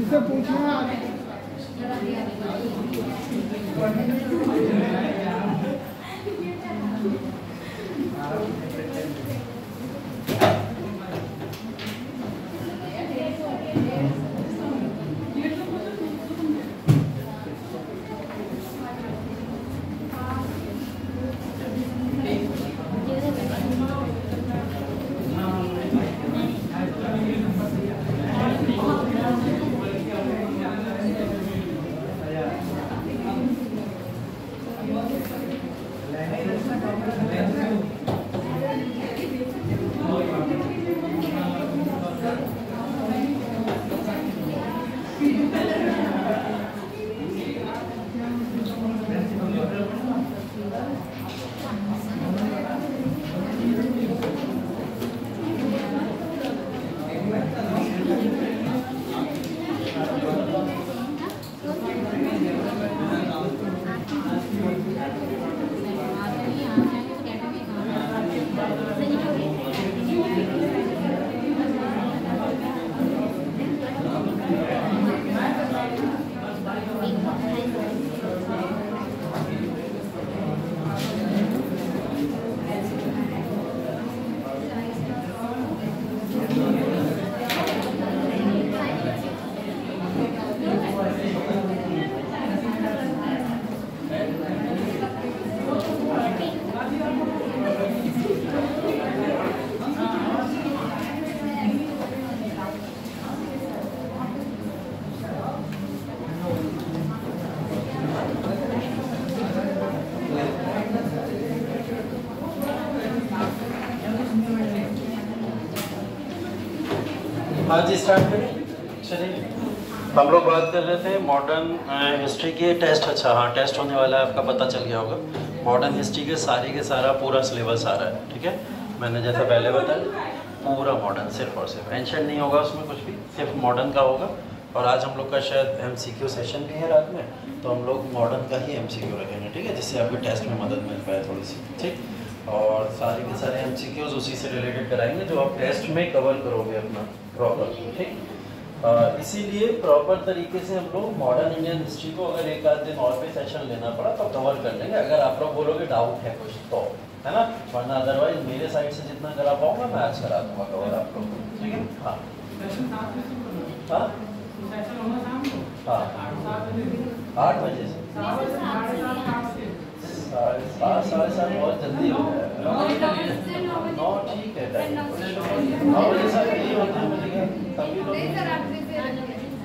इससे पूछना हाँ जी, स्टार्ट करें। चलिए, हम लोग बात कर रहे थे मॉडर्न हिस्ट्री के टेस्ट। अच्छा हाँ, टेस्ट होने वाला है, आपका पता चल गया होगा। मॉडर्न हिस्ट्री के सारा पूरा सिलेबस आ रहा है, ठीक है। मैंने जैसा पहले बताया, पूरा मॉडर्न सिर्फ और सिर्फ, एंशिएंट नहीं होगा उसमें कुछ भी, सिर्फ मॉडर्न का होगा। और आज हम लोग का शायद MCQ सेशन भी है रात में, तो हम लोग मॉडर्न का ही MCQ रखेंगे, ठीक है, जिससे आपके टेस्ट में मदद मिल पाए थोड़ी सी, ठीक। और सारे के सारे MCQs उसी से रिलेटेड कराएंगे जो आप टेस्ट में कवर करोगे अपना प्रॉपर, ठीक। इसीलिए प्रॉपर तरीके से हम लोग मॉडर्न इंडियन हिस्ट्री को अगर एक आध दिन और भी सेशन लेना पड़ा तो कवर कर लेंगे, अगर आप लोग बोलोगे डाउट है कुछ तो, है ना। वरना अदरवाइज मेरे साइड से जितना करा पाऊंगा मैं आज करा दूंगा कवर आप लोग, ठीक है। हाँ हाँ हाँ, 8 बजे से 7:30 बहुत जल्दी हो गया। 9 ठीक है, 9 बजे से यही होता है मुझे, तभी लोग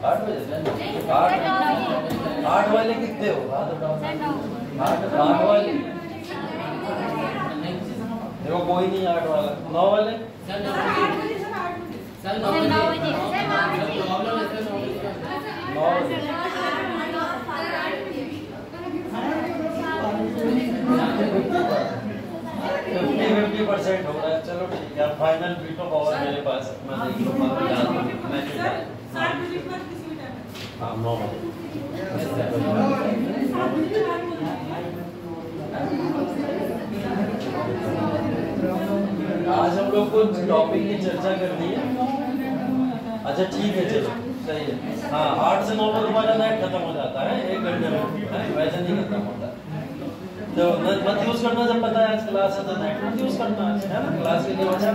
8 बजे 8 वाले कितने हो? 8 वाले देखो, कोई नहीं 8 वाला। 9 वाले 50% हो रहा है। चलो ठीक है, फाइनल बीट ऑफ आवर मेरे पास, मैं देख लूँगा। हाँ 9 बजे। आज हम लोग कुछ टॉपिक की चर्चा करनी है। अच्छा ठीक है, चलो सही है। हाँ 8 से 9 में तुम्हारा नेट खत्म हो जाता है, 1 घंटे में, वैसे नहीं खत्म होता। तो मत यूज करना, जब पता है आज क्लास है तो नेट मत यूज करना है ना, क्लास के लिए बचा।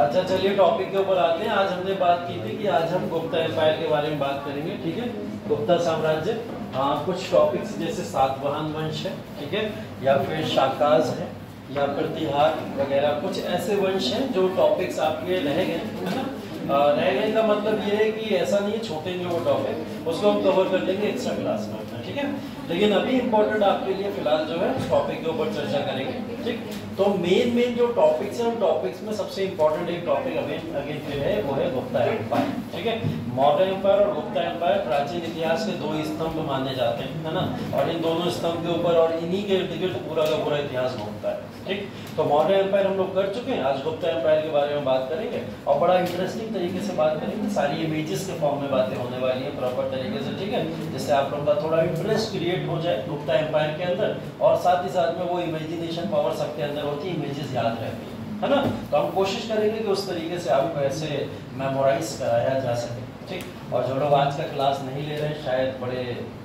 अच्छा चलिए टॉपिक के ऊपर आते हैं। आज हमने बात की थी कि आज हम गुप्ता एम्पायर के बारे में बात करेंगे, ठीक है। गुप्ता साम्राज्य, कुछ टॉपिक्स जैसे सातवाहन वंश है, ठीक है, या फिर शाकाज है, या प्रतिहार वगैरह, कुछ ऐसे वंश हैं जो टॉपिक्स आपके रह गए, है ना। रहने का मतलब ये है कि ऐसा नहीं है छूटेंगे वो टॉपिक, उसको हम कवर कर लेंगे एक्स्ट्रा क्लास में, ठीक है। लेकिन अभी इम्पोर्टेंट आपके लिए फिलहाल जो है उस टॉपिक के ऊपर चर्चा करेंगे, ठीक। तो मेन जो टॉपिक्स हैं उन टॉपिक्स में सबसे इम्पोर्टेंट एक टॉपिक अगेन फिर है, वो है गुप्ता एम्पायर, ठीक है। मौर्य एम्पायर और गुप्ता एम्पायर प्राचीन इतिहास के 2 स्तंभ माने जाते हैं, है ना। और इन दोनों स्तंभ के ऊपर और इन्हीं के इर्द गिर्द पूरा का पूरा इतिहास घूमता है, ठीक। तो मौर्य एम्पायर हम लोग कर चुके हैं, आज गुप्ता एम्पायर के बारे में बात करेंगे और बड़ा इंटरेस्टिंग तरीके से बात करेंगे। सारी इमेजेस के फॉर्म में बातें होने वाली है प्रॉपर तरीके से, ठीक है, जिससे आप लोगों का थोड़ा इंटरेस्ट क्रिएट हो जाए गुप्ता एम्पायर के अंदर, और साथ ही साथ में वो इमेजिनेशन पावर सबके अंदर होती है, इमेजेस याद रहती है, है ना। तो हम कोशिश करेंगे कि उस तरीके से आपको ऐसे मेमोराइज कराया जा सके, ठीक। और जो लोग आज का क्लास नहीं ले रहे हैं शायद बड़े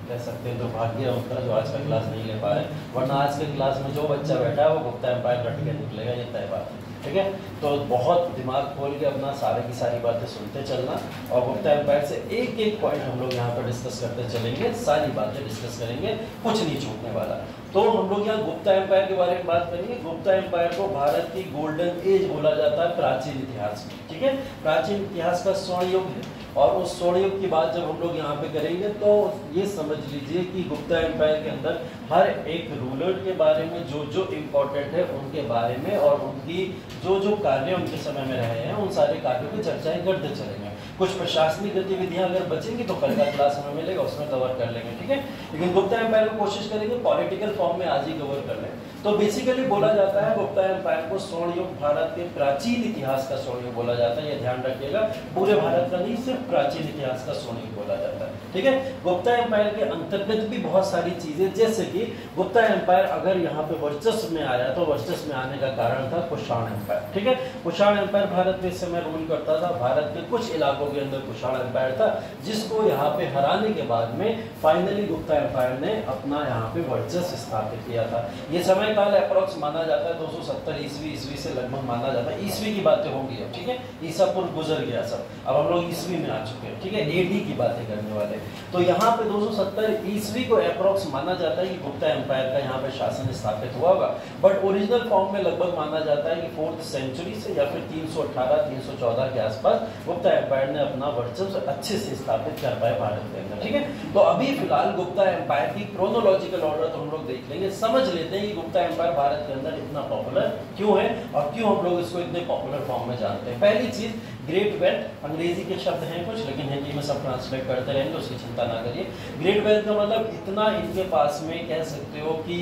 कह सकते हैं दुर्भाग्य है उनका जो आज का क्लास नहीं ले पा रहे, वरना आज के क्लास में जो बच्चा बैठा है वो गुप्ता एम्पायर रट के निकलेगा, ये तय बात है, ठीक है। तो बहुत दिमाग खोल के अपना सारी की सारी बातें सुनते चलना, और गुप्ता एम्पायर से एक एक पॉइंट हम लोग यहाँ पर डिस्कस करते चलेंगे, सारी बातें डिस्कस करेंगे, कुछ नहीं छूटने वाला। तो हम लोग यहाँ गुप्ता एम्पायर के बारे में बात करेंगे। गुप्ता एम्पायर को भारत की गोल्डन एज बोला जाता है प्राचीन इतिहास में, ठीक है। प्राचीन इतिहास का स्वर्ण युग है, और उस स्वर्ण युग की बात जब हम लोग यहाँ पे करेंगे तो ये समझ लीजिए कि गुप्ता एम्पायर के अंदर हर एक रूलर के बारे में जो जो इम्पोर्टेंट है उनके बारे में, और उनकी जो जो कार्य उनके समय में रहे हैं उन सारे कार्यों की चर्चाएं करते चलेंगे। कुछ प्रशासनिक गतिविधियां अगर बचेंगी तो कल का क्लास हमें मिलेगा, उसमें कवर कर लेंगे, ठीक है। लेकिन गुप्ता एम्पायर को कोशिश करेंगे पॉलिटिकल फॉर्म में आज ही कवर कर लें। तो बेसिकली बोला जाता है गुप्ता एम्पायर को स्वर्ण युग, भारत के प्राचीन इतिहास का स्वर्ण युग बोला जाता है, ये ध्यान रखिएगा। पूरे भारत का नहीं, सिर्फ प्राचीन इतिहास का स्वर्ण युग बोला जाता है, ठीक है। गुप्ता एम्पायर के अंतर्गत भी बहुत सारी चीजें, जैसे कि गुप्ता एम्पायर अगर यहाँ पे वर्चस्व में आया तो वर्चस्व में आने का कारण था कुषाण एम्पायर, ठीक है। कुषाण एम्पायर भारत में इस समय रूल करता था। भारत के कुछ इलाकों के अंदर कुषाण एम्पायर था, जिसको यहाँ पे हराने के बाद में फाइनली गुप्ता एम्पायर ने अपना यहाँ पे वर्चस्व स्थापित किया था। ये समय काल अप्रोक्स माना जाता है 270 ईस्वी से लगभग माना जाता है। ईस्वी की बातें होंगी अब, ठीक है। ईसा पूर्व गुजर गया सब, अब हम लोग ईस्वी में आ चुके हैं, ठीक है। एडी की बातें करने वाले। तो यहाँ पे 270 ईस्वी को अप्रोक्स माना जाता है कि गुप्ता एम्पायर का यहाँ पे शासन स्थापित हुआ होगा, बट ओरिजिनल फॉर्म में लगभग माना जाता है कि 4th सेंचुरी से या फिर 318-314 के आसपास गुप्ता एम्पायर ने अपना वर्चस्व अच्छे से स्थापित कर पाए भारत के अंदर, ठीक है। तो अभी फिलहाल गुप्ता एम्पायर की क्रोनोलॉजिकल ऑर्डर तो हम लोग देख लेंगे, समझ लेते हैं कि गुप्ता एम्पायर भारत के अंदर इतना पॉपुलर क्यों है और क्यों हम लोग इसको इतने पॉपुलर फॉर्म में जानते हैं। पहली चीज, ग्रेट वेल्थ, अंग्रेजी के शब्द हैं कुछ, लेकिन हिंदी में सब ट्रांसलेट करते रहेंगे, उसकी चिंता ना करिए। ग्रेट वेल्थ का मतलब इतना इनके पास में कह सकते हो कि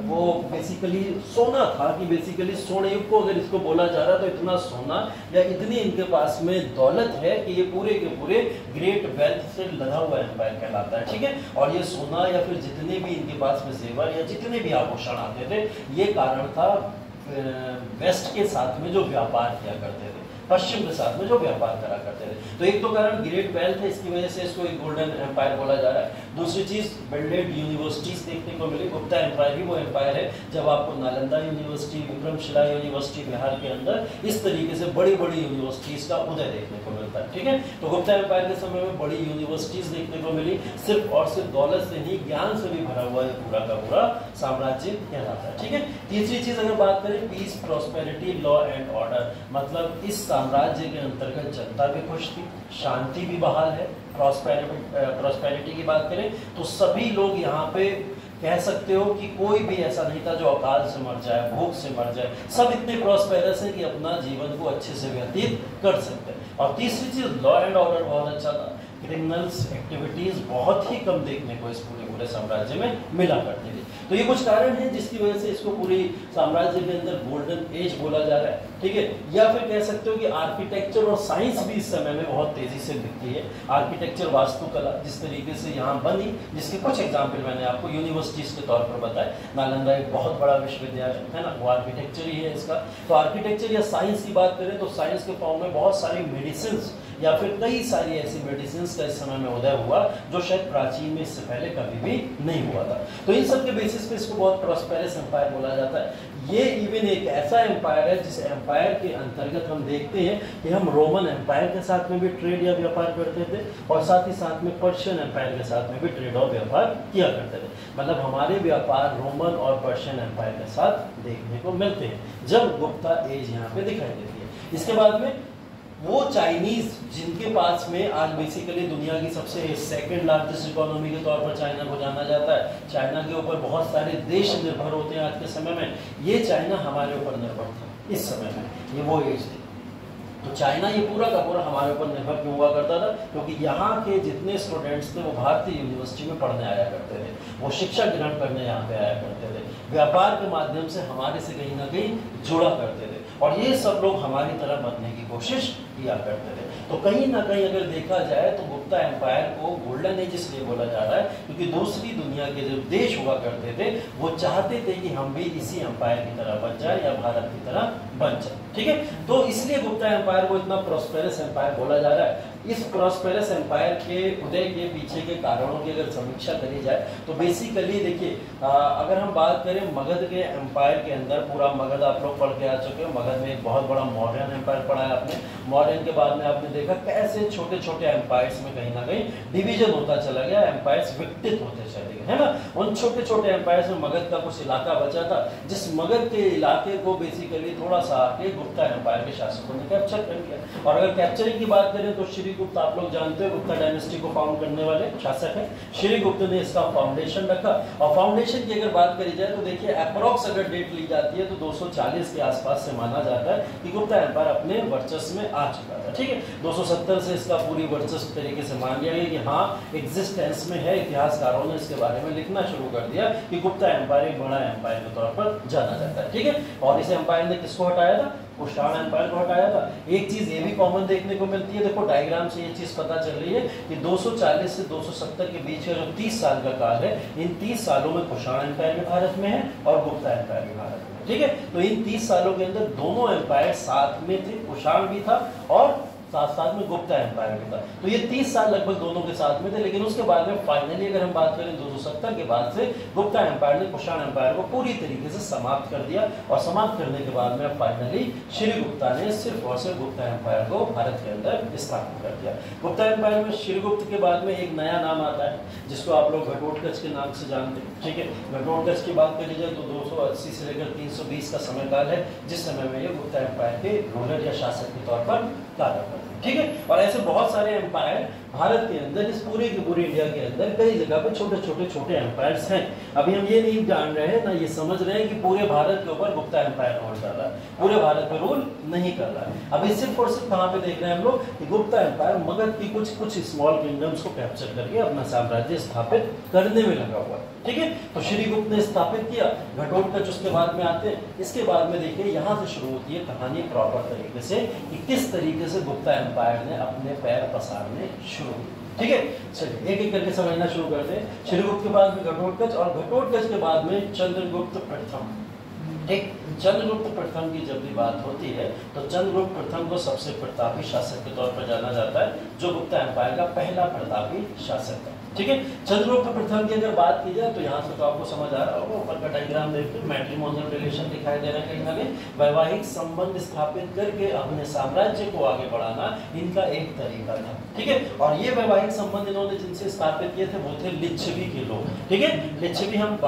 वो बेसिकली सोना था, कि बेसिकली स्वर्ण युग को अगर इसको बोला जा रहा तो इतना सोना या इतनी इनके पास में दौलत है कि ये पूरे के पूरे ग्रेट वेल्थ से लदा हुआ एम्पायर कहलाता है, ठीक है। और ये सोना या फिर जितने भी इनके पास में जेवर या जितने भी आभूषण आते थे, ये कारण था वेस्ट के साथ में जो व्यापार किया करते थे, पश्चिम के साथ में जो व्यापार करा करते थे। तो एक तो कारण ग्रेट वेल्थ है, इसकी वजह से इसको एक गोल्डन एम्पायर बोला जा रहा है। दूसरी चीज, बिल्डेड यूनिवर्सिटीज देखने को मिली। गुप्ता एम्पायर ही वो एम्पायर है जब आपको नालंदा यूनिवर्सिटी, विक्रमशिला यूनिवर्सिटी बिहार के अंदर इस तरीके से बड़ी बड़ी यूनिवर्सिटीज का उदय देखने को मिलता है, ठीक है। तो गुप्ता एम्पायर के समय में बड़ी यूनिवर्सिटीज देखने को मिली। सिर्फ और सिर्फ दौलत से नहीं, ज्ञान से भी भरा हुआ ये पूरा का पूरा साम्राज्य कहलाता है, ठीक है। तीसरी चीज अगर बात करें, peace, prosperity, law and order, मतलब इस साम्राज्य के अंतर्गत जनता भी खुश थी, शांति भी बहाल है। प्रॉस्पेरिटी की बात करें तो सभी लोग यहाँ पे कह सकते हो कि कोई भी ऐसा नहीं था जो अकाल से मर जाए, भूख से मर जाए, सब इतने प्रॉस्पेरस है कि अपना जीवन को अच्छे से व्यतीत कर सकते हैं। और तीसरी चीज, लॉ एंड ऑर्डर बहुत अच्छा था। क्रिमिनल्स एक्टिविटीज बहुत ही कम देखने को इस पूरे साम्राज्य में मिला करती थी। तो ये कुछ कारण है जिसकी वजह से इसको पूरी साम्राज्य के अंदर गोल्डन एज बोला जा रहा है, ठीक है। या फिर कह सकते हो कि आर्किटेक्चर और साइंस भी इस समय में बहुत तेजी से दिखती है। आर्किटेक्चर, वास्तुकला जिस तरीके से यहाँ बनी, जिसके कुछ एग्जाम्पल मैंने आपको यूनिवर्सिटीज के तौर पर बताए। नालंदा एक बहुत बड़ा विश्वविद्यालय है ना, वो आर्किटेक्चर ही है इसका। तो आर्किटेक्चर या साइंस की बात करें तो साइंस के फॉर्म में बहुत सारी मेडिसिन या फिर कई सारी ऐसी मेडिसिन का इस समय में उदय हुआ जो शायद प्राचीन में इससे पहले कभी भी नहीं हुआ था। तो इन सब के बेसिस पे इसको बहुत प्रॉस्पेरस एम्पायर बोला जाता है। ये इवन एक ऐसा एम्पायर है जिस एम्पायर के अंतर्गत हम देखते हैं कि हम रोमन एम्पायर के साथ में भी ट्रेड या व्यापार करते थे, और साथ ही साथ में पर्शियन एम्पायर के साथ में भी ट्रेड और व्यापार किया करते थे। मतलब हमारे व्यापार रोमन और पर्शियन एम्पायर के साथ देखने को मिलते हैं जब गुप्ता एज यहाँ पे दिखाई देती है। इसके बाद में वो चाइनीज जिनके पास में आज बेसिकली दुनिया की सबसे सेकंड लार्जेस्ट इकोनॉमी के तौर पर चाइना को जाना जाता है। चाइना के ऊपर बहुत सारे देश निर्भर होते हैं आज के समय में। ये चाइना हमारे ऊपर निर्भर था इस समय में, ये वो एज थी। तो चाइना ये पूरा का पूरा हमारे ऊपर निर्भर क्यों हुआ करता था? क्योंकि यहाँ के जितने स्टूडेंट्स थे वो भारतीय यूनिवर्सिटी में पढ़ने आया करते थे, वो शिक्षा ग्रहण करने यहाँ पे आया करते थे, व्यापार के माध्यम से हमारे से कहीं ना कहीं जुड़ा करते थे, और ये सब लोग हमारी तरह बनने की कोशिश किया करते थे। तो कहीं ना कहीं अगर देखा जाए तो गुप्ता एम्पायर को गोल्डन एज इसलिए बोला जा रहा है क्योंकि दूसरी दुनिया के जो देश हुआ करते थे वो चाहते थे कि हम भी इसी एम्पायर की तरह बन जाए या भारत की तरह बन जाए, ठीक है। तो इसलिए गुप्ता एम्पायर को इतना प्रॉस्पेरस एम्पायर बोला जा रहा है। इस प्रॉस्पेरस एम्पायर के उदय के पीछे के कारणों की अगर समीक्षा करी जाए तो बेसिकली देखिए, अगर हम बात करें मगध के एम्पायर के अंदर, पूरा मगध आप लोग पढ़ के आ चुके हैं। मगध में एक बहुत बड़ा मौर्यन एम्पायर पढ़ा है आपने। मौर्यन के बाद में आपने देखा कैसे छोटे छोटे एम्पायर्स में कहीं ना कहीं डिवीजन होता चला गया, एम्पायर्स विकसित होते चले गए, है ना। उन छोटे छोटे एम्पायर्स में मगध का कुछ इलाका बचा था, जिस मगध के इलाके को बेसिकली थोड़ा सा आके गुप्ता एम्पायर के शासकों ने कैप्चर कर लिया। और अगर कैप्चरिंग की बात करें तो श्रीगुप्त, आप लोग जानते हो, गुप्ता डायनेस्टी को फाउंड करने वाले शासक है। श्रीगुप्त ने इसका फाउंडेशन रखा। और फाउंडेशन की अगर बात करी जाए तो देखिए अप्रोक्स अगर डेट ली जाती है तो 240 के आसपास से माना जाता है कि गुप्ता एम्पायर अपने वर्चस्व में आ चुका था, ठीक है। 270 से इसका पूरी वर्चस्व तरीके से मान लिया गया कि हाँ एग्जिस्टेंस में है। इतिहासकारों ने इसके बारे में लिखना शुरू कर दिया कि गुप्ता एम्पायर एक बड़ा एम्पायर के तौर पर जाना जाता है, ठीक है। और इस एम्पायर ने किसको हटाया था? कुषाण एम्पायर को हटाया था। एक चीज ये भी कॉमन देखने को मिलती है, देखो डायग्राम से ये चीज पता चल रही है कि 240 से 270 के बीच का जो 30 साल का काल है, इन 30 सालों में कुषाण एम्पायर भी भारत में है और गुप्ता एम्पायर भी भारत में है, ठीक है। तो इन 30 सालों के अंदर दोनों एम्पायर साथ में थे, कुषाण भी था और साथ साथ में गुप्ता एम्पायर भी था। तो ये 30 साल लगभग दोनों के साथ में थे। लेकिन उसके बाद में फाइनली अगर हम बात करें 270 के बाद से गुप्ता एम्पायर ने कुषाण एम्पायर को पूरी तरीके से समाप्त कर दिया। और समाप्त करने के बाद में फाइनली श्रीगुप्ता ने सिर्फ और सिर्फ गुप्ता एम्पायर को भारत के अंदर स्थापित कर दिया। गुप्ता एम्पायर में श्रीगुप्त के बाद में एक नया नाम आता है जिसको आप लोग घटोत्कच के नाम से जानते हैं, ठीक है। घटोत्कच की बात करी जाए तो 280 से लेकर 320 का समय काल है, जिस समय में ये गुप्ता एम्पायर के रूलर या शासक के तौर पर कार्य करते हैं, ठीक है। और ऐसे बहुत सारे एम्पायर भारत के अंदर, इस पूरे के पूरे इंडिया के अंदर कई जगह पे छोटे छोटे छोटे एम्पायर्स हैं। अभी हम ये नहीं जान रहे हैं ना ये समझ रहे हैं कि पूरे भारत के ऊपर गुप्ता एम्पायर रूल कर रहा है, पूरे भारत पे रूल नहीं कर रहा है। अभी सिर्फ और सिर्फ कहाँ पे देख रहे हैं हम लोग कि गुप्ता एम्पायर मगध की कुछ स्मॉल किंगडम्स को कैप्चर करके अपना साम्राज्य स्थापित करने में लगा हुआ है, ठीक है। तो श्रीगुप्त ने स्थापित किया, घटोत्कच उसके बाद में आते हैं। इसके बाद में देखिए यहाँ से शुरू होती है कहानी प्रॉपर तरीके से कि किस तरीके से गुप्ता एम्पायर ने अपने पैर पसारने शुरू किए, ठीक है। चलिए एक एक करके समझना शुरू करते हैं। श्रीगुप्त के बाद में घटोत्कच और घटोत्कच के बाद में चंद्रगुप्त प्रथम, ठीक। चंद्रगुप्त प्रथम की जब भी बात होती है तो चंद्रगुप्त प्रथम को सबसे प्रतापी शासक के तौर पर जाना जाता है, जो गुप्ता एम्पायर का पहला प्रतापी शासक है, ठीक है। चंद्रगुप्त प्रथम की अगर बात की जाए तो यहाँ से तो आपको समझ आ रहा होगा, ऊपर का डायग्राम देखिए मैट्रिमोनियल रिलेशन दिखाई दे रहा है कहीं ना कहीं। वैवाहिक संबंध स्थापित करके अपने साम्राज्य को आगे बढ़ाना इनका एक तरीका था, ठीक है। और ये वैवाहिक संबंध इन्होंने जिनसे स्थापित किए थे वो थे लिच्छवी के लोग, ठीक है। लिच्छवी हम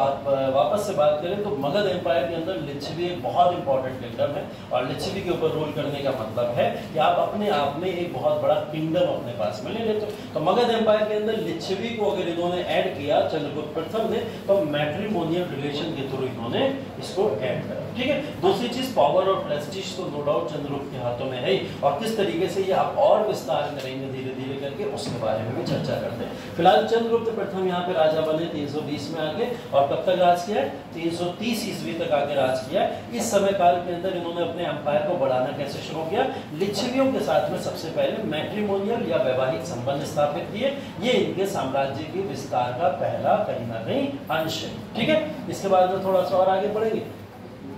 वापस से बात करें तो मगध एम्पायर के अंदर लिच्छवी एक बहुत इंपॉर्टेंट किंगडम है। और लिच्छवी के ऊपर रूल करने का मतलब है कि आप अपने आप में एक बहुत बड़ा किंगडम अपने पास में ले लेते हो। तो मगध एम्पायर के अंदर लिच्छवी को अगर इन्होंने ऐड किया चंद्रगुप्त प्रथम ने तो मैट्रिमोनियल रिलेशन के थ्रू इन्होंने इसको ऐड करा, ठीक है। दूसरी चीज पावर और प्रेस्टीज तो नो डाउट चंद्रगुप्त के हाथों में है ही, और किस तरीके से ये आप और विस्तार करेंगे धीरे धीरे करके उसके बारे में भी चर्चा करते हैं। फिलहाल चंद्रगुप्त प्रथम यहाँ पे राजा बने 320 में आके, और कब तक राज किया है? 330 ईस्वी तक आके राज किया है। इस समय काल के अंदर इन्होंने अपने एम्पायर को बढ़ाना कैसे शुरू किया? लिच्छवियों के साथ में सबसे पहले मैट्रिमोनियल या वैवाहिक संबंध स्थापित किए। ये इनके साम्राज्य के विस्तार का पहला कहीं ना कहीं अंश है, ठीक है। इसके बाद में थोड़ा सा और आगे बढ़ेंगे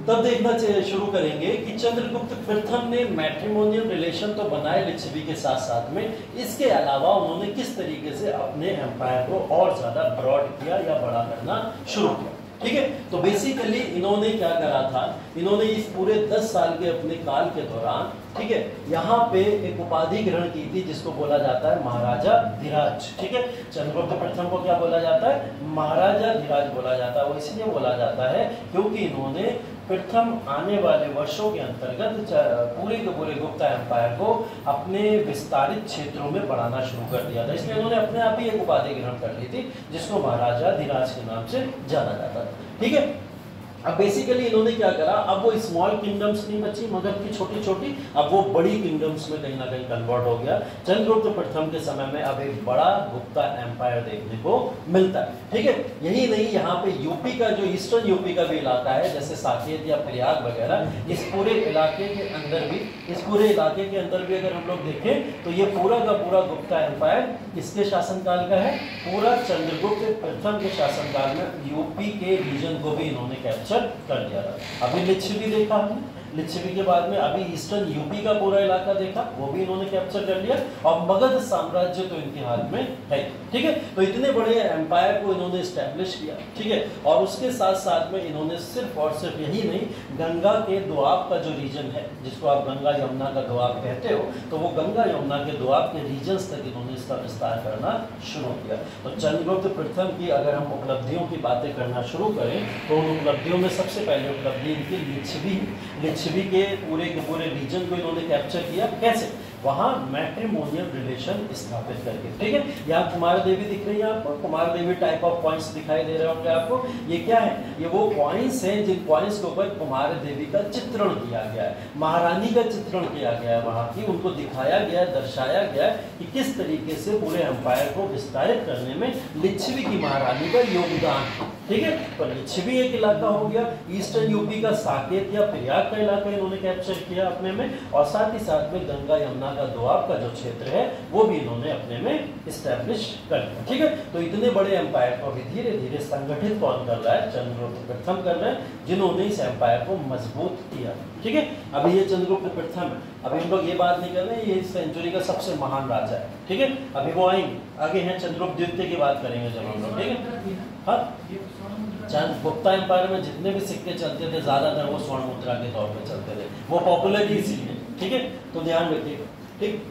तब देखना शुरू करेंगे कि चंद्रगुप्त प्रथम ने मैट्रिमोनियल रिलेशन तो बनाए लिच्छवी के साथ साथ में, इसके अलावा उन्होंने किस तरीके से अपने एम्पायर को और ज्यादा ब्रॉड किया या बड़ा करना शुरू किया, ठीक है। तो बेसिकली इन्होंने क्या करा था, इन्होंने इस पूरे 10 साल के अपने काल के दौरान, ठीक है, यहाँ पे एक उपाधि ग्रहण की थी जिसको बोला जाता है महाराजा धीराज, ठीक है। चंद्रगुप्त प्रथम को क्या बोला जाता है? महाराजा धीराज बोला जाता है। वो इसलिए बोला जाता है क्योंकि इन्होंने प्रथम आने वाले वर्षों के अंतर्गत पूरे के पूरे गुप्ता एम्पायर को अपने विस्तारित क्षेत्रों में बढ़ाना शुरू कर दिया था। इसलिए उन्होंने अपने आप ही एक उपाधि ग्रहण कर ली थी जिसको महाराजा धीराज के नाम से जाना जाता था, ठीक है। अब बेसिकली इन्होंने क्या करा, अब वो स्मॉल किंगडम्स नहीं बची मगध की छोटी छोटी, अब वो बड़ी किंगडम्स में कहीं ना कहीं कन्वर्ट हो गया। चंद्रगुप्त प्रथम के समय में अब एक बड़ा गुप्ता एम्पायर देखने को मिलता है। ठीक है, यही नहीं, यहाँ पे यूपी का जो ईस्टर्न यूपी का भी इलाका है जैसे साकेत या प्रयाग वगैरह, इस पूरे इलाके के अंदर भी अगर हम लोग देखें तो ये पूरा का पूरा गुप्ता एम्पायर किसके शासनकाल का है, पूरा चंद्रगुप्त प्रथम के शासनकाल में यूपी के रीजन को भी इन्होंने कैप्चर कर दिया था। अभी लिच्छवी देखा हमने, लिच्छवी के बाद में अभी ईस्टर्न यूपी का पूरा इलाका देखा, वो भी इन्होंने कैप्चर कर लिया, और मगध साम्राज्य तो इनके हाथ में है। ठीक है, तो इतने बड़े एम्पायर को इन्होंने एस्टेब्लिश किया। ठीक है, और उसके साथ साथ में इन्होंने सिर्फ और सिर्फ यही नहीं, गंगा के दोआब का जो रीजन है, जिसको आप गंगा यमुना का दोआब कहते हो, तो वो गंगा यमुना के दोआब के रीजन्स तक इन्होंने इसका विस्तार करना शुरू किया। तो चंद्रगुप्त प्रथम की अगर हम उपलब्धियों की बातें करना शुरू करें तो उन उपलब्धियों में सबसे पहले उपलब्धि इनकी लिच्छवी के पूरे रीजन को इन्होंने कैप्चर किया। कैसे? वहां मैट्रिमोनियल रिलेशन स्थापित करके। ठीक है, यहाँ कुमार देवी दिख रही है आपको, कुमार देवी टाइप ऑफ पॉइंट्स दिखाई दे रहे होंगे आपको। ये क्या है? ये वो पॉइंट्स हैं जिन पॉइंट्स के ऊपर कुमार देवी का चित्रण किया गया है, महारानी का चित्रण किया गया है, वहां की उनको दिखाया गया, दर्शाया गया कि किस तरीके से पूरे एम्पायर को विस्तारित करने में लिच्छवी की महारानी का योगदान है। ठीक है, तो लिच्छवी एक इलाका हो गया, ईस्टर्न यूपी का साकेत या प्रयाग का इलाका इन्होंने कैप्चर किया अपने में, और साथ ही साथ में गंगा यमुना का दोआब का जो क्षेत्र है वो भी इन्होंने अपने में इस्टेब्लिश कर लिया। ठीक है, तो इतने बड़े एम्पायर को अभी धीरे धीरे संगठित कौन कर रहा है? चंद्रगुप्त प्रथम कर रहे हैं, जिन्होंने इस एम्पायर को मजबूत किया। ठीक है, अभी ये चंद्रगुप्त प्रथम है, अभी हम लोग ये बात नहीं कर रहे हैं ये इस सेंचुरी का सबसे महान राजा है। ठीक है, अभी वो आएंगे, आगे हैं चंद्रगुप्त द्वितीय की बात करेंगे जब हम लोग। ठीक है, हाँ, गुप्ता एम्पायर में जितने भी सिक्के चलते थे ज्यादातर वो स्वर्ण मुद्रा के तौर पे चलते थे, वो पॉपुलर ही इसीलिए। ठीक है, तो ध्यान रखिएगा। ठीक,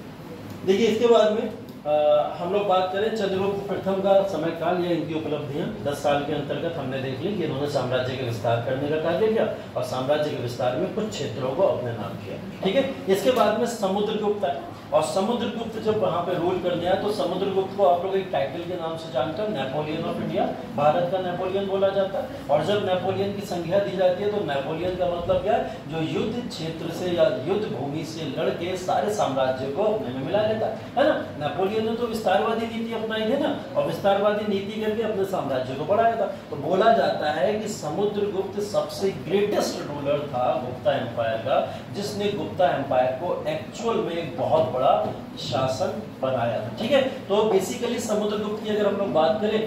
देखिए इसके बाद में हम लोग बात करें चंद्रगुप्त प्रथम का समय काल या इनकी उपलब्धियां। 10 साल के अंतर्गत हमने देख ली कि इन्होंने साम्राज्य का विस्तार करने का कार्य किया और साम्राज्य के विस्तार में कुछ क्षेत्रों को अपने नाम किया। ठीक है, इसके बाद में समुद्रगुप्त है, और समुद्रगुप्त जब वहां पे रूल करने आया तो समुद्रगुप्त को आप लोग एक टाइटल के नाम से जानते हो, नेपोलियन ऑफ इंडिया, भारत का नेपोलियन बोला जाता है। और जब नेपोलियन की संख्या दी जाती है तो नेपोलियन का मतलब क्या है? जो युद्ध क्षेत्र से या युद्ध भूमि से लड़के सारे साम्राज्य को अपने में मिला लेता है ना। नेपोलियन ने तो विस्तारवादी नीति अपनाई थी ना, और विस्तारवादी नीति करके अपने साम्राज्य को बढ़ाया था। तो बोला जाता है कि समुद्रगुप्त सबसे ग्रेटेस्ट रूलर था गुप्ता एम्पायर का, जिसने गुप्ता एम्पायर को एक्चुअल में एक बहुत बड़ा शासन बनाया था। ठीक है, तो बेसिकली समुद्रगुप्त की अगर हम लोग बात करें,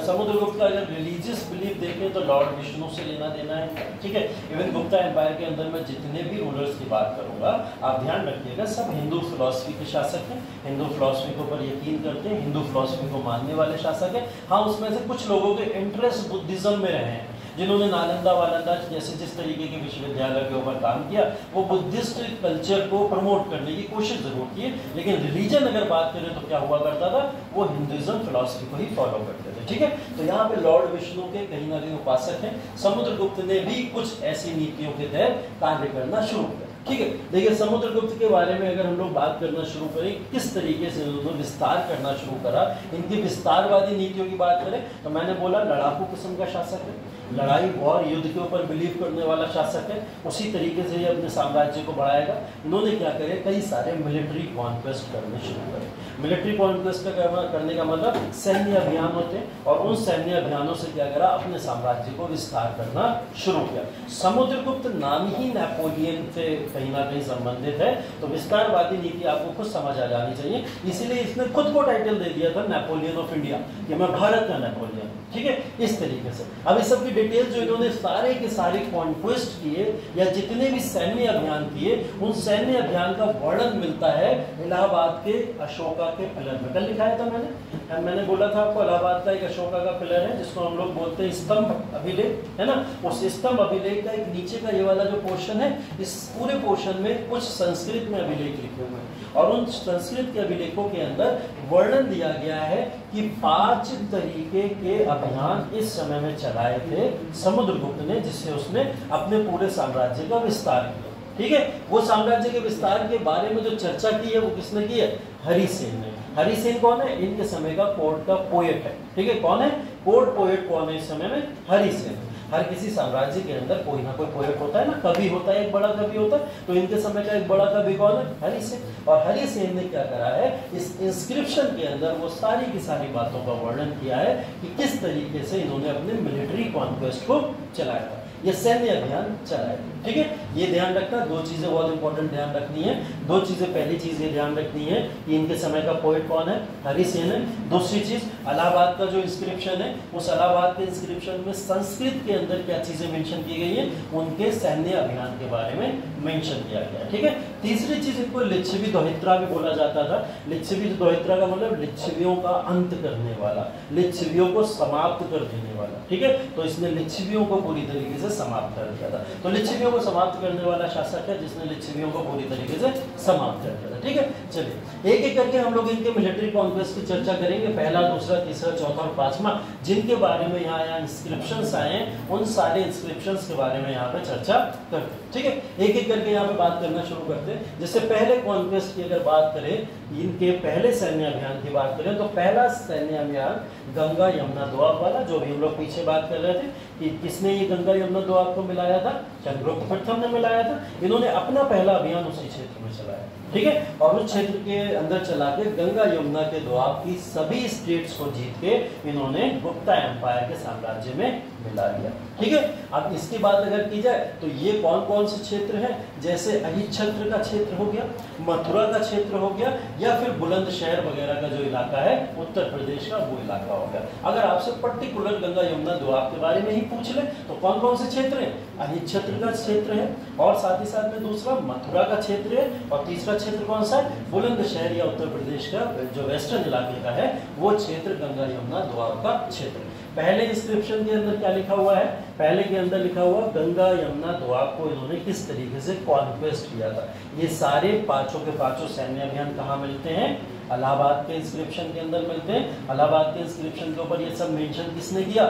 समुद्रगुप्त का अगर रिलीजियस बिलीफ देखें तो लॉर्ड विष्णु से लेना देना है। ठीक है, इवन गुप्ता एम्पायर के अंदर मैं जितने भी रूलर्स की बात करूंगा आप ध्यान रखिएगा, सब हिंदू फिलॉसफी के शासक हैं, हिंदू फिलॉसफी के ऊपर यकीन करते हैं, हिंदू फिलॉसफी को मानने वाले शासक हैं। हाँ, उसमें से कुछ लोगों के इंटरेस्ट बुद्धिज्म में रहे हैं, जिन्होंने नालंदा वालंदा जैसे जिस तरीके के विश्वविद्यालय के ऊपर काम किया, वो बुद्धिस्ट कल्चर को प्रमोट करने की कोशिश जरूर की, लेकिन रिलीजन अगर बात करें तो क्या हुआ करता था? वो हिंदुइज्म फिलॉसफी को ही फॉलो करते थे। ठीक है, तो यहाँ पे लॉर्ड विष्णु के कहीं ना कहीं उपासक हैं। समुद्रगुप्त ने भी कुछ ऐसी नीतियों के तहत कार्य करना शुरू किया। ठीक है, देखिए समुद्रगुप्त के बारे में अगर हम लोग बात करना शुरू करें, किस तरीके से उन्होंने विस्तार करना शुरू करा, इनकी विस्तारवादी नीतियों की बात करें तो मैंने बोला लड़ाकू किस्म का शासक है, लड़ाई वॉर युद्ध के ऊपर बिलीव करने वाला शासक है, उसी तरीके से ये अपने साम्राज्य को बढ़ाएगा। इन्होंने क्या करे, कई सारे मिलिट्री कॉन्क्वेस्ट करने शुरू करे। मिलिट्री कॉन्क्वेस्ट करने का मतलब सैन्य अभियान होते हैं, और उन सैन्य अभियानों से क्या करा, अपने साम्राज्य को विस्तार करना शुरू किया। समुद्रगुप्त नाम ही नेपोलियन से कहीं ना कहीं संबंधित है, तो विस्तारवादी नीति आपको खुद समझ आ जानी चाहिए, इसीलिए इसने खुद को टाइटल दे दिया था नेपोलियन ऑफ इंडिया, कि मैं भारत का नेपोलियन। ठीक है, इस तरीके से अब इस सब की डिटेल्स जो इन्होंने सारे के सारे कॉन्क्वेस्ट किए या जितने भी सैन्य अभियान किए, उन सैन्य अभियान का वर्णन मिलता है इलाहाबाद के अशोका के पिलर में। कल लिखाया था मैंने बोला था आपको, इलाहाबाद का एक अशोका का पिलर है जिसको हम लोग बोलते हैं स्तंभ अभिलेख, है ना। उस स्तंभ अभिलेख का एक नीचे का ये वाला जो पोर्शन है, इस पूरे पोर्शन में कुछ संस्कृत में अभिलेख लिखे हुए हैं, और उन संस्कृत के अभिलेखों के अंदर वर्णन दिया गया है कि 5 तरीके के अभियान इस समय में चलाए थे समुद्रगुप्त ने, जिससे उसने अपने पूरे साम्राज्य का विस्तार किया। ठीक है, वो साम्राज्य के विस्तार के बारे में जो चर्चा की है वो किसने की है? हरिसेन ने। हरिसेन कौन है? इनके समय का कोर्ट का पोएट है। ठीक है, कौन है? कोर्ट पोएट कौन है इस समय में? हरिसेन। हर किसी साम्राज्य के अंदर कोई ना कोई पोएट होता है ना, कवि होता है, एक बड़ा कवि होता है। तो इनके समय का एक बड़ा कवि कौन है? हरिसेन। और हरिसेन ने क्या करा है, इस इंस्क्रिप्शन के अंदर वो सारी की सारी बातों का वर्णन किया है कि किस तरीके से इन्होंने अपने मिलिट्री कॉन्क्वेस्ट को चलाया था, ये सैन्य अभियान चलाए थे। ठीक है, ये ध्यान रखना, दो चीजें बहुत इंपॉर्टेंट ध्यान रखनी है। दो चीजें, पहली चीज ये ध्यान रखनी है कि इनके समय का पोएट कौन है? हरिसेन है। दूसरी चीज, इलाहाबाद का जो इंस्क्रिप्शन है, उस इलाहाबाद के इंस्क्रिप्शन में संस्कृत के अंदर क्या चीजें मेंशन की गई है, उनके सैन्य अभियान के बारे में मेंशन किया गया है। ठीक है, तीसरी चीज, इनको लिच्छवी दोहित्रा भी बोला जाता था। लिच्छवी दोहित्रा का मतलब लिच्छवियों का अंत करने वाला, लिच्छवियों को समाप्त कर देने वाला। ठीक है, तो इसने लिच्छवियों को पूरी तरीके से समाप्त कर दिया था। तो लिच्छवियों को समाप्त करने वाला शासक है जिसने लिच्छवियों को पूरी तरीके से समाप्त कर दिया था। ठीक है, चलिए एक एक करके हम लोग इनके मिलिट्री कॉन्क्वेस्ट की चर्चा करेंगे, पहला, दूसरा, तीसरा, चौथा और पांचवा, जिनके बारे में यहाँ इंस्क्रिप्शंस आए हैं, उन सारे इंस्क्रिप्शंस के बारे में यहाँ पे चर्चा करते हैं। ठीक है, एक एक करके यहाँ पे बात करना शुरू करते हैं। जैसे पहले कॉन्क्वेस्ट की अगर बात करें, इनके पहले सैन्य अभियान की बात करें, तो पहला सैन्य अभियान गंगा यमुना दोआब वाला, जो भी हम लोग पीछे बात कर रहे थे कि किसने ये गंगा यमुना दोआब को मिलाया था, चंद्रगुप्त प्रथम ने मिलाया था। इन्होंने अपना पहला अभियान उसी क्षेत्र में चलाया। ठीक है, और उस क्षेत्र के अंदर चला के गंगा यमुना के दोआब की सभी स्टेट्स को जीत के इन्होंने गुप्ता एम्पायर के साम्राज्य में मिला लिया। ठीक है, अब इसकी बात अगर की जाए तो ये कौन कौन से क्षेत्र हैं, जैसे अहिच्छत्र का क्षेत्र हो गया, मथुरा का क्षेत्र हो गया, या फिर बुलंदशहर वगैरह का जो इलाका है उत्तर प्रदेश का, वो इलाका हो गया। अगर आपसे पर्टिकुलर गंगा यमुना दोआब के बारे में ही पूछ ले तो कौन कौन से क्षेत्र हैं? अहिच्छत्र का क्षेत्र है, और साथ ही साथ में दूसरा मथुरा का क्षेत्र है, और तीसरा क्षेत्र कौन सा है? बुलंदशहर या उत्तर प्रदेश का जो वेस्टर्न इलाके का है वो क्षेत्र गंगा यमुना दोआब का क्षेत्र। पहले इंस्क्रिप्शन के अंदर क्या लिखा हुआ है? पहले के अंदर लिखा हुआ गंगा यमुना दोआब को इन्होंने किस तरीके से कॉन्क्वेस्ट किया था। ये सारे पांचों के पांचों सैन्य अभियान कहाँ मिलते हैं? इलाहाबाद के इंस्क्रिप्शन के अंदर मिलते हैं। इलाहाबाद के इंस्क्रिप्शन के ऊपर ये सब मेंशन किसने किया?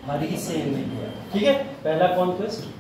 हरिसेन ने किया। ठीक है, पहला कॉन्क्वेस्ट।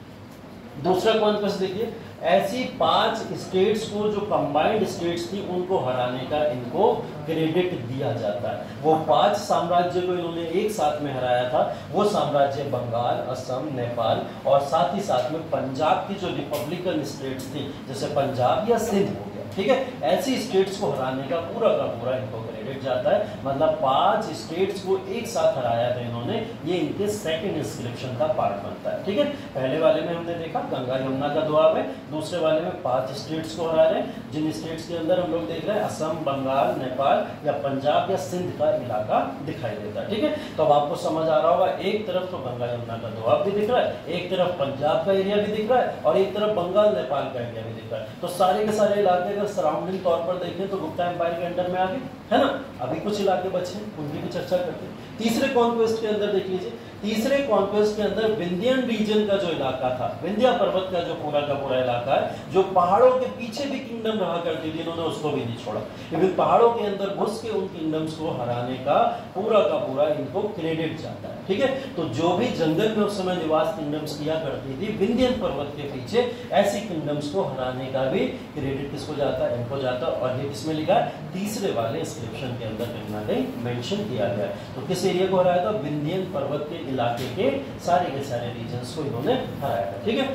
दूसरा कॉन्क्वेस्ट देखिए, ऐसी 5 स्टेट्स को जो कंबाइंड स्टेट्स थी उनको हराने का इनको क्रेडिट दिया जाता है। वो 5 साम्राज्य को इन्होंने एक साथ में हराया था। वो साम्राज्य बंगाल, असम, नेपाल और साथ ही साथ में पंजाब की जो रिपब्लिकन स्टेट्स थी, जैसे पंजाब या सिंध हो गया। ठीक है, ऐसी स्टेट्स को हराने का पूरा इनको क्रेडिट जाता है। मतलब 5 स्टेट्स को एक साथ हराया था इन्होंने, ये इनके सेकंड इंस्क्रिप्शन का पार्ट बनता है। ठीक है, पहले वाले में हमने देखा गंगा यमुना का दोआब है, दूसरे वाले में 5 स्टेट्स को हरा रहे हैं, जिन स्टेट्स के अंदर हम लोग देख रहे हैं असम, बंगाल, नेपाल या पंजाब या सिंध का इलाका दिखाई देता है। ठीक है, तो अब आपको समझ आ रहा होगा, एक तरफ तो गंगा यमुना का दोआब भी दिख रहा है, एक तरफ पंजाब का एरिया भी दिख रहा है, और एक तरफ बंगाल नेपाल का एरिया भी दिख रहा है। तो सारे के सारे इलाके सराउंडिंग तौर पर देखें तो गुप्ता एम्पायर के अंडर में आ गए, है ना। अभी कुछ इलाके बचे हैं, उनकी भी चर्चा करते हैं। तीसरे कॉन्क्वेस्ट के अंदर देख लीजिए, तीसरे कॉन्क्वेस्ट के अंदर विंध्यन रीजन का जो इलाका था, विंध्या पर्वत का जो पूरा इलाका है, जो पहाड़ों के पीछे भी किंगडम रहा करती थी, इन्होंने उसको भी नहीं छोड़ा। लेकिन पहाड़ों के अंदर घुस के उन किंगडम्स को हराने का पूरा इनको क्रेडिट जाता है। ठीक है, तो जो भी जंगल में उस समय निवास किंगडम्स किया करती थी विंध्यन पर्वत के पीछे, ऐसी किंगडम्स को हराने का भी क्रेडिट किसको जाता है? इनको जाता है। और ये किसमें लिखा है? तीसरे वाले इंस्क्रिप्शन के अंदर कहीं ना कहीं मेंशन किया गया है। तो किस एरिया को हराया था? विंध्यन पर्वत के इलाके के सारे रीजन्स को इन्होंने हराया था। ठीक है,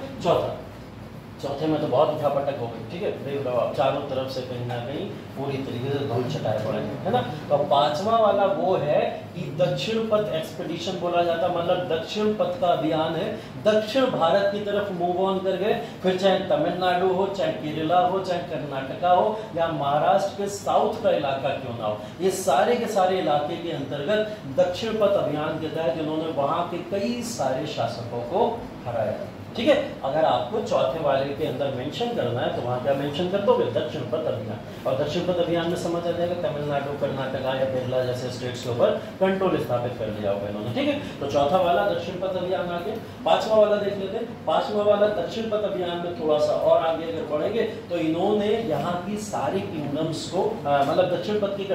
चौथे में तो बहुत उठापटक हो गई। ठीक है, देख रहे हो आप चारों तरफ से कहीं ना कहीं पूरी तरीके से धूल छटाए पड़े, है ना। तो पांचवा वाला वो है कि दक्षिण पथ एक्सपेडिशन बोला जाता, मतलब दक्षिण पथ का अभियान है। दक्षिण भारत की तरफ मूव ऑन कर गए, फिर चाहे तमिलनाडु हो, चाहे केरला हो, चाहे कर्नाटका हो, या महाराष्ट्र के साउथ का इलाका क्यों ना हो, ये सारे के सारे इलाके के अंतर्गत दक्षिण पथ अभियान के तहत इन्होंने वहां के कई सारे शासकों को हराया। ठीक है, अगर आपको चौथे वाले के अंदर मेंशन करना है तो वहां क्या मेंशन कर दोगे? दक्षिण पथ अभियान। और दक्षिण पथ अभियान में समझ आ जाएगा तमिलनाडु, कर्नाटका या केरला जैसे स्टेट्स के ऊपर कंट्रोल स्थापित कर लिया होगा इन्होंने। ठीक है, तो चौथा वाला दक्षिण पथ अभियान आगे। पांचवा वाला देख लेते हैं। पांचवा वाला दक्षिण पथ अभियान में थोड़ा सा और आगे अगर बढ़ेंगे तो इन्होंने यहाँ की सारी किंगडम्स को, मतलब दक्षिण पथ की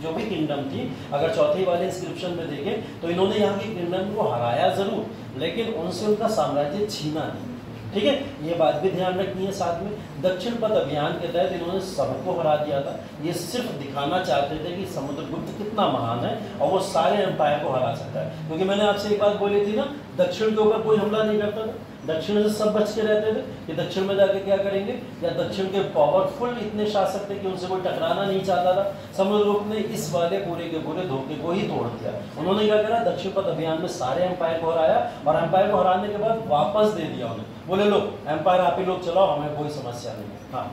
जो भी किंगडम थी, अगर चौथे वाले इंस्क्रिप्शन में देखें तो इन्होंने यहाँ की किंगडम को हराया जरूर, लेकिन उनसे उनका साम्राज्य छीना नहीं। ठीक है, ये बात भी ध्यान रखनी है। साथ में दक्षिण पथ अभियान के तहत इन्होंने सबको हरा दिया था। ये सिर्फ दिखाना चाहते थे कि समुद्रगुप्त कितना महान है और वो सारे एम्पायर को हरा सकता है। क्योंकि मैंने आपसे एक बात बोली थी ना, दक्षिण के ऊपर कोई हमला नहीं करता था, दक्षिण से सब बच के रहते थे कि दक्षिण में जाके क्या करेंगे, या दक्षिण के पावरफुल इतने शासक थे कि उनसे कोई टकराना नहीं चाहता था। समुद्रगुप्त ने इस वाले पूरे के पूरे धोखे को ही तोड़ दिया। उन्होंने क्या करा, दक्षिण पथ अभियान में सारे एम्पायर को हराया और एम्पायर को हराने के बाद वापस दे दिया उन्हें, बोले लो एम्पायर आप ही लोग चलाओ, हमें कोई समस्या नहीं है। हाँ,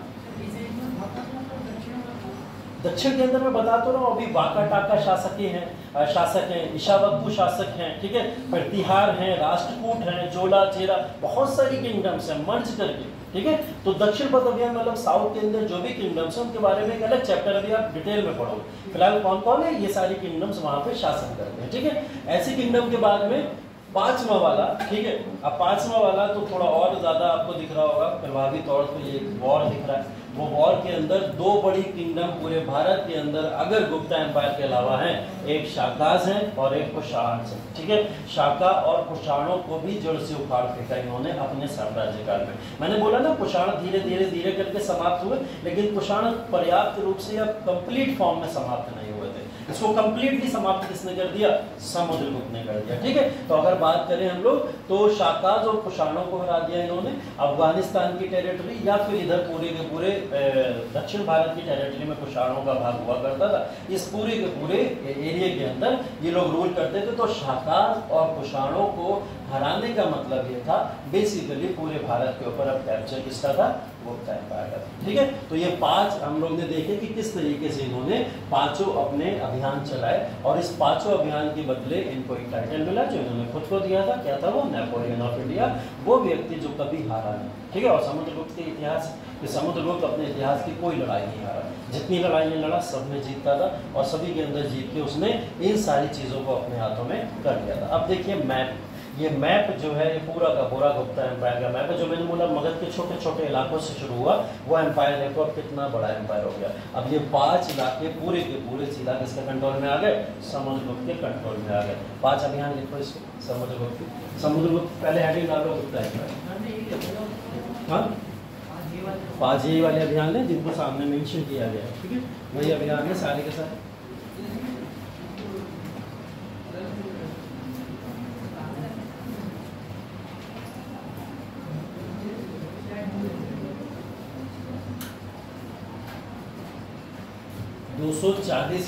दक्षिण के अंदर मैं बता तो रहा हूँ, अभी वाकाटाका शासक हैं, ईशावतु शासक हैं, ठीक है, प्रतिहार हैं, राष्ट्रकूट हैं, जोला चेरा, बहुत सारी किंगडम्स हैं मर्ज करके, ठीक है। तो दक्षिण पथ अभियान मतलब साउथ के अंदर जो भी किंगडम्स हैं उनके बारे में एक अलग चैप्टर अभी आप डिटेल में पढ़ोगे। फिलहाल कौन कौन है, ये सारी किंगडम्स वहां पे शासन करते हैं, ठीक है। ऐसी किंगडम के बाद में पांचवा वाला, ठीक है, अब पांचवा वाला तो थोड़ा और ज्यादा आपको दिख रहा होगा प्रभावी तौर पर, ये वॉर दिख रहा है। वो वॉर के अंदर दो बड़ी किंगडम पूरे भारत के अंदर अगर गुप्ता एम्पायर के अलावा हैं, एक शाकाज हैं और एक कुषाण हैं, ठीक है। शाका और कुषाणों को भी जड़ से उखाड़ फेंका इन्होंने अपने साम्राज्य काल में। मैंने बोला ना कुषाण धीरे धीरे धीरे करके समाप्त हुए, लेकिन कुषाण पर्याप्त रूप से या कंप्लीट फॉर्म में समाप्त नहीं हुए थे। इसको कंप्लीटली समाप्त किसने कर दिया, समुद्रगुप्त ने कर दिया, ठीक है। तो अगर बात करें हम लोग तो शाकाज और कुषाणों को हरा दिया इन्होंने। अफगानिस्तान की टेरिटरी या फिर इधर पूरे के पूरे दक्षिण भारत की टेरिटरी में कुषाणों का भाग हुआ करता था। इस पूरे के पूरे एरिया के अंदर ये लोग रूल करते थे। तो शाकाज और कुषाणों को हराने का मतलब ये था बेसिकली पूरे भारत के ऊपर अब कैप्चर किसका था, गुप्ता एम्पायर का, ठीक है। तो ये पांच हम लोग ने देखे कि किस तरीके से इन्होंने पांचों अपने अभियान चलाए और इस पांचों अभियान के बदले इनको एक टाइटल मिला जो इन्होंने खुद को दिया था। क्या था वो, नेपोलियन ऑफ इंडिया, वो व्यक्ति जो कभी हारा नहीं, ठीक है। और समुद्रगुप्त के इतिहास, समुद्रगुप्त अपने इतिहास की कोई लड़ाई नहीं हारा, जितनी लड़ाइयाँ लड़ा सब में जीतता था और सभी के अंदर जीत के उसने इन सारी चीज़ों को अपने हाथों में कर लिया था। अब देखिए मैप, ये मैप जो है ये पूरा का पूरा गुप्ता एम्पायर का मैप है। जो मैंने बोला मगध के छोटे छोटे इलाकों से शुरू हुआ वो एम्पायर, देखो अब कितना बड़ा एम्पायर हो गया। अब ये 5 इलाके पूरे के पूरे सीधा किसके कंट्रोल में आ गए, समुद्रगुप्त के कंट्रोल में आ गए। 5 अभियान लिखो इसको समुद्रगुप्त पहले हेडिंग डालो गुप्ता एम्पायर। हाँ, 5 यही वाले अभियान है जिनको सामने मेंशन किया गया है, ठीक है। वही अभियान है सारे के सारे।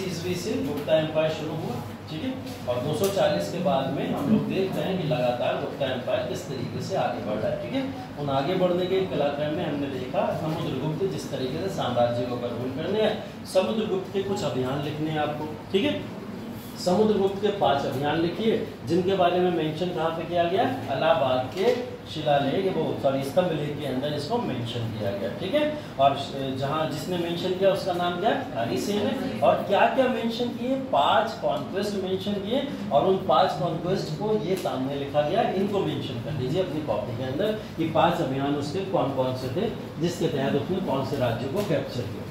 ईस्वी से गुप्ता एम्पायर शुरू हुआ, ठीक है। और 240 के बाद में हम लोग देखते हैं कि लगातार गुप्ता एम्पायर किस तरीके से आगे बढ़ रहा है, ठीक है। उन आगे बढ़ने के कलाक्रम में हमने देखा समुद्रगुप्त जिस तरीके से साम्राज्य को रूल करने हैं, समुद्रगुप्त के कुछ अभियान लिखने हैं आपको, ठीक है। समुद्रगुप्त के 5 अभियान लिखिए जिनके बारे में मेंशन कहाँ पे किया गया, इलाहाबाद के शिलालेख वो सॉरी स्तंभ लेख के अंदर इसको मेंशन किया गया, ठीक है। और जहाँ जिसने मेंशन किया उसका नाम क्या है, हरिसेन है। और क्या क्या मेंशन किए, 5 कॉन्क्वेस्ट मेंशन किए और उन 5 कॉन्क्वेस्ट को ये सामने लिखा गया, इनको मेंशन कर लीजिए अपनी कॉपी के अंदर कि 5 अभियान उसके कौन कौन से थे जिसके तहत उसने कौन से राज्यों को कैप्चर किया।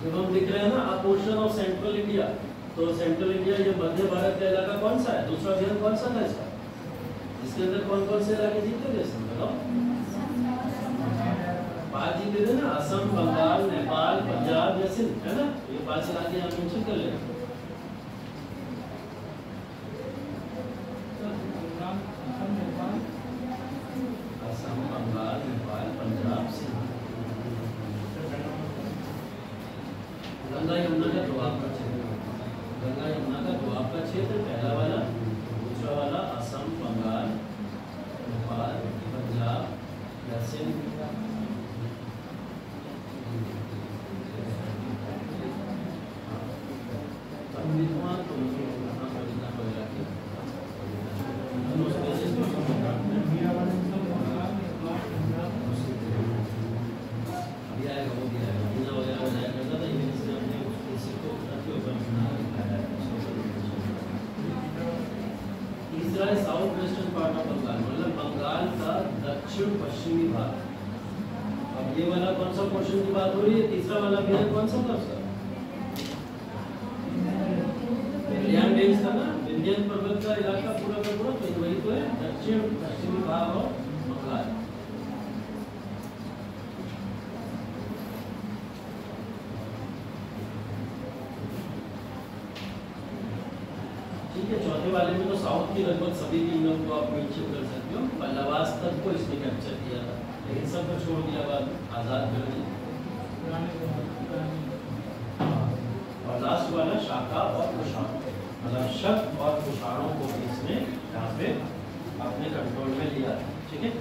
जब हम लिख रहे हैं ना पोर्शन ऑफ सेंट्रल इंडिया, तो सेंट्रल इंडिया ये मध्य भारत का इलाका कौन सा है, दूसरा अभियान कौन सा था इसका, इसके अंदर कौन कौन से इलाके जीते थे इसमें बताओ। 5 जीते थे ना, असम, बंगाल, नेपाल, पंजाब या सिंध, है ना। ये 5 इलाके हम मेंशन कर ले। असम, बंगाल, नेपाल, पंजाब, सिंध। गंगा यमुना का दोआब का क्षेत्र, गंगा यमुना का दोआब का क्षेत्र पहला वाला, दूसरा वाला असम, बंगाल, नेपाल, पंजाब, सिंध। दक्षिण पश्चिमी भाग। अब ये वाला कौन सा पोर्शन की बात हो रही है? तीसरा वाला भी कौन सा था सर? विंध्यान रेंज था ना, विंध्यान पर्वत का इलाका पूरा का पूरा, तो वही तो है दक्षिण पश्चिमी भाग और बंगाल। ठीक है, चौथे वाले में तो साउथ की लगभग सभी किंगडम को आप मेंशन कर सकते हो। पल्लवास तक को इसने कैप्चर किया था, लेकिन सब को छोड़ दिया बाद में, आजाद कर दिया। और लास्ट वाला शाका और कुषाण, मतलब शक और कुषाणों को भी इसने यहाँ पे अपने कंट्रोल में लिया। ठीक है,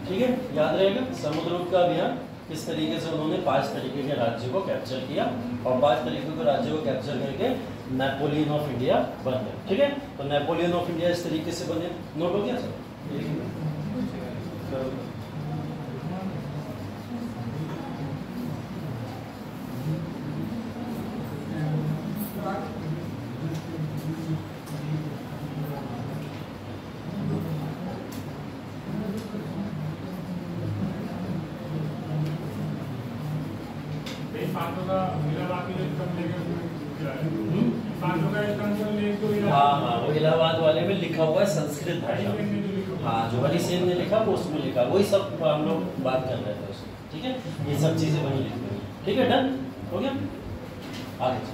ठीक है, याद रहेगा समुद्रगुप्त का अभियान किस तरीके से उन्होंने 5 तरीके के राज्यों को कैप्चर किया और 5 तरीके के राज्यों को कैप्चर करके नेपोलियन ऑफ इंडिया बन गए। ठीक है, तो नेपोलियन ऑफ इंडिया इस तरीके से बने। नोट हो गया सर? हाँ, वो इलाहाबाद वाले में लिखा हुआ है संस्कृत भाषा में। हाँ, जो हरि सेन ने लिखा वो उसमें लिखा, वही सब हम लोग बात कर रहे थे उसमें। ठीक है, ये सब चीजें वही लिखी हुई। ठीक है, डन हो गया, आगे।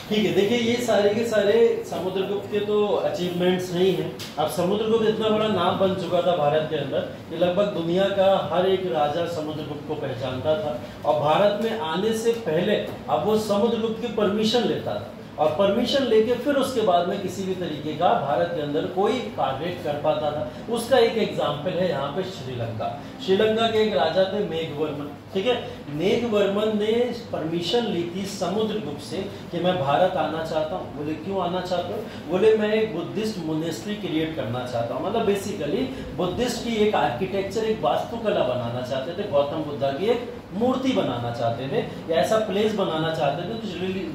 ठीक है, देखिए ये सारे के सारे समुद्रगुप्त के तो अचीवमेंट्स नहीं है। अब समुद्रगुप्त इतना बड़ा नाम बन चुका था भारत के अंदर कि लगभग दुनिया का हर एक राजा समुद्रगुप्त को पहचानता था। और भारत में आने से पहले अब वो समुद्रगुप्त की परमिशन लेता था, और परमिशन लेके फिर उसके बाद में किसी भी तरीके का भारत के अंदर कोई कार्य कर पाता था। उसका एक एग्जाम्पल है यहाँ पे श्रीलंका। श्रीलंका के एक राजा थे मेघवर्मन। ठीक है, मेघवर्मन ने परमिशन ली थी समुद्रगुप्त से कि मैं भारत आना चाहता हूँ। बोले क्यों आना चाहते हो? बोले मैं एक बुद्धिस्ट मोनेस्ट्री क्रिएट करना चाहता हूँ, मतलब बेसिकली बुद्धिस्ट की एक आर्किटेक्चर, एक वास्तुकला बनाना चाहते थे। गौतम बुद्धा की एक मूर्ति बनाना चाहते थे, या ऐसा प्लेस बनाना चाहते थे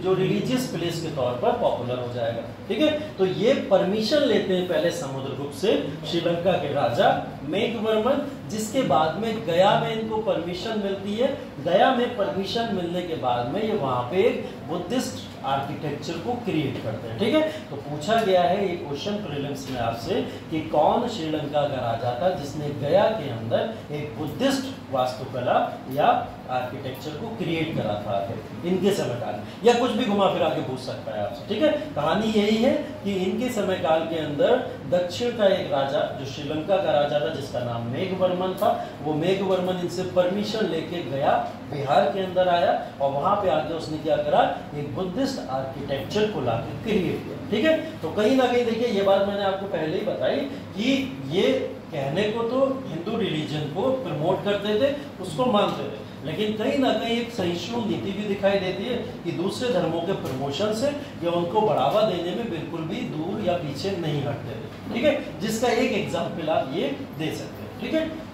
जो रिलीजियस प्लेस के तौर पर पॉपुलर हो जाएगा। ठीक है, तो ये परमिशन लेते हैं पहले समुद्रगुप्त से श्रीलंका के राजा मेघवर्मन, जिसके बाद में गया में इनको परमिशन मिलती है। गया में परमिशन मिलने के बाद में ये वहां पे एक बुद्धिस्ट आर्किटेक्चर को क्रिएट करते हैं। ठीक है, तो पूछा गया है ये क्वेश्चन प्रीलिम्स में आपसे कि कौन श्रीलंका का राजा था जिसने गया के अंदर एक बुद्धिस्ट वास्तुकला या आर्किटेक्चर को क्रिएट करा था इनके समय काल, या कुछ भी घुमा फिरा के पूछ सकता है आपसे। ठीक है, कहानी यही है कि इनके समय काल के अंदर दक्षिण का एक राजा जो श्रीलंका का राजा था जिसका नाम मेघवर्मन था, वो मेघवर्मन इनसे परमिशन लेके गया, बिहार के अंदर आया और वहां पे आके उसने क्या करा, एक बुद्धिस्ट आर्किटेक्चर को लाके क्रिएट किया। ठीक है, तो कहीं ना कहीं देखिए ये बात मैंने आपको पहले ही बताई कि ये कहने को तो हिंदू रिलीजन को प्रमोट करते थे, उसको मानते थे, लेकिन कहीं ना कहीं एक सहिष्णु नीति भी दिखाई देती है कि दूसरे धर्मों के प्रमोशन से या उनको बढ़ावा देने में बिल्कुल भी दूर या पीछे नहीं हटते थे। ठीक है, जिसका एक एग्जाम्पल आप ये दे सकते हैं। ठीक है,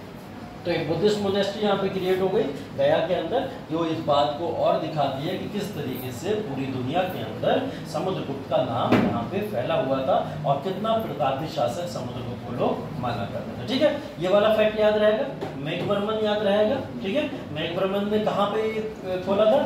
तो एक बुद्धिस्ट मोनेस्ट्री यहाँ पे क्रिएट हो गई गया के अंदर, जो इस बात को और दिखाती है कि किस तरीके से पूरी दुनिया के अंदर समुद्रगुप्त का नाम यहाँ पे फैला हुआ था और कितना प्रतापी शासक समुद्रगुप्त को लोग माना करते थे। ठीक है, ये वाला फैक्ट याद रहेगा, मेघवर्मन याद रहेगा। ठीक है, मेघवर्मन ने कहाँ पे खोला था?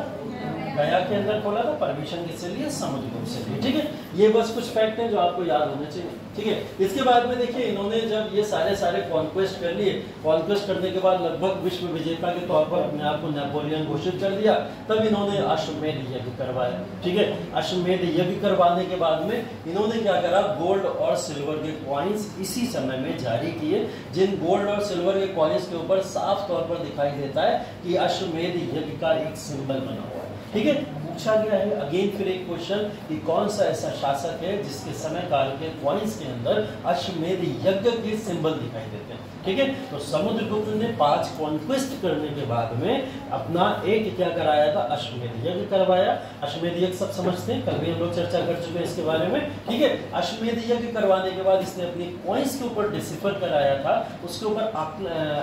गया के अंदर खोला था। परमिशन किससे लिए? समुद्रगुप्त से लिए। ठीक है, ये बस कुछ फैक्ट हैं जो आपको याद होने चाहिए। ठीक है, इसके बाद में देखिए इन्होंने जब ये सारे कॉन्क्वेस्ट कर लिए, कॉन्क्वेस्ट करने के बाद लगभग विश्व विजेता के तौर पर अपने आप को नेपोलियन घोषित कर दिया, तब इन्होंने अश्वमेध यज्ञ करवाया। ठीक है, अश्वमेध यज्ञ करवाने के बाद में इन्होंने क्या करा, गोल्ड और सिल्वर के कॉइन्स इसी समय में जारी किए, जिन गोल्ड और सिल्वर के कॉइन्स के ऊपर साफ तौर पर दिखाई देता है कि अश्वमेध यज्ञ का एक सिंबल बना हुआ है। ठीक है, पूछा गया है अगेन फिर एक क्वेश्चन कि कौन सा ऐसा शासक है जिसके समय काल के कॉइन्स के अंदर अश्वमेध यज्ञ के सिंबल दिखाई देते हैं। ठीक है, तो समुद्रगुप्त ने 5 कॉन्क्वेस्ट करने के बाद में अपना एक क्या कराया था, अश्वमेध यज्ञ करवाया। अश्वमेध यज्ञ सब समझते हैं, कल भी हम लोग चर्चा कर चुके हैं इसके बारे में। ठीक है, अश्वमेध यज्ञ करवाने के बाद इसने अपनी कॉइन्स के ऊपर डिसिफर कराया था, उसके ऊपर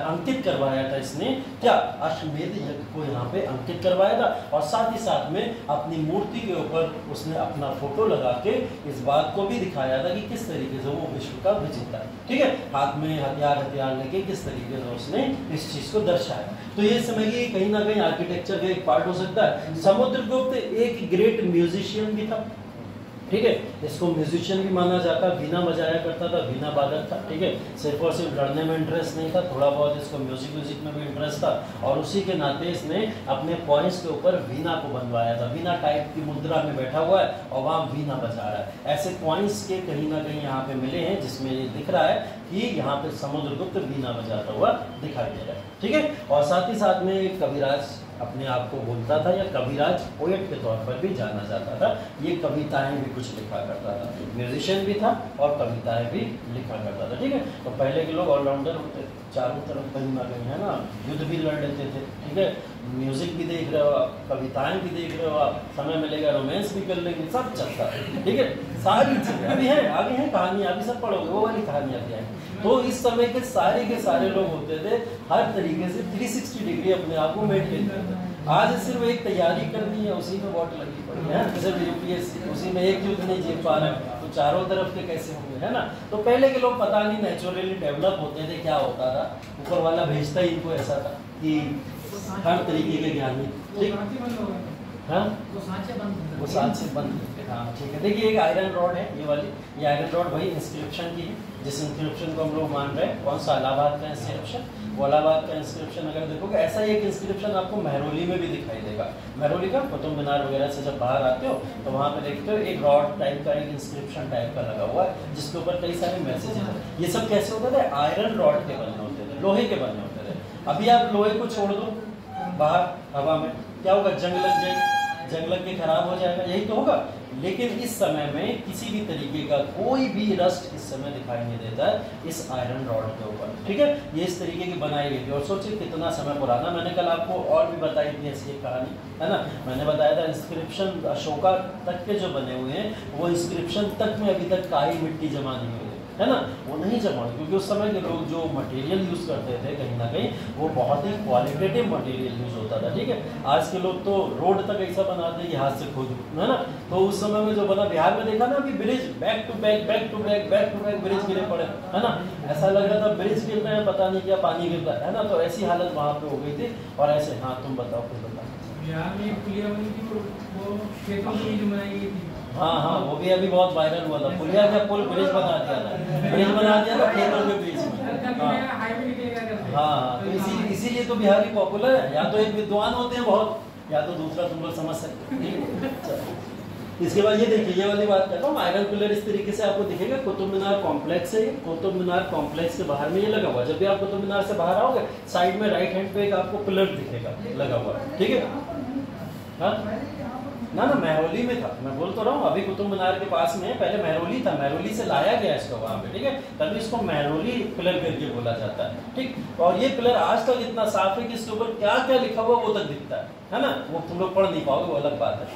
अंकित करवाया था इसने क्या, अश्वमेध यज्ञ को यहाँ पे अंकित करवाया था। और साथ ही साथ में अपनी मूर्ति के ऊपर उसने अपना फोटो लगा के इस बात को भी दिखाया था कि किस तरीके से वो विश्व का विजेता है। ठीक है, हाथ में हथियार लेके किस तरीके से उसने इस चीज को दर्शाया। तो ये समझिए कहीं ना कहीं आर्किटेक्चर का एक पार्ट हो सकता है। समुद्रगुप्त एक ग्रेट म्यूजिशियन भी था। ठीक है, इसको म्यूजिशियन भी माना जाता, वीणा बजाया करता था, वीणा वादक था। ठीक है, सिर्फ और सिर्फ लड़ने में इंटरेस्ट नहीं था, थोड़ा बहुत इसको म्यूजिक में भी इंटरेस्ट था। और उसी के नाते इसने अपने कॉइन्स के ऊपर वीणा को बनवाया था। वीणा टाइप की मुद्रा में बैठा हुआ है और वहाँ वीणा बजा रहा है। ऐसे कॉइन्स के कहीं ना कहीं यहाँ पे मिले हैं जिसमें ये दिख रहा है कि यहाँ पे समुद्रगुप्त वीणा बजाता हुआ दिखाई दे रहा है। ठीक है, और साथ ही साथ में कविराज अपने आप को बोलता था, या कविराज पोएट के तौर पर भी जाना जाता था। ये कविताएं भी कुछ लिखा करता था, म्यूजिशियन भी था और कविताएं भी लिखा करता था। ठीक है, तो पहले के लोग ऑलराउंडर होते, चारों तरफ कहीं ना कहीं है ना, युद्ध भी लड़ लेते थे। ठीक है, म्यूजिक भी देख रहे हो आप, कविताएं भी देख रहे हो आप, समय मिलेगा रोमांस भी कर लेंगे, सब चलता है। ठीक है, सारी चीजें अभी है, आगे है कहानी, अभी सब पढ़ोगे वो वाली कहानी अभी आएगी। तो इस समय के सारे लोग होते थे हर तरीके से 360 डिग्री अपने आप को मेंटेन करते। आज सिर्फ एक तैयारी करनी है, उसी में वोट लगी पड़ी है, सिर्फ यूपीएससी, उसी में एक युद्ध नहीं जीत पा रहे हैं तो चारों तरफ के कैसे होंगे, है ना। तो पहले के लोग पता नहीं नेचुरली डेवलप होते थे, क्या होता था, ऊपर वाला भेजता ही इनको ऐसा था कि हर तरीके के ज्ञानी। ठीक, हाँ वो साथ से बंद। हाँ ठीक है, देखिए एक आयरन रॉड है ये वाली, ये आयरन रॉड वही इंस्क्रिप्शन की है जिस इंस्क्रिप्शन को हम लोग मान रहे हैं। कौन सा, इलाहाबाद का इंस्क्रिप्शन। वो इलाहाबाद का इंस्क्रिप्शन अगर देखोगे ऐसा ही एक इंस्क्रिप्शन आपको मेहरौली में भी दिखाई देगा। मेहरौली का कुतुब मीनार वगैरह से जब बाहर आते हो तो वहाँ पे देखते हो एक रॉड टाइप का, एक इंस्क्रिप्शन टाइप का लगा हुआ है जिसके ऊपर कई सारे मैसेजेस हैं। ये सब कैसे होते थे, आयरन रॉड के बने होते थे, लोहे के बने होते थे। अभी आप लोहे को छोड़ दो बाहर हवा में, क्या होगा, जंग लग जाएगी, जंग लग के खराब हो जाएगा, यही तो होगा। लेकिन इस समय में किसी भी तरीके का कोई भी रस्ट इस समय दिखाई नहीं देता है इस आयरन रॉड के ऊपर। ठीक है, ये इस तरीके की बनाई गई थी। और सोचिए कितना समय पुराना, मैंने कल आपको और भी बताई थी ऐसी एक कहानी, है ना। मैंने बताया था इंस्क्रिप्शन अशोका तक के जो बने हुए हैं वो इंस्क्रिप्शन तक में अभी तक काई मिट्टी जमा नहीं हुई है ना, वो नहीं जमा, क्योंकि उस समय के लोग जो मटेरियल यूज़ करते थे कहीं ना कहीं वो बहुत ही क्वालिटेटिव मटेरियल यूज़ होता था। ठीक है, आज के लोग तो रोड तक ऐसा बनाते हैं कि हाथ से खोद, है ना। तो उस समय में जो बना, बिहार में देखा ना अभी bridge back to back bridge गिरे पड़े, है ना। ऐसा लग रहा था ब्रिज गिर रहे हैं, पता नहीं क्या पानी गिर रहा है ना। तो ऐसी हालत वहाँ पे हो गई थी। और ऐसे, हाँ तुम बताओ, कुछ बताओ। बिहार में पुलिया बनी थी, वो खेतों के बीच बनाई गई थी। हाँ वो भी अभी बहुत वायरल हुआ था। पुलिया क्या, पुल ब्रिज बना दिया था, ब्रिज बना दिया था खेतों के बीच में। हाँ तो इसीलिए तो बिहारी पॉपुलर है। या तो एक विद्वान होते हैं बहुत, या तो दूसरा तुम लोग समझ सकते हैं। इसके बाद ये देखिए, ये वाली बात करता हूँ, आयरन पिलर इस तरीके से आपको दिखेगा। कुतुब मीनार कॉम्प्लेक्स है, कुतुब मीनार कॉम्प्लेक्स के बाहर में ये लगा हुआ। जब भी आप कुतुब मीनार से बाहर आओगे साइड में राइट हैंड पे एक आपको पिलर दिखेगा लगा हुआ, ठीक है। हाँ ना मेहरौली में था, मैं बोल तो रहा हूँ, अभी कुतुब मीनार के पास में, पहले मेहरौली था, मेहरौली से लाया गया इसको वहाँ पे। ठीक है, तभी इसको मेहरौली पिलर करके बोला जाता है। ठीक, और ये पिलर आज तक इतना साफ है कि इसके ऊपर क्या क्या लिखा हुआ वो तक दिखता है ना। वो तुम लोग पढ़ नहीं पाओगे, वो अलग बात है।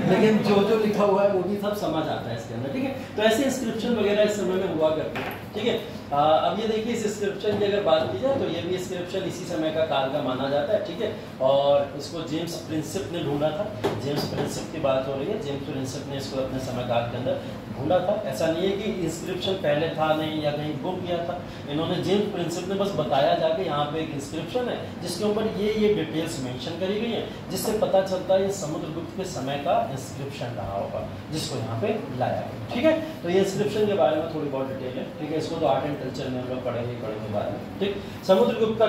लेकिन जो लिखा हुआ है वो भी सब समझ आता है इसके अंदर। ठीक है, तो ऐसे इंस्क्रिप्शन वगैरह इस समय में हुआ करते हैं। ठीक है, अब ये देखिए इस इंस्क्रिप्शन की अगर बात की जाए तो ये भी इंस्क्रिप्शन इसी समय का काल का माना जाता है। ठीक है, और इसको जेम्स प्रिंसिप ने ढूंढा था। जेम्स प्रिंसिप की बात हो रही है, जेम्स प्रिंसिप ने इसको अपने समय काल के अंदर ढूंढा था। ऐसा नहीं है कि इंस्क्रिप्शन पहले था नहीं या कहीं गुम किया था, इन्होंने जेम्स प्रिंसिप ने बस बताया जाके यहाँ पे एक इंस्क्रिप्शन है जिसके ऊपर ये डिटेल्स मेंशन करी गई है, जिससे पता चलता है ये समुद्रगुप्त के समय का इंस्क्रिप्शन रहा होगा जिसको यहाँ पे लाया गया। ठीक है, तो ये इंस्क्रिप्शन के बारे में थोड़ी बहुत डिटेल है। ठीक है, इसको तो आर्ट एंड कल्चर में हम लोग पढ़ेंगे बाद में। ठीक, समुद्रगुप्त का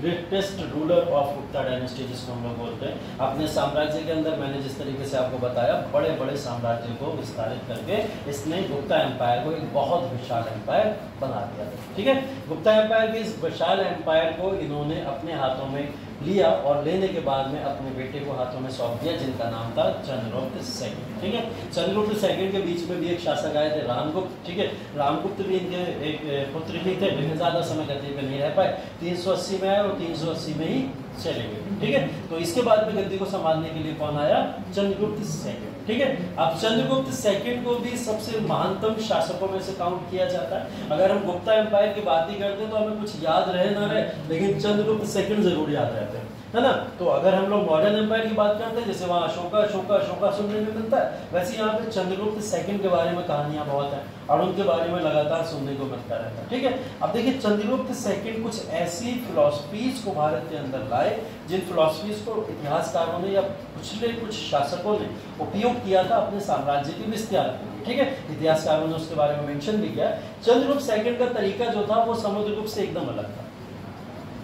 greatest ruler of Gupta dynasty जिसको हम लोग बोलते हैं। अपने साम्राज्य के अंदर मैंने जिस तरीके से आपको बताया, बड़े बड़े साम्राज्य को विस्तारित करके इसने गुप्ता एम्पायर को एक बहुत विशाल एम्पायर बना दिया था। ठीक है, गुप्ता एम्पायर के इस विशाल एम्पायर को इन्होंने अपने हाथों में लिया और लेने के बाद में अपने बेटे को हाथों में सौंप दिया, जिनका नाम था चंद्रगुप्त सेकंड। ठीक है, चंद्रगुप्त सेकंड के बीच में भी एक शासक आए थे, रामगुप्त। ठीक है, रामगुप्त भी इनके एक पुत्र ही थे, लेकिन ज़्यादा समय गद्दी पे नहीं रह पाए। 380 में आए और 380 में ही चले गए। ठीक है, तो इसके बाद में गद्दी को संभालने के लिए कौन आया? चंद्रगुप्त सेकंड। ठीक है, अब चंद्रगुप्त सेकंड को भी सबसे महानतम शासकों में से काउंट किया जाता है। अगर हम गुप्ता एम्पायर की बात ही करते हैं तो हमें कुछ याद रहे ना रहे, लेकिन चंद्रगुप्त सेकंड जरूर याद रहते हैं, है ना। तो अगर हम लोग मॉडर्न एम्पायर की बात करते हैं, जैसे वहाँ अशोका सुनने में मिलता है, वैसे यहाँ पे चंद्रगुप्त सेकंड के बारे में कहानियां बहुत हैं और उनके बारे में लगातार सुनने को मिलता रहता है। ठीक है, अब देखिए चंद्रगुप्त सेकंड कुछ ऐसी फिलॉसफीज को भारत के अंदर लाए जिन फिलॉसफीज को इतिहासकारों ने या पिछले कुछ शासकों ने उपयोग किया था अपने साम्राज्य के विस्तार के लिए। ठीक है, इतिहासकारों ने उसके बारे में मेंशन भी किया। चंद्रगुप्त सेकंड का तरीका जो था वो समुद्रगुप्त से एकदम अलग था।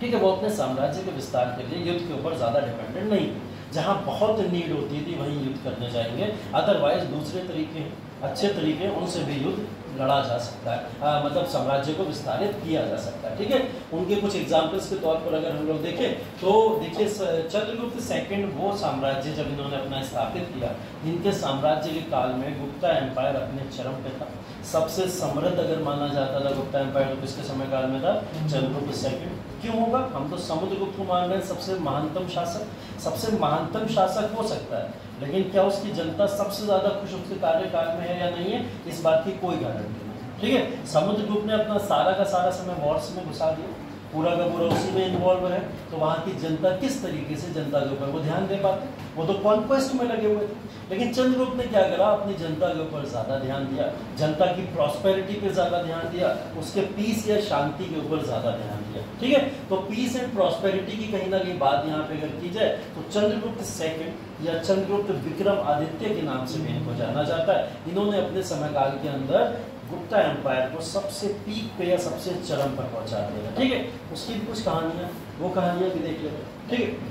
ठीक है, वो अपने साम्राज्य के विस्तार के लिए युद्ध के ऊपर ज़्यादा डिपेंडेंट नहीं थे। जहाँ बहुत नीड होती थी वहीं युद्ध करने जाएंगे, अदरवाइज दूसरे तरीके अच्छे तरीके उनसे भी युद्ध लड़ा जा सकता है, मतलब साम्राज्य को विस्तारित किया जा सकता है। ठीक है, उनके कुछ एग्जाम्पल्स के तौर पर अगर हम लोग देखें तो देखिए चंद्रगुप्त सेकंड वो साम्राज्य जब इन्होंने अपना स्थापित किया, जिनके साम्राज्य के काल में गुप्ता एम्पायर अपने चरम पे था। सबसे समृद्ध अगर माना जाता था गुप्ता एम्पायर तो किसके समय काल में था? चंद्रगुप्त सेकंड। क्यों होगा? हम तो समुद्रगुप्त को मान रहे हैं सबसे महानतम शासक। सबसे महानतम शासक हो सकता है, लेकिन क्या उसकी जनता सबसे ज्यादा खुश उसके कार्यकाल में है या नहीं है, इस बात की कोई गारंटी नहीं। ठीक है, समुद्रगुप्त ने अपना सारा का सारा समय वॉर्स में घुसा दिया, पूरा का पूरा उसी में इन्वॉल्व है, तो वहाँ की जनता किस तरीके से जनता के ऊपर वो ध्यान दे पाते? वो तो कॉन्क्वेस्ट में लगे हुए थे। लेकिन चंद्रगुप्त ने क्या करा? अपनी जनता के ऊपर ज़्यादा ध्यान दिया, जनता की प्रॉस्पेरिटी पे ज़्यादा ध्यान दिया, उसके पीस या शांति के ऊपर ज़्यादा ध्यान दिया। ठीक है, तो पीस एंड प्रॉस्पेरिटी की कहीं ना कहीं बात यहाँ पे अगर की जाए तो चंद्रगुप्त सेकंड या चंद्रगुप्त विक्रम आदित्य के नाम से भी इनको जाना जाता है। इन्होंने अपने समय काल के अंदर गुप्ता एम्पायर को सबसे पीक पे या सबसे चरम पर पहुंचा दिया। ठीक है, उसकी भी कुछ कहानियां, वो कहानियां भी देख लेते हैं। ठीक है,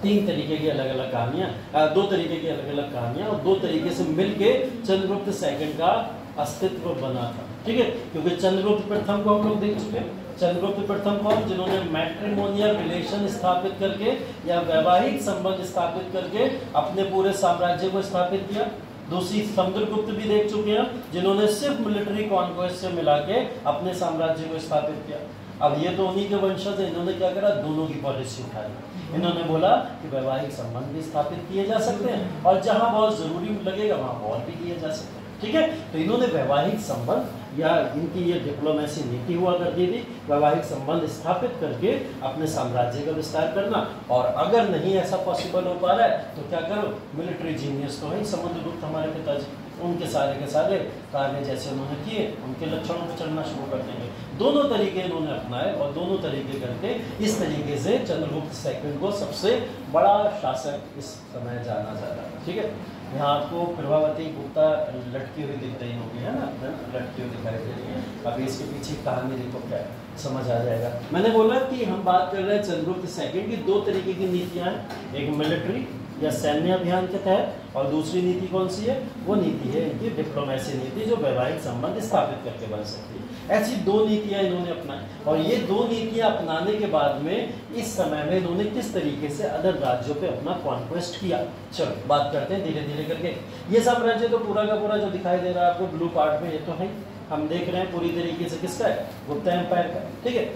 3 तरीके की अलग अलग कहानियां, 2 तरीके की अलग अलग कहानियां और 2 तरीके से मिलके चंद्रगुप्त सेकंड का अस्तित्व बना था। ठीक है, क्योंकि चंद्रगुप्त प्रथम को हम लोग देख चुके हैं। चंद्रगुप्त प्रथम कौन? जिन्होंने मैट्रिमोनियल रिलेशन स्थापित करके या वैवाहिक संबंध स्थापित करके अपने पूरे साम्राज्य को स्थापित किया। दूसरी समुद्रगुप्त भी देख चुके हैं, जिन्होंने सिर्फ मिलिट्री कॉन्क्वेस्ट से मिला के अपने साम्राज्य को स्थापित किया। अब ये तो उन्हीं के वंशज है, इन्होंने क्या करा? दोनों की पॉलिसी उठाई। इन्होंने बोला कि वैवाहिक संबंध भी स्थापित किए जा सकते हैं और जहां बहुत जरूरी लगेगा वहां वॉर भी किए जा सकते हैं। ठीक है, तो इन्होंने वैवाहिक संबंध या इनकी ये डिप्लोमेसी नीति हुआ करती थी, वैवाहिक संबंध स्थापित करके अपने साम्राज्य का विस्तार करना। और अगर नहीं ऐसा पॉसिबल हो पा रहा है तो क्या करो? मिलिट्री जीनियस तो है समुद्रगुप्त हमारे पिताजी, उनके सारे के सारे कार्य जैसे उन्होंने किए उनके लक्षणों पर चलना शुरू कर देंगे। दोनों तरीके इन्होंने अपनाए और दोनों तरीके करके इस तरीके से चंद्रगुप्त सेकंड को सबसे बड़ा शासक इस समय जाना जाता है। ठीक है, यहाँ आपको प्रभावती गुप्ता लटकी हुई दिख रही होगी, है ना, लटकी हुई दिखाई दे रही है। अभी इसके पीछे कहानी देखो क्या है, समझ आ जाएगा। मैंने बोला कि हम बात कर रहे हैं चंद्रगुप्त सेकंड की 2 तरीके की नीतियाँ हैं, एक मिलिट्री या सैन्य अभियान के तहत और दूसरी नीति कौन सी है? वो नीति है इनकी डिप्लोमेसी नीति, जो वैवाहिक संबंध स्थापित करके बन सकती है। ऐसी 2 नीतियां इन्होंने अपनाई और ये 2 नीतियां अपनाने के बाद में इस समय में इन्होंने किस तरीके से अदर राज्यों पे अपना कॉन्क्वेस्ट किया। चलो बात करते हैं धीरे धीरे करके। ये साम्राज्य तो पूरा का पूरा जो दिखाई दे रहा है आपको ब्लू पार्ट में, ये तो है हम देख रहे हैं पूरी तरीके से किसका है? गुप्ता एम्पायर का। ठीक है,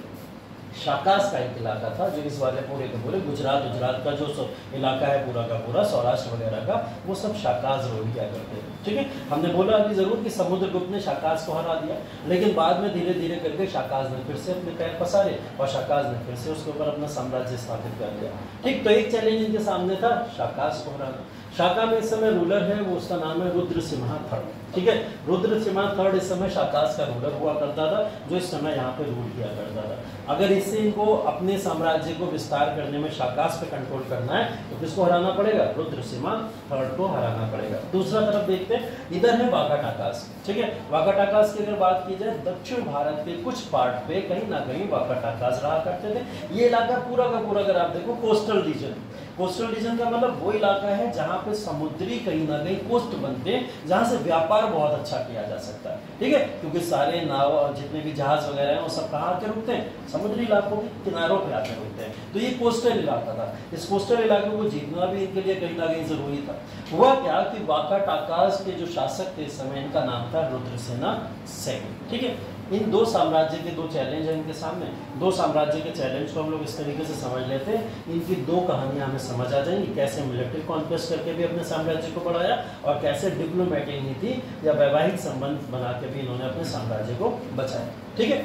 शाकास का एक इलाका था जो इस वाले पूरे के पूरे गुजरात का जो इलाका है पूरा का पूरा, सौराष्ट्र वगैरह का, वो सब शाकास रूल किया करते थे। ठीक है, हमने बोला अभी जरूर कि समुद्रगुप्त ने शाकास को हरा दिया, लेकिन बाद में धीरे धीरे करके शाकास ने फिर से अपने पैर पसारे और शाकास ने फिर से उसके ऊपर अपना साम्राज्य स्थापित कर दिया। ठीक, तो एक चैलेंज इनके सामने था शाकास को हराना। शाका में इस समय रूलर है, वो उसका नाम है रुद्रसिम्हा थर्ड। ठीक है, रुद्रसिम्हा थर्ड इस समय शाकास का रूलर हुआ करता था, जो इस समय यहाँ पे रूल किया करता था। अगर इससे इनको अपने साम्राज्य को विस्तार करने में शाकास पे कंट्रोल करना है तो किसको हराना पड़ेगा? रुद्रसिम्हा थर्ड को हराना पड़ेगा। दूसरा तरफ देखते हैं, इधर है वाकाटाकास। ठीक है, वाकाटाकास की अगर बात की जाए, दक्षिण भारत के कुछ पार्ट पे कहीं ना कहीं वाकाटाकास रहा करते थे। ये इलाका पूरा का पूरा अगर आप देखो कोस्टल रीजन, कोस्टल रीजन का मतलब वो इलाका है जहाँ पे समुद्री कहीं ना कहीं कोस्ट बनते हैं, जहाँ से व्यापार बहुत अच्छा किया जा सकता है, ठीक है, क्योंकि सारे नाव और जितने भी जहाज वगैरह हैं वो सब कहाँ आके रुकते हैं, समुद्री इलाकों के किनारों पे आके रुकते हैं। तो ये कोस्टल इलाका था। इस कोस्टल इलाके को जीतना भी इनके लिए कहीं ना कहीं जरूरी था। हुआ क्या कि वाकाटाकास के जो शासक थे इस समय, इनका नाम था रुद्रसेना सेकंड, ठीक है। इन दो साम्राज्य के दो चैलेंज हैं इनके सामने। दो साम्राज्य के चैलेंज को हम लोग इस तरीके से समझ लेते हैं, इनकी दो कहानियां हमें समझ आ जाएंगी, कैसे मिलिट्री कॉन्क्वेस्ट करके भी अपने साम्राज्य को बढ़ाया और कैसे डिप्लोमेटिक नीति या वैवाहिक संबंध बना के भी इन्होंने अपने साम्राज्य को बचाया, ठीक है।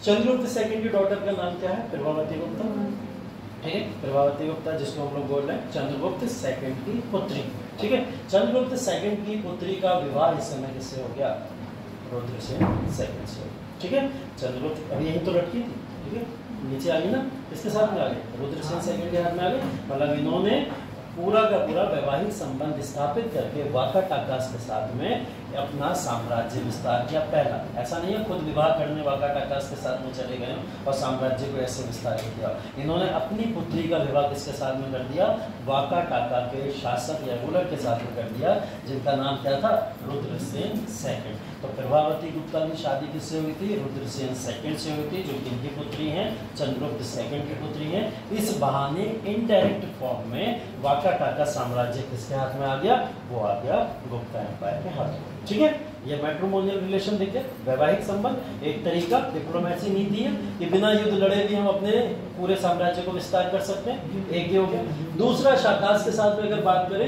चंद्रगुप्त सेकंड की डॉटर का नाम क्या है? प्रभावती गुप्ता, ठीक है, प्रभावती गुप्ता, जिसको हम लोग बोल रहे हैं चंद्रगुप्त सेकंड की पुत्री, ठीक है। चंद्रगुप्त सेकंड की पुत्री का विवाह इस समय किससे हो गया? रुद्रसेन सेकंड से, ठीक है। चंद्रगुप्त अभी यहीं तो लटकी थी, ठीक है, नीचे आ गई ना, किसके साथ में आ गई? रुद्रसेन सेकंड के हाथ में आ गई। मतलब इन्होंने पूरा का पूरा वैवाहिक संबंध स्थापित करके वाकाटाकास के साथ में अपना साम्राज्य विस्तार किया। पहला ऐसा नहीं है खुद विवाह करने वाकाटाकास के साथ में चले गए और साम्राज्य को ऐसे विस्तारित किया। इन्होंने अपनी पुत्री का विवाह किसके साथ में कर दिया? वाकाटाका के शासक या रूलर के साथ में कर दिया, जिनका नाम क्या था? रुद्रसेन सेकंड। तो प्रभावती गुप्ता की शादी किससे हुई थी? रुद्रसेन सेकंड से हुई थी, जो कि इनकी पुत्री हैं, चंद्रगुप्त सेकंड की पुत्री हैं। इस बहाने इनडायरेक्ट फॉर्म में वाकाटाका साम्राज्य किसके हाथ में आ गया? वो आ गया गुप्ता एम्पायर के हाथ में, ठीक है। ये मैट्रिमोनियल रिलेशन देखिए, वैवाहिक संबंध एक तरीका डिप्लोमेसी नीति है कि बिना युद्ध लड़े भी हम अपने पूरे साम्राज्य को विस्तार कर सकते हैं, एक ये हो गया। दूसरा शाकास के साथ में अगर बात करें,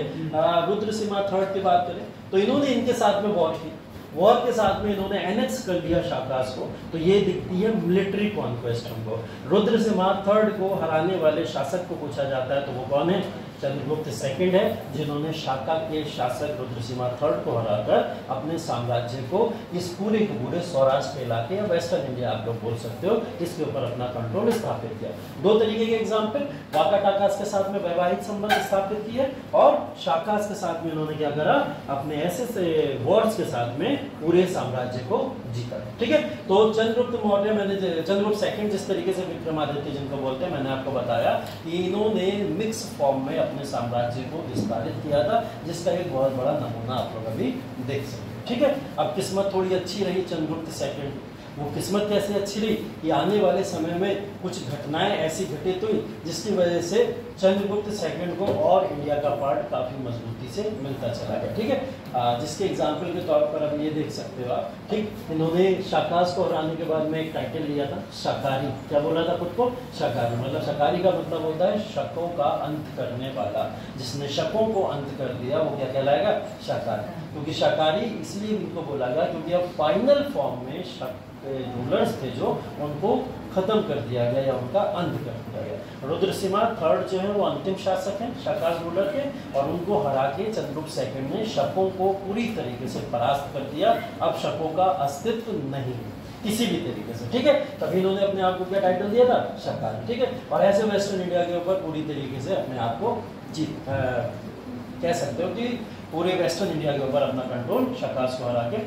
रुद्रसीमा थर्ड की बात करें, तो इन्होंने इनके साथ में वॉर की, वॉर के साथ में इन्होंने एनेक्स कर दिया शाकास को। तो ये दिखती है मिलिट्री कॉन्क्वेस्ट हमको। रुद्रसीमा थर्ड को हराने वाले शासक को पूछा जाता है तो वो कौन है? चंद्रगुप्त सेकंड है, जिन्होंने शाका के शासक रुद्रसीमा थर्ड को हराकर अपने साम्राज्य को इस पूरे के पूरे सौराष्ट्र इलाके या वेस्टर्न इंडिया आप लोग बोल सकते हो, इसके ऊपर अपना कंट्रोल स्थापित किया। दो तरीके के एग्जाम्पल, वाकाटाकास के साथ में वैवाहिक संबंध स्थापित किए और शाकास के साथ में इन्होंने क्या करा? अपने ऐसे वॉर्स के साथ में पूरे साम्राज्य को जीता, ठीक है। तो चंद्रगुप्त मौर्य, मैंने चंद्रगुप्त सेकंड जिस तरीके से विक्रमादित्य जिनको बोलते हैं, मैंने आपको बताया कि इन्होंने मिक्स फॉर्म में अपने साम्राज्य को विस्तारित किया था, जिसका एक बहुत बड़ा नमूना आप लोग अभी देख सकते हैं, ठीक है। अब किस्मत थोड़ी अच्छी रही चंद्रगुप्त सेकंड, वो किस्मत कैसे अच्छी रही कि आने वाले समय में कुछ घटनाएं ऐसी घटित हुई जिसकी वजह से चंद्रगुप्त सेकंड को और इंडिया का पार्ट काफी मजबूती से मिलता चला गया, ठीक है। जिसके एग्जाम्पल के तौर पर अब ये देख सकते हो आप, ठीक, इन्होंने शाकास को हराने के बाद में एक टाइटल लिया था शाकाहारी। क्या बोला था खुद को? शाकाहारी। मतलब शाकाहारी का मतलब होता है शकों का अंत करने वाला। जिसने शकों को अंत कर दिया वो क्या कहलाएगा? शाकाहारी। क्योंकि शाकाहारी इसलिए इनको बोला गया क्योंकि अब फाइनल फॉर्म में शक रूलर्स थे जो उनको खत्म कर दिया गया या उनका अंत कर दिया गया। रुद्रसीमा थर्ड जो है वो अंतिम शासक हैं शाकास रूलर के, और उनको हरा के चंद्रगुप्त सेकंड ने शकों को पूरी तरीके से परास्त कर दिया। अब शकों का अस्तित्व नहीं किसी भी तरीके से, ठीक है। तभी इन्होंने अपने आप को क्या टाइटल दिया था? शाकाहारी, ठीक है। और ऐसे वेस्टर्न इंडिया के ऊपर पूरी तरीके से अपने आप को कह सकते हो कि पूरे वेस्टर्न इंडिया के ऊपर अपना कंट्रोल शाकास को हरा के,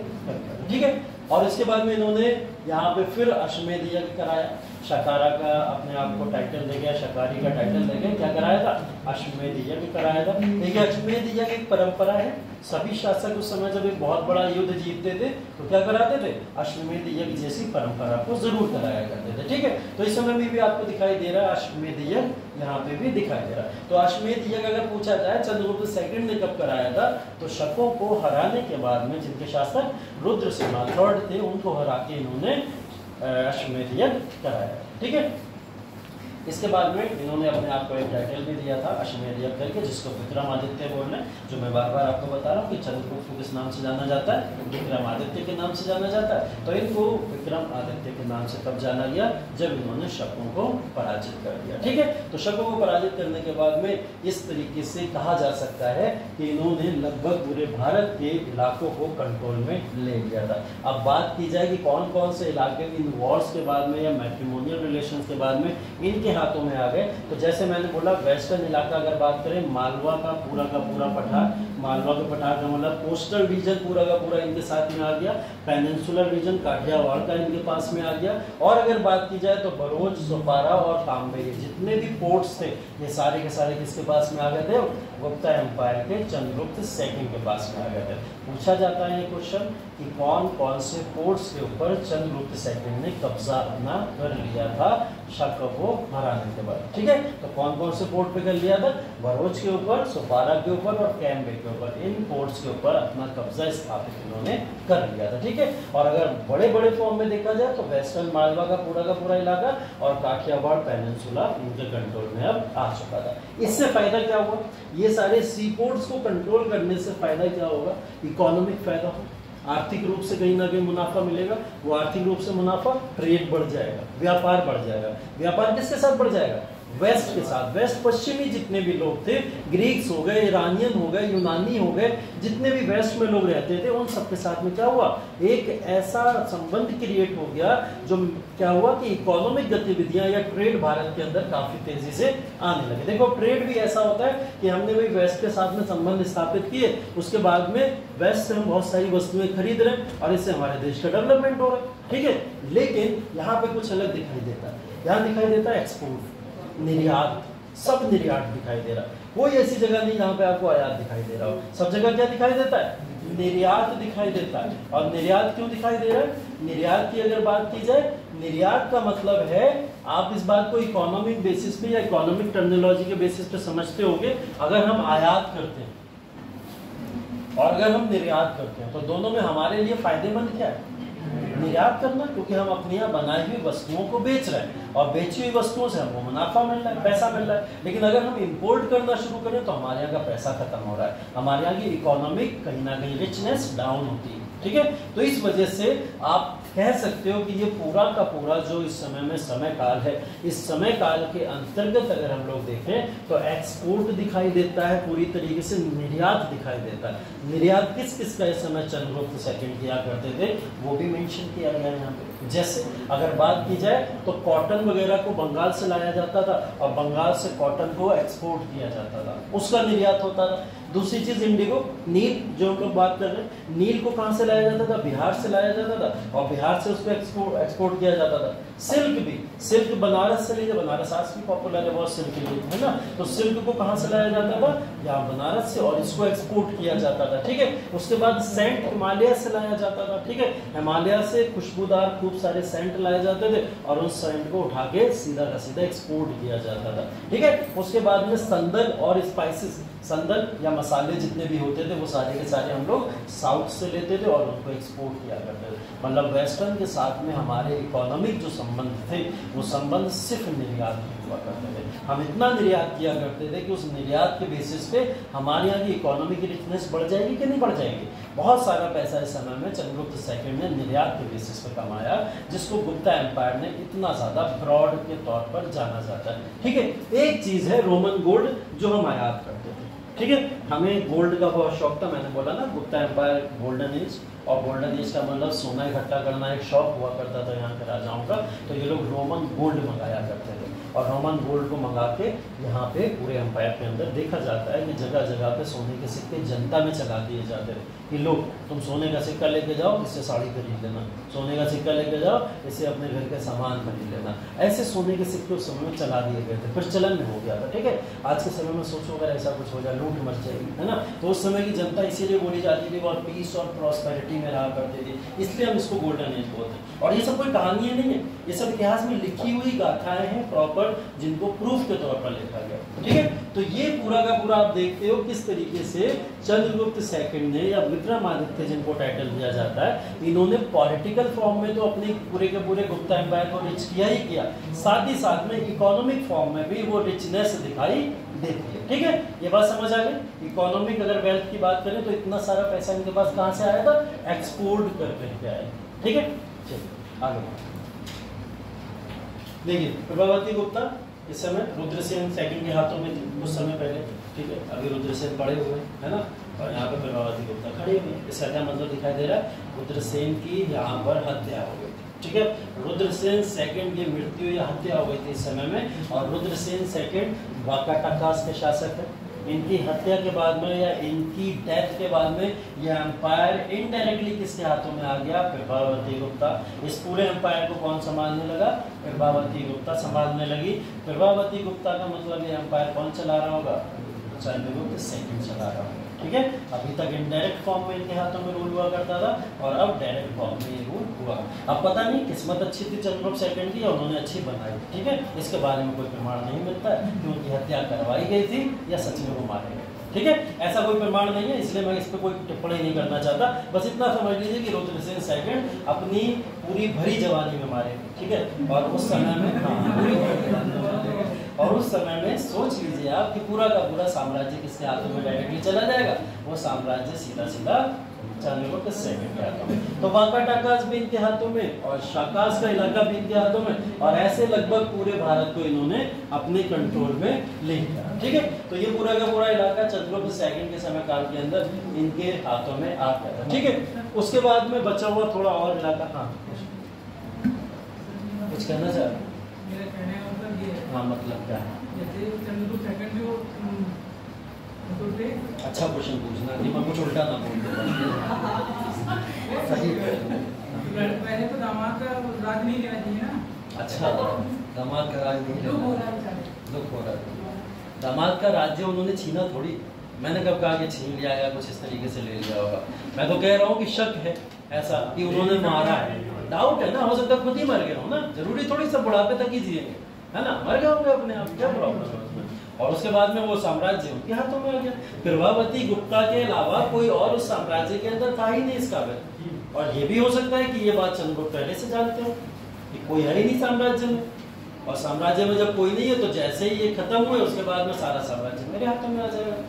ठीक है। और इसके बाद में इन्होंने यहाँ पे फिर अश्वमेध यज्ञ कराया। शकारा का अपने आप को टाइटल दे गया, शकारी का टाइटल दे गया, क्या कराया था? अश्वमेध यज्ञ कराया था। देखिए अश्वमेध यज्ञ एक परंपरा है, सभी शासक उस समय जब एक बहुत बड़ा युद्ध जीतते थे तो क्या कराते थे? अश्वमेध यज्ञ जैसी परंपरा को जरूर कराया करते थे, ठीक है। तो इस समय में भी आपको दिखाई दे रहा है अश्वमेध यज्ञ, यहाँ पे भी दिखाई दे रहा है। तो अश्वमेध यज्ञ अगर पूछा जाए चंद्रगुप्त सेकंड ने कब कराया था, तो शकों को हराने के बाद में जिनके शासक रुद्रसीमा थर्ड थे उनको हरा के इन्होंने अश्वमेध यज्ञ कराया, ठीक है। इसके बाद में इन्होंने अपने आप को एक टाइटल भी दिया था अश्वमेध यज्ञ करके, जिसको विक्रमादित्य बोल रहे हैं। जो मैं बार बार आपको बता रहा हूँ कि चंद्रगुप्त को किस नाम से जाना जाता है? विक्रमादित्य के नाम से जाना जाता है। तो इनको विक्रमादित्य के नाम से तब जाना गया जब इन्होंने शकों को पराजित कर दिया, ठीक है। तो शकों को पराजित करने के बाद में इस तरीके से कहा जा सकता है कि इन्होंने लगभग पूरे भारत के इलाकों को कंट्रोल में ले लिया था। अब बात की जाए कि कौन कौन से इलाके इन वॉर्स के बाद में या मैट्रिमोनियल रिलेशन के बाद में इनके किनके हाथों में आ गए? तो जैसे मैंने बोला वेस्टर्न इलाका अगर बात करें, मालवा का पूरा पठार, मालवा के पठार का मतलब कोस्टल रीजन पूरा का पूरा इनके साथ में आ गया। पेनिनसुलर रीजन काठियावाड़ का इनके पास में आ गया। और अगर बात की जाए तो बरोज, सोपारा और तांबे, ये जितने भी पोर्ट्स थे ये सारे के सारे किसके पास में आ गए थे? गुप्ता एम्पायर के चंद्रगुप्त सेकंड के पास में आ गए थे। पूछा जाता है ये क्वेश्चन कि कौन कौन से पोर्ट्स के ऊपर चंद्रगुप्त सेकंड ने कब्जा अपना कर लिया था शक को हराने के बाद। ठीक है, तो कौन कौन से पोर्ट पे कर लिया था? बरोज के ऊपर, सोपारा के ऊपर और कैम्बे के ऊपर, इन पोर्ट्स के ऊपर अपना कब्जा स्थापित इन्होंने कर लिया था। ठीक है, और अगर बड़े बड़े फॉर्म में देखा जाए तो वेस्टर्न मालवा का पूरा इलाका और काठियावाड़ पेनिनसुला इनके कंट्रोल में अब आ चुका था। इससे फायदा क्या हुआ? ये सारे सी पोर्ट्स को कंट्रोल करने से फायदा क्या होगा? इकोनॉमिक फायदा हो, आर्थिक रूप से कहीं ना कहीं मुनाफा मिलेगा। वो आर्थिक रूप से मुनाफा, ट्रेड बढ़ जाएगा, व्यापार बढ़ जाएगा। व्यापार किसके साथ बढ़ जाएगा? वेस्ट के साथ। वेस्ट पश्चिमी जितने भी लोग थे, ग्रीक्स हो गए, ईरानियन हो गए, यूनानी हो गए, जितने भी वेस्ट में लोग रहते थे उन सबके साथ में क्या हुआ? एक ऐसा संबंध क्रिएट हो गया जो क्या हुआ कि इकोनॉमिक गतिविधियां या ट्रेड भारत के अंदर काफी तेजी से आने लगे। देखो ट्रेड भी ऐसा होता है कि हमने भाई वेस्ट के साथ में संबंध स्थापित किए, उसके बाद में वेस्ट से हम बहुत सारी वस्तुएं खरीद रहे हैं और इससे हमारे देश का डेवलपमेंट हो रहा है। ठीक है, लेकिन यहाँ पे कुछ अलग दिखाई देता है। यहाँ दिखाई देता है एक्सपोर्ट, निर्यात, सब निर्यात दिखाई दे रहा है। कोई ऐसी जगह नहीं जहाँ पे आपको आयात दिखाई दे रहा हो। सब जगह क्या दिखाई देता है? निर्यात दिखाई देता है। और निर्यात क्यों दिखाई दे रहा है? निर्यात की अगर बात की जाए, निर्यात का मतलब है, आप इस बात को इकोनॉमिक बेसिस पे या इकोनॉमिक टर्मिनोलॉजी के बेसिस पे समझते होंगे, अगर हम आयात करते हैं और अगर हम निर्यात करते हैं तो दोनों में हमारे लिए फायदेमंद क्या है? निर्यात करना, क्योंकि हम अपनी यहाँ बनाई हुई वस्तुओं को बेच रहे हैं और बेची हुई वस्तुओं से हमको मुनाफा मिल रहा है, पैसा मिल रहा है। लेकिन अगर हम इंपोर्ट करना शुरू करें तो हमारे यहाँ का पैसा खत्म हो रहा है, हमारे यहाँ की इकोनॉमिक कहीं ना कहीं रिचनेस डाउन होती है। ठीक है, तो इस वजह से आप कह सकते हो कि ये पूरा का पूरा जो इस समय में समय काल है, इस समय काल के अंतर्गत अगर हम लोग देखें तो एक्सपोर्ट दिखाई देता है, पूरी तरीके से निर्यात दिखाई देता है। निर्यात किस किस का इस समय चंद्रगुप्त सेकंड किया करते थे वो भी मेंशन किया गया है यहाँ पे। जैसे अगर बात की जाए तो कॉटन वगैरह को बंगाल से लाया जाता था और बंगाल से कॉटन को एक्सपोर्ट किया जाता था, उसका निर्यात होता था। दूसरी चीज इंडिगो, नील, जो हम लोग बात कर रहे हैं, नील को कहां से लाया जाता था? बिहार से लाया जाता था और बिहार से उसको एक्सपोर्ट किया जाता था। सिल्क भी, सिल्क बनारस से लीजिए, बनारस आज भी पॉपुलर है बहुत सिल्क लिए, है ना, तो सिल्क को कहां से लाया जाता था? यहाँ बनारस से, और इसको एक्सपोर्ट किया जाता था। ठीक है, उसके बाद सेंट हिमालय से लाया जाता था। ठीक है, हिमालय से खुशबूदार खूब सारे सेंट लाए जाते थे और उस सेंट को उठा के सीधा का सीधा एक्सपोर्ट किया जाता था। ठीक है, उसके बाद में संदल और स्पाइसेस, संदल या मसाले जितने भी होते थे वो सारे के सारे हम लोग साउथ से लेते थे और उनको एक्सपोर्ट किया करते थे। मतलब वेस्टर्न के साथ में हमारे इकोनॉमिक जो संबंध थे वो संबंध सिर्फ निर्यात में हुआ करते थे। हम इतना निर्यात किया करते थे कि उस निर्यात के बेसिस पे हमारे यहाँ की इकोनॉमी की रिचनेस बढ़ जाएगी कि नहीं बढ़ जाएगी। बहुत सारा पैसा इस समय में चंद्रगुप्त सेकंड ने निर्यात के बेसिस पे कमाया, जिसको गुप्ता एम्पायर ने इतना ज्यादा ब्रॉड के तौर पर जाना जाता है। ठीक है, एक चीज है रोमन गोल्ड जो हम आयात करते थे। ठीक है, हमें गोल्ड का बहुत शौक था, मैंने बोला ना गुप्ता एम्पायर गोल्डन एज, और गोल्डन एज का मतलब सोना इकट्ठा करना एक शौक हुआ करता था यहाँ के राजाओं का। तो ये लोग रोमन गोल्ड मंगाया करते थे और रोमन गोल्ड को मंगा के यहाँ पे पूरे एम्पायर के अंदर देखा जाता है कि जगह जगह पे सोने के सिक्के जनता में चला दिए जाते थे कि लोग तुम सोने का सिक्का लेके जाओ, इससे साड़ी खरीद लेना, सोने का सिक्का लेके जाओ, इससे अपने घर के सामान खरीद लेना। ऐसे सोने के सिक्के उस समय में चला दिए गए थे, फिर चलन में हो गया था। ठीक है, आज के समय में सोचो अगर ऐसा कुछ हो जाए, लूट मच जाएगी, है ना। तो उस समय की जनता इसीलिए बोली जाती थी और पीस और प्रॉस्पेरिटी में रहा करती थी, इसलिए हम इसको गोल्डन एज बोलते हैं। और ये सब कोई कहानियां नहीं है, ये सब इतिहास में लिखी हुई गाथाएं हैं प्रॉपर, जिनको प्रूफ के तौर पर लिखा गया। ठीक है, तो ये पूरा का पूरा आप देखते हो किस तरीके से चंद्रगुप्त सेकंड ने या विक्रमादित्य जिनको टाइटल दिया जाता है, इन्होंने पॉलिटिकल फॉर्म में तो अपने पूरे के पूरे गुप्ता एम्पायर को रिच किया ही किया, साथ ही साथ में इकोनॉमिक फॉर्म में भी वो रिचनेस दिखाई देती है। ठीक है, ये बात समझ आ गई। इकोनॉमिक अगर वेल्थ की बात करें तो इतना सारा पैसा इनके पास कहां से आया था? एक्सपोर्ट करके आया। ठीक है, चलिए आगे देखिए। प्रभावती गुप्ता इस समय रुद्रसेन सेकंड के हाथों में थी कुछ समय पहले। ठीक है, अभी रुद्रसेन पड़े हुए हैं, है ना, और यहाँ पे प्रभावती गुप्ता खड़े हुए हैं। इसका क्या मतलब दिखाई दे रहा है? रुद्रसेन की यहाँ पर हत्या हो गई थी। ठीक है। रुद्रसेन सेकंड की मृत्यु या हत्या हो गई थी इस समय में, और रुद्रसेन सेकंड वाकाटकास के शासक है। इनकी हत्या के बाद में या इनकी डेथ के बाद में यह एम्पायर इनडायरेक्टली किसके हाथों में आ गया? प्रभावती गुप्ता। इस पूरे एम्पायर को कौन संभालने लगा? प्रभावती गुप्ता संभालने लगी। प्रभावती गुप्ता का मतलब ये एम्पायर कौन चला रहा होगा? चंद्रगुप्त सेकंड चला रहा होगा, ठीक है। अभी तक इनडायरेक्ट फॉर्म में इनके हाथों में रूल हुआ करता था, और अब डायरेक्ट फॉर्म में ये रूल हुआ। अब पता नहीं किस्मत अच्छी थी चंद्रगुप्त सेकंड की, उन्होंने अच्छी बनाई, ठीक है। इसके बारे में कोई प्रमाण नहीं मिलता है कि उनकी हत्या करवाई गई थी या सच में वो मारे गए, ठीक है। ऐसा कोई प्रमाण नहीं है, इसलिए मैं इस पर कोई टिप्पणी नहीं करना चाहता। बस इतना समझ लीजिए कि रुद्रसेन सेकंड अपनी पूरी भरी जवानी में मारे, ठीक है। और उस समय में और उस समय में सोच लीजिए आप कि पूरा का पूरा साम्राज्य किसके हाथों में डायरेक्टली चला जाएगा? वो साम्राज्य सीधा सीधा चंद्रगुप्त सेकंड के हाथों में। तो वाकाटकास भी इनके हाथों में और शाकास का इलाका भी इनके हाथों में, और ऐसे लगभग पूरे भारत को इन्होंने अपने कंट्रोल में ले लिया, ठीक है। तो ये पूरा का पूरा इलाका चंद्रगुप्त सेकंड के समय काल के अंदर इनके हाथों में आ गया था, ठीक है। उसके बाद में बचा हुआ थोड़ा और इलाका, हाँ कुछ कहना चाह रहे? मेरा कहने का मतलब ये है, हाँ मतलब क्या है? जैसे चंद्रगुप्त सेकंड जो अच्छा क्वेश्चन पूछना कि मैं कुछ उल्टा ना बोल दूं। सही है। पहले तो दामाद का राज नहीं लेना चाहिए ना। अच्छा, दामाद का राज नहीं दुख हो लेना, रहा है, दुख हो रहा है। दामाद का राज्य उन्होंने छीना थोड़ी, मैंने कब कहा कि छीन लिया या कुछ इस तरीके से ले लिया होगा। मैं तो कह रहा हूँ कि शक है ऐसा कि उन्होंने मारा है, डाउट है ना, हो सकता है खुद ही मर गए हो ना, जरूरी थोड़ी सब बुढ़ापे तक ही जिएंगे, है ना, मर गए होंगे अपने आप, क्या प्रॉब्लम है उसमें। और उसके बाद में वो साम्राज्य उनके हाथों में आ गया। प्रभावती गुप्ता के अलावा कोई और उस साम्राज्य के अंदर था ही नहीं इस काबिल। और ये भी हो सकता है कि ये बात चंद्रगुप्त पहले से जानते हो कि कोई है ही नहीं साम्राज्य में, और साम्राज्य में जब कोई नहीं है तो जैसे ही ये खत्म हुए उसके बाद में सारा साम्राज्य मेरे हाथों में आ जाएगा।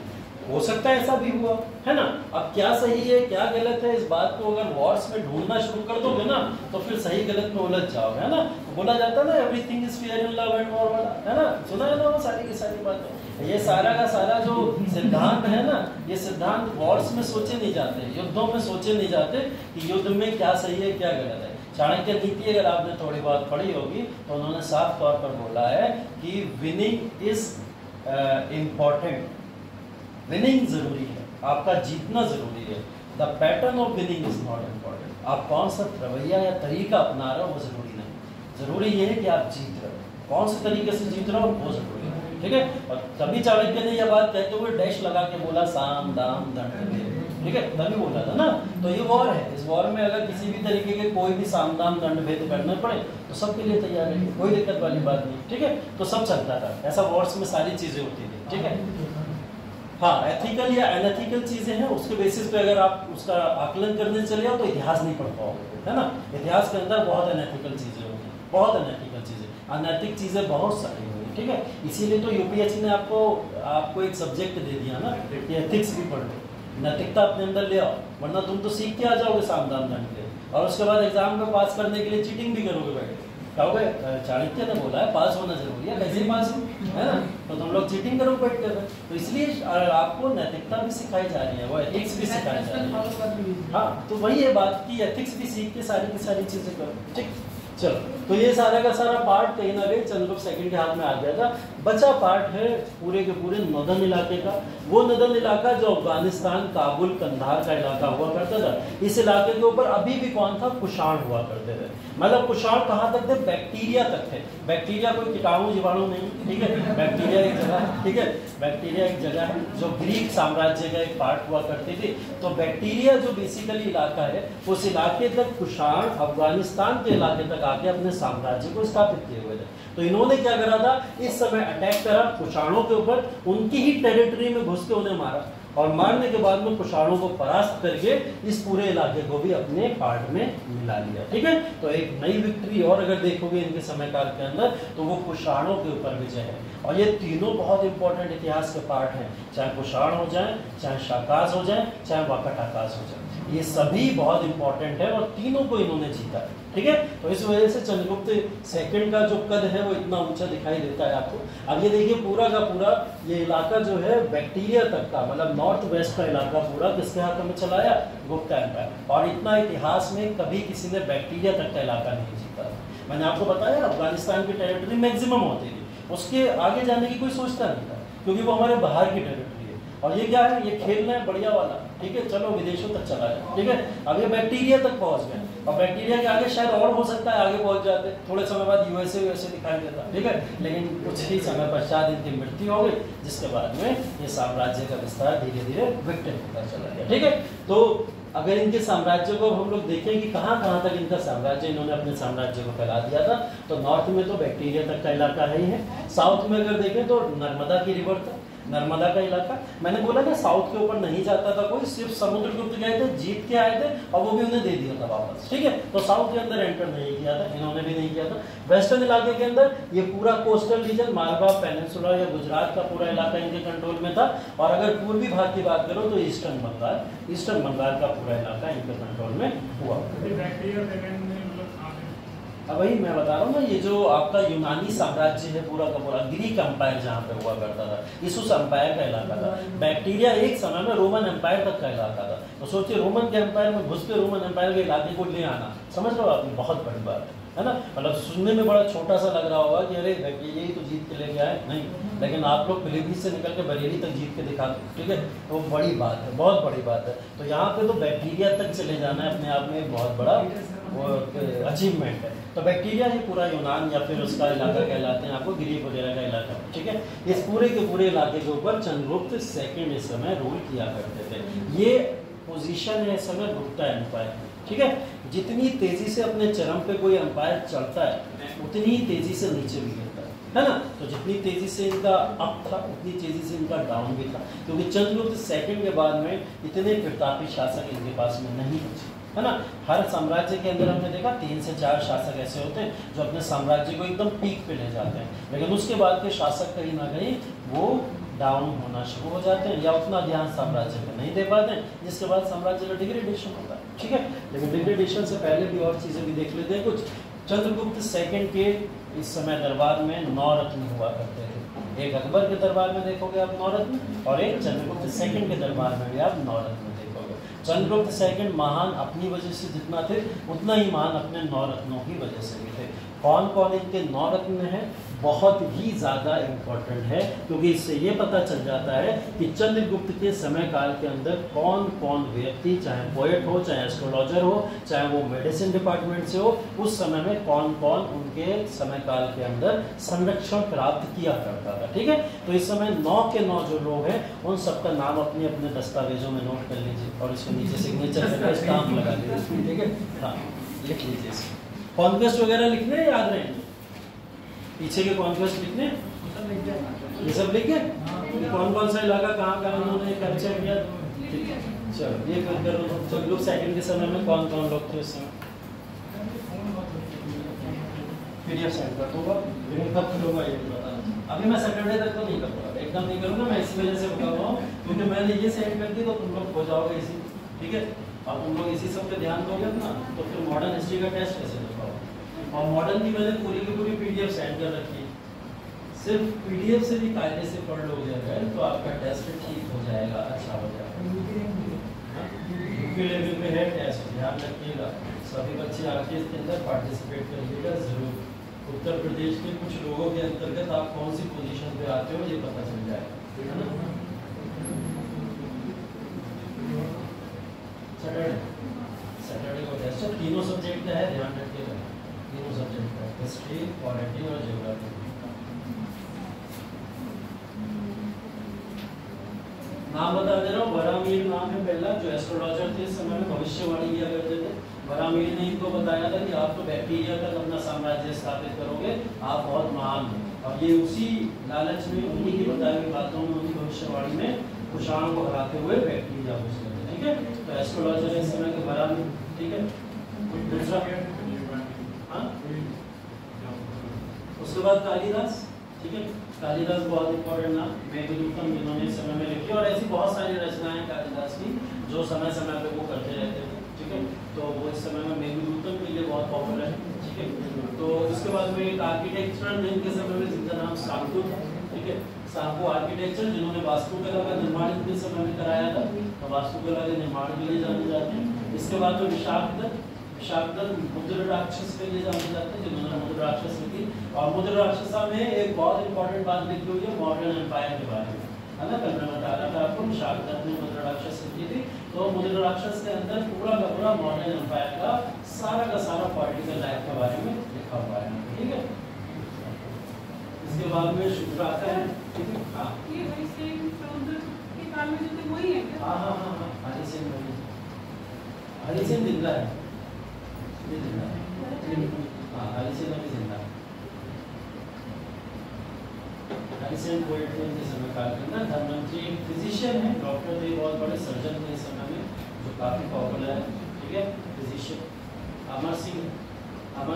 हो सकता है ऐसा भी हुआ, है ना। अब क्या सही है क्या गलत है, इस बात को अगर वॉर्स में ढूंढना शुरू कर दोगे ना तो फिर सही गलत में उलझ जाओगे, है ना। बोला जाता है ना everything is fair in love and war वाला, है ना, सुना है ना वो सारी की सारी बातें। ये सारा का सारा जो सिद्धांत है ना, ये सिद्धांत वॉर्स में सोचे नहीं जाते, युद्धों में सोचे नहीं जाते कि युद्ध में क्या सही है क्या गलत है। चाणक्य नीति अगर आपने थोड़ी बहुत पढ़ी होगी तो उन्होंने साफ तौर पर बोला है कि विनिंग इज इम्पोर्टेंट, विनिंग जरूरी है, आपका जीतना जरूरी है। The pattern of winning is not important, आप कौन सा रवैया या तरीका अपना रहे हो वो जरूरी नहीं, जरूरी ये है कि आप जीत रहे हो, कौन से तरीके से जीत रहे हो वो जरूरी है, ठीक है। और तभी चाणक्य ने यह बात कहते हुए डैश लगा के बोला साम दाम दंड, ठीक है, तभी बोला था ना। तो ये वॉर है, इस वॉर में अगर किसी भी तरीके के कोई भी साम दाम दंड भेद करना पड़े तो सबके लिए तैयार है, कोई दिक्कत वाली बात नहीं, ठीक है। तो सब चलता था ऐसा, वॉर्स में सारी चीजें होती थी, ठीक है। हाँ, एथिकल या अनएथिकल चीजें हैं, उसके बेसिस पे अगर आप उसका आकलन करने चले जाओ तो इतिहास नहीं पढ़ पाओगे, है ना। इतिहास के अंदर बहुत अनएथिकल चीजें होती हैं, बहुत अनएथिकल चीजें, अनैतिक चीजें बहुत सारी हुई, ठीक है। इसीलिए तो यूपीएससी ने आपको एक सब्जेक्ट दे दिया ना कि एथिक्स भी पढ़ लो, नैतिकता अपने अंदर ले आओ, वरना तुम तो सीख के आ जाओगे साम दाम दंड के, और उसके बाद एग्जाम में पास करने के लिए चीटिंग भी करोगे बैठ के। कहोगे चाणक्य ने बोला है पास होना जरूरी है, कैसे पास है ना, तो तुम लोग चीटिंग करो बैठ कर। तो इसलिए आपको नैतिकता भी सिखाई जा रही है, वो एथिक्स भी सिखाई जा रही है। हाँ, तो वही है बात की एथिक्स भी सीख के सारी की सारी चीजें करो, ठीक। चलो, तो ये सारा का सारा पार्ट कहीं ना कहीं चंद्रगुप्त सेकंड के हाथ में आ गया था। बचा पार्ट है पूरे के पूरे नॉर्दर्न इलाके का, वो नॉर्दर्न इलाका जो अफगानिस्तान, काबुल, कंधार का इलाका हुआ करता था। इस इलाके के ऊपर अभी भी कौन था? कुषाण हुआ करते थे। मतलब कुषाण कहाँ तक थे? बैक्टीरिया तक थे। बैक्टीरिया कोई कीटाणु जीवाणु नहीं, ठीक है, बैक्टीरिया एक जगह, ठीक है, बैक्टीरिया एक जगह है जो ग्रीक साम्राज्य का एक पार्ट हुआ करती थी। तो बैक्टीरिया जो बेसिकली इलाका है, उस इलाके तक कुषाण अफगानिस्तान के इलाके तक आके अपने साम्राज्य को स्थापित किए हुए थे। तो इन्होंने क्या करा था, इस समय अटैक करा कुषाणों के ऊपर, उनकी ही टेरिटरी में घुस के उन्हें मारा, और मारने के बाद में कुषाणों को परास्त करके इस पूरे इलाके को भी अपने पार्ट में मिला लिया, ठीक है। तो एक नई विक्ट्री और अगर देखोगे इनके समय काल के अंदर तो वो कुषाणों के ऊपर विजय है। और ये तीनों बहुत इंपॉर्टेंट इतिहास के पार्ट हैं, चाहे कुषाण हो जाए, चाहे शाकास हो जाए, चाहे वाकाटकास हो जाए, ये सभी बहुत इंपॉर्टेंट है और तीनों को इन्होंने जीता है। ठीक है। तो इस वजह से चंद्रगुप्त सेकंड का जो कद है वो इतना ऊंचा दिखाई देता है आपको। अब ये देखिए पूरा का पूरा ये इलाका जो है बैक्टीरिया तक का, मतलब नॉर्थ वेस्ट का इलाका पूरा किसके हाथ में चलाया, गुप्ता एम्पायर। और इतना इतिहास में कभी किसी ने बैक्टीरिया तक का इलाका नहीं जीता। मैंने आपको बताया अफगानिस्तान की टेरिटरी मैक्सिमम होती थी, उसके आगे जाने की कोई सोचता नहीं था, क्योंकि वो हमारे बाहर की टेरिटरी है। और ये क्या है, ये खेलना है बढ़िया वाला, ठीक है, चलो विदेशों तक चला जाए, ठीक है। अब ये बैक्टीरिया तक पहुंच गए, और बैक्टीरिया के आगे शायद और हो सकता है आगे पहुंच जाते, थोड़े समय बाद यूएसए दिखाई देता, ठीक है। लेकिन कुछ ही समय पश्चात इनकी मृत्यु हो गई, जिसके बाद में ये साम्राज्य का विस्तार धीरे धीरे विकसित होता चला गया, ठीक है। तो अगर इनके साम्राज्य को हम लोग देखें कि कहाँ कहाँ तक इनका साम्राज्य, इन्होंने अपने साम्राज्य को फैला दिया था, तो नॉर्थ में तो बैक्टीरिया तक का इलाका है ही है। साउथ में अगर देखें तो नर्मदा की रिवर था, नर्मदा का इलाका। मैंने बोला कि साउथ के ऊपर नहीं जाता था कोई, सिर्फ समुद्रगुप्त गए थे, जीत के आए थे, और वो भी उन्हें दे दिया था वापस, ठीक है। तो साउथ के अंदर एंटर नहीं किया था, इन्होंने भी नहीं किया था। वेस्टर्न इलाके के अंदर ये पूरा कोस्टल रीजन, मालवा पेनिनसुला या गुजरात का पूरा इलाका इनके कंट्रोल में था। और अगर पूर्वी भाग की बात करो तो ईस्टर्न बंगाल का पूरा इलाका इनके कंट्रोल में हुआ। अब वही मैं बता रहा हूँ ना, ये जो आपका यूनानी साम्राज्य है पूरा का पूरा, ग्रीक एम्पायर जहाँ पे हुआ करता था, इस एम्पायर का इलाका था। बैक्टीरिया एक समय में रोमन एम्पायर तक का इलाका था। तो सोचिए रोमन के एम्पायर में घुस के रोमन एम्पायर के इलाके को ले आना, समझ लो आप, बहुत बड़ी बात है ना। मतलब सुनने में बड़ा छोटा सा लग रहा होगा कि अरे यही तो जीत के लेके आए, नहीं, लेकिन आप लोग पीलीभीत से निकल के बरेली तक जीत के दिखा दो, ठीक है, तो बड़ी बात है, बहुत बड़ी बात है। तो यहाँ पे तो बैक्टीरिया तक चले जाना है अपने आप में एक बहुत बड़ा वो अचीवमेंट है। तो बैक्टीरिया ही पूरा यूनान या फिर उसका इलाका कहलाते हैं, आपको ग्रीक वगैरह का इलाका, ठीक है। इस पूरे के पूरे इलाके के ऊपर चंद्रगुप्त सेकंड इस समय रूल किया करते थे। ये पोजीशन है इस समय गुप्ता एम्पायर, ठीक है। जितनी तेजी से अपने चरम पे कोई एम्पायर चढ़ता है, उतनी ही तेजी से नीचे भी गिरता है ना। तो जितनी तेजी से इनका अप था, उतनी तेजी से इनका डाउन भी था, क्योंकि चंद्रगुप्त सेकंड के बाद में इतने प्रतापी शासक इनके पास में नहीं बचे, है ना। हर साम्राज्य के अंदर हमने देखा 3 से 4 शासक ऐसे होते हैं जो अपने साम्राज्य को एकदम पीक पे ले जाते हैं, लेकिन उसके बाद के शासक कहीं ना कहीं वो डाउन होना शुरू हो जाते हैं, या उतना ध्यान साम्राज्य पे नहीं दे पाते हैं, जिसके बाद साम्राज्य का डिग्रेडेशन होता है, ठीक है। लेकिन डिग्रेडेशन से पहले भी और चीज़ें भी देख लेते हैं कुछ। चंद्रगुप्त सेकंड के इस समय दरबार में 9 रत्न हुआ करते थे। एक अकबर के दरबार में देखोगे आप 9 रत्न, और एक चंद्रगुप्त सेकंड के दरबार में भी आप 9 रत्न देखोगे। चंद्रगुप्त सेकंड महान अपनी वजह से जितना थे, उतना ही महान अपने 9 रत्नों की वजह से भी थे। कौन कौन इनके 9 रत्न हैं, बहुत ही ज़्यादा इम्पोर्टेंट है, क्योंकि इससे ये पता चल जाता है कि चंद्रगुप्त के समय काल के अंदर कौन कौन व्यक्ति, चाहे पोएट हो, चाहे एस्ट्रोलॉजर हो, चाहे वो मेडिसिन डिपार्टमेंट से हो, उस समय में कौन कौन उनके समय काल के अंदर संरक्षण प्राप्त किया करता था, ठीक है। तो इस समय 9 के 9 जो लोग हैं, उन सबका नाम अपने अपने दस्तावेजों में नोट कर लीजिए, और इसके नीचे सिग्नेचर करके स्टाम्प लगा लीजिए, ठीक है। हाँ, लिख लीजिए। कॉन्क्वेस्ट वगैरह लिखने याद रहेंगे, पीछे के कॉन्क्वेस्ट लिखने, ये सब लिखे, कौन कौन सा इलाका कहाँ कहाँ उन्होंने कैप्चर किया। चलो ये करो, चंद्रगुप्त सेकंड के समय में कौन कौन लोग थे इस समय। पीडीएफ सेंड कर दूंगा, लेकिन कब करूँगा ये बताना। अभी मैं सैटरडे तक तो नहीं करूँगा, एकदम नहीं करूँगा, मैं इसी वजह से बता रहा हूँ, क्योंकि मैंने ये सेंड कर दी तो तुम लोग हो जाओगे इसी, ठीक है। और तुम लोग इसी सब पे ध्यान दोगे ना, तो फिर मॉडर्न हिस्ट्री का टेस्ट कैसे दे पाओगे। और मॉडर्न की मैंने पूरी की पूरी पीडीएफ सेंड कर रखी है, सिर्फ पीडीएफ से भी कायदे से पढ़ लोगे अगर, तो आपका टेस्ट ठीक हो जाएगा, अच्छा हो जाएगा। यूपी लेवल पे है टेस्ट, ध्यान रखिएगा, सभी बच्चे आके इसके अंदर पार्टिसिपेट करिएगा जरूर। उत्तर प्रदेश के कुछ लोगों के अंतर्गत आप कौन सी पोजीशन पे आते हो ये पता चल जाएगा, है ना। सैटरडे को टेस्ट है, तीनों सब्जेक्ट का है, ध्यान रखिएगा, तीनों सब्जेक्ट का, हिस्ट्री, पॉलिटी और ज्योग्राफी। नाम बता दे रहा हूँ, बरामीर नाम है पहला, जो एस्ट्रोलॉजर थे इस समय में, भविष्यवाणी किया करते थे। बरामीर ने इनको बताया था कि आप तो बैक्टीरिया तक अपना साम्राज्य स्थापित करोगे, आप बहुत महान हो, और ये उसी लालच में, उन्हीं की बताई हुई बातों में, उनकी भविष्यवाणी में कुषाण को हराते हुए बैक्टीरिया घुस गए, ठीक है। तो एस्ट्रोलॉजर इस समय के बरामीर, ठीक है। दूसरा, हाँ, उसके बाद कालिदास, ठीक है। कालिदास बहुत इंपॉर्टेंट नाम, मेघदूतम जिन्होंने इस समय में लिखी, और ऐसी बहुत सारी रचनाएं कालिदास की जो समय समय पे वो करते रहते थे, ठीक है। तो वो इस समय में मेघदूतम के लिए बहुत पॉपुलर है, ठीक है। तो इसके बाद में एक आर्किटेक्चरल नेम के समय में जिनका नाम सांको था, ठीक है। सांको आर्किटेक्चर जिन्होंने वास्तुकला का निर्माण इतने समय में कराया था, तो वास्तुकला के निर्माण के लिए जाने जाते हैं। इसके बाद जो विशाखदत्त मुद्र राक्षस के लिए जाने जाते हैं, जिन्होंने मुद्र राक्षस लिखी। और मुद्र राक्षसा में एक बहुत इंपॉर्टेंट बात लिखी हुई है मॉडर्न एम्पायर के बारे में, है ना। कल मैं बता रहा था आपको, विशाखदत्त ने मुद्र राक्षस लिखी थी। तो मुद्र राक्षस के अंदर पूरा का पूरा मॉडर्न एम्पायर का सारा पॉलिटिकल लाइफ के बारे में लिखा हुआ है, ठीक है। इसके बाद में शुक्राका है, ठीक है। हाँ ये वही सेम के काल में जो थे वही है क्या? हाँ हरिसेन जिंदा है, ये जिंदा है। हाँ हरिसेन अभी जिंदा है। हरिसेन पोएट थे उनके समय काल के अंदर। धनवंतरी एक फिजिशियन है, डॉक्टर थे, बहुत बड़े सर्जन थे इस समय में, जो काफी पॉपुलर है, ठीक है। फिजिशियन अमर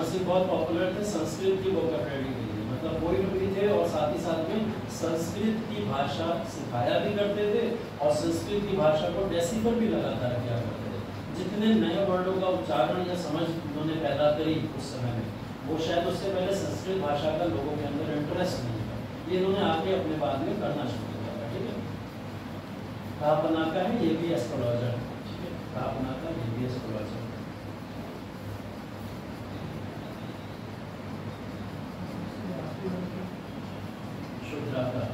सिंह बहुत पॉपुलर थे संस्कृत की वोकैबुलरी के लिए, मतलब पोएट भी थे और साथ ही साथ में संस्कृत की भाषा सिखाया भी करते थे और संस्कृत की भाषा को डेसिबल भी लगातार किया करते थे। जितने नए वर्डों का उच्चारण या समझ उन्होंने पैदा करी उस समय में, वो शायद उससे पहले संस्कृत भाषा का लोगों के अंदर इंटरेस्ट नहीं था, ये इन्होंने आके अपने बाद में करना शुरू किया था, ठीक है। कापनाका है, ये भी एस्ट्रोलॉजर है, ठीक है। कापनाका ये भी एस्ट्रोलॉजर है। शुद्राका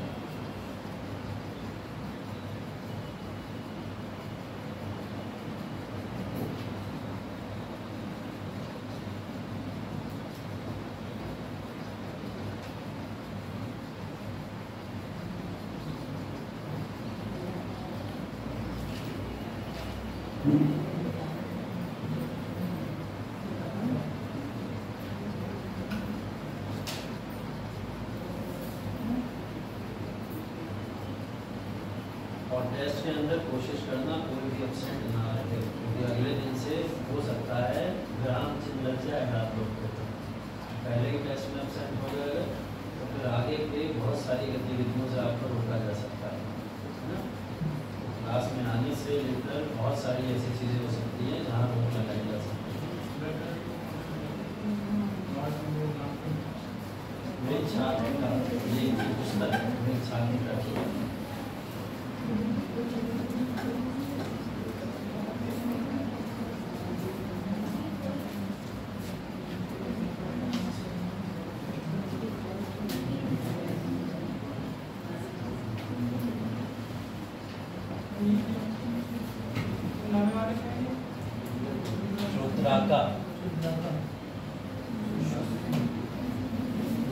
और टेस्ट के अंदर कोशिश करना कोई भी एब्सेंट ना रहे, क्योंकि अगले दिन से हो सकता है ग्राम चिन्ह लग जाए आप लोग को। पहले के टेस्ट में एब्सेंट हो जाएगा तो फिर आगे के बहुत सारी गतिविधियों से आपको रोका जा सकता है ना। क्लास में आने से लेकर बहुत सारी ऐसी चीज़ें हो सकती हैं जहाँ रोक लगाई जा सकती है। मेरी छात्र का ये पुस्तक मेरी छात्र का शुद्राका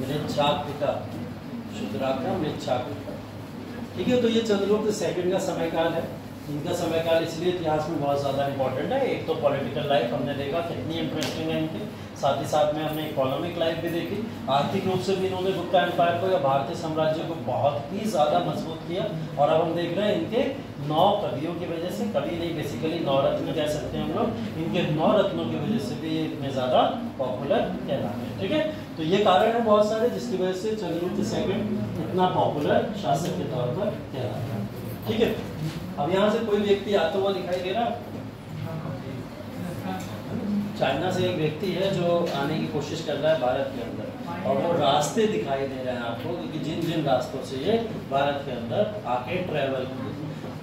मृच्छाकुटा, शुद्राका मृच्छाकुटा, ठीक है। तो ये चंद्रगुप्त सेकंड का समयकाल है। इनका समयकाल इसलिए इतिहास में बहुत ज़्यादा इंपॉर्टेंट है। एक तो पॉलिटिकल लाइफ हमने देखा कितनी इंटरेस्टिंग है इनकी, साथ ही साथ में हमने इकोनॉमिक लाइफ भी देखी। आर्थिक रूप से भी इन्होंने गुप्ता एम्पायर को या भारतीय साम्राज्य को बहुत ही ज़्यादा मजबूत किया। और अब हम देख रहे हैं इनके 9 कवियों की वजह से, कवि नहीं बेसिकली 9 रत्न कह सकते हैं हम लोग, इनके 9 रत्नों की वजह से भी ये इतने ज़्यादा पॉपुलर कहलाते हैं, ठीक है। तो ये कारण है बहुत सारे जिसकी वजह से चंद्रगुप्त सेकंड इतना पॉपुलर शासक के तौर पर कहलाता है, ठीक है। अब यहाँ से कोई व्यक्ति आता हुआ दिखाई दे रहा है। चाइना से एक व्यक्ति है जो आने की कोशिश कर रहा है भारत के अंदर, और वो रास्ते दिखाई दे रहे हैं आपको कि जिन जिन रास्तों से ये भारत के अंदर आके ट्रैवल किए।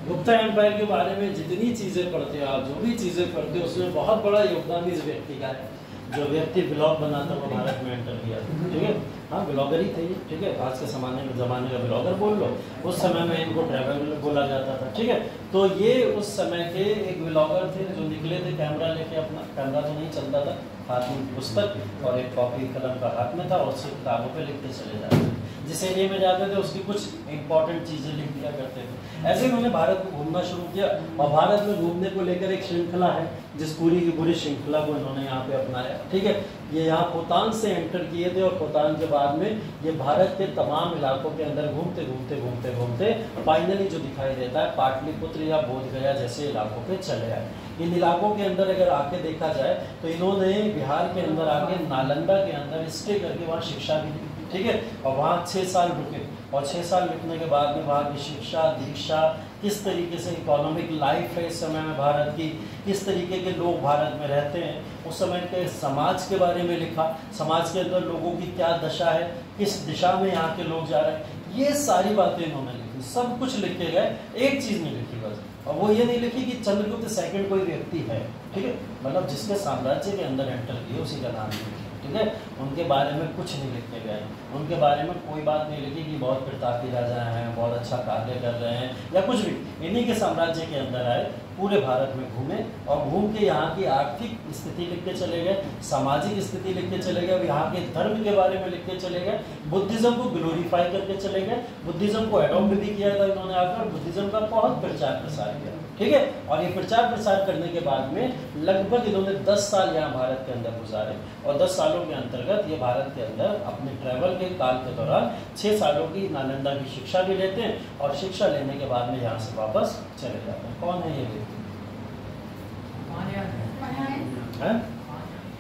गुप्ता एम्पायर के बारे में जितनी चीज़ें पढ़ते हो आप, जो भी चीज़ें पढ़ते हो, उसमें बहुत बड़ा योगदान इस व्यक्ति का है। जो व्यक्ति ब्लॉग बनाता वो भारत में एंटर किया, ठीक है। हाँ ब्लॉगर ही थे ये, ठीक है। आज के ज़माने का ब्लॉगर बोल लो, उस समय में इनको ट्रैवल बोला जाता था, ठीक है। तो ये उस समय के एक ब्लॉगर थे जो निकले थे कैमरा लेके, अपना कैमरा तो नहीं चलता था, हाथ में पुस्तक और एक कॉपी कलम का हाथ में था, और उससे किताबों पे लिखते चले जाते थे। जिस एरिया में जाते थे उसकी कुछ इंपॉर्टेंट चीज़ें लिख दिया करते थे। ऐसे ही उन्होंने भारत को घूमना शुरू किया, और भारत में घूमने को लेकर एक श्रृंखला है जिस पूरी की पूरी श्रृंखला को इन्होंने यहाँ पे अपनाया, ठीक है। ये यहाँ खोतान से एंटर किए थे, और खोतान के बाद में ये भारत के तमाम इलाकों के अंदर घूमते घूमते घूमते घूमते फाइनली जो दिखाई देता है पाटलिपुत्र या बोधगया जैसे इलाकों पे चले आए। इन इलाकों के अंदर अगर आके देखा जाए तो इन्होंने बिहार के अंदर आके नालंदा के अंदर स्टे करके वहाँ शिक्षा भी दी, ठीक है, और वहाँ 6 साल रुके, और 6 साल रुकने के बाद में वहाँ की शिक्षा दीक्षा, किस तरीके से इकोनॉमिक लाइफ है इस समय में भारत की, किस तरीके के लोग भारत में रहते हैं, उस समय के समाज के बारे में लिखा, समाज के अंदर लोगों की क्या दशा है, किस दिशा में यहाँ के लोग जा रहे हैं, ये सारी बातें इन्होंने लिखी, सब कुछ लिख के गए, एक चीज़ नहीं लिखी बस, और वो ये नहीं लिखी कि चंद्रगुप्त सेकंड कोई व्यक्ति है, ठीक है, मतलब जिसके साम्राज्य के अंदर एंटर किए उसी का नाम लिखा, ठीक है, उनके बारे में कुछ नहीं लिख के गए, उनके बारे में कोई बात नहीं लिखी कि बहुत प्रतापी राजा हैं, बहुत अच्छा कार्य कर रहे हैं या कुछ भी, इन्हीं के साम्राज्य के अंदर आए, पूरे भारत में घूमे और घूम के यहाँ की आर्थिक स्थिति लिख के चले गए, सामाजिक स्थिति लिख के चले गए, यहाँ के धर्म के बारे में लिख के चले गए, बुद्धिज्म को ग्लोरीफाई करके चले गए, बुद्धिज्म को एडॉप्ट भी किया था इन्होंने आकर, बुद्धिज्म का बहुत प्रचार प्रसार किया, ठीक है, और ये प्रचार प्रसार करने के बाद में लगभग इन्होंने 10 साल यहाँ भारत के अंदर गुजारे, और 10 सालों के अंतर्गत ये भारत के अंदर अपने ट्रैवल के काल के दौरान 6 सालों की नालंदा की शिक्षा भी लेते हैं, और शिक्षा लेने के बाद में यहाँ से वापस चले जाते हैं। कौन है ये व्यक्ति?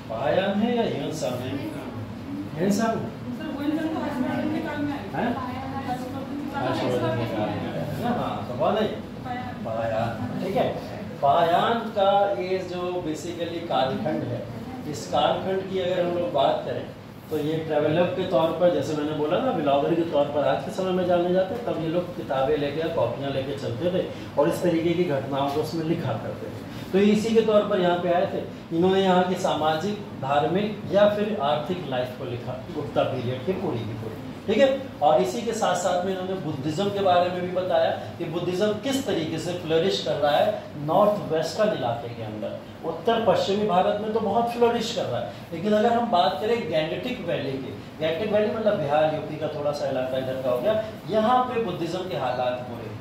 पायान है या हिंसा है? हिंसा हाँ, तो कौन है? पायान, ठीक है, पायान का ये जो बेसिकली कालखंड है, इस कालखंड की अगर हम लोग बात करें तो ये ट्रेवलर के तौर पर, जैसे मैंने बोला ना, ब्लॉगर के तौर पर आज के समय में जाने जाते हैं, तब ये लोग किताबें लेके कॉपियाँ लेके चलते थे और इस तरीके की घटनाओं को उसमें लिखा करते थे। तो इसी के तौर पर यहाँ पे आए थे, इन्होंने यहाँ की सामाजिक, धार्मिक या फिर आर्थिक लाइफ को लिखा गुप्ता पीरियड की पूरी, ठीक है, और इसी के साथ साथ में इन्होंने बुद्धिज्म के बारे में भी बताया कि बुद्धिज्म किस तरीके से फ्लरिश कर रहा है नॉर्थ वेस्टर्न इलाके के अंदर, उत्तर पश्चिमी भारत में तो बहुत फ्लरिश कर रहा है, लेकिन अगर हम बात करें गैंगटिक वैली की, गैंगटिक वैली मतलब बिहार यूपी का थोड़ा सा इलाका इधर का हो गया, यहाँ पे बुद्धिज्म के हालात बुरे,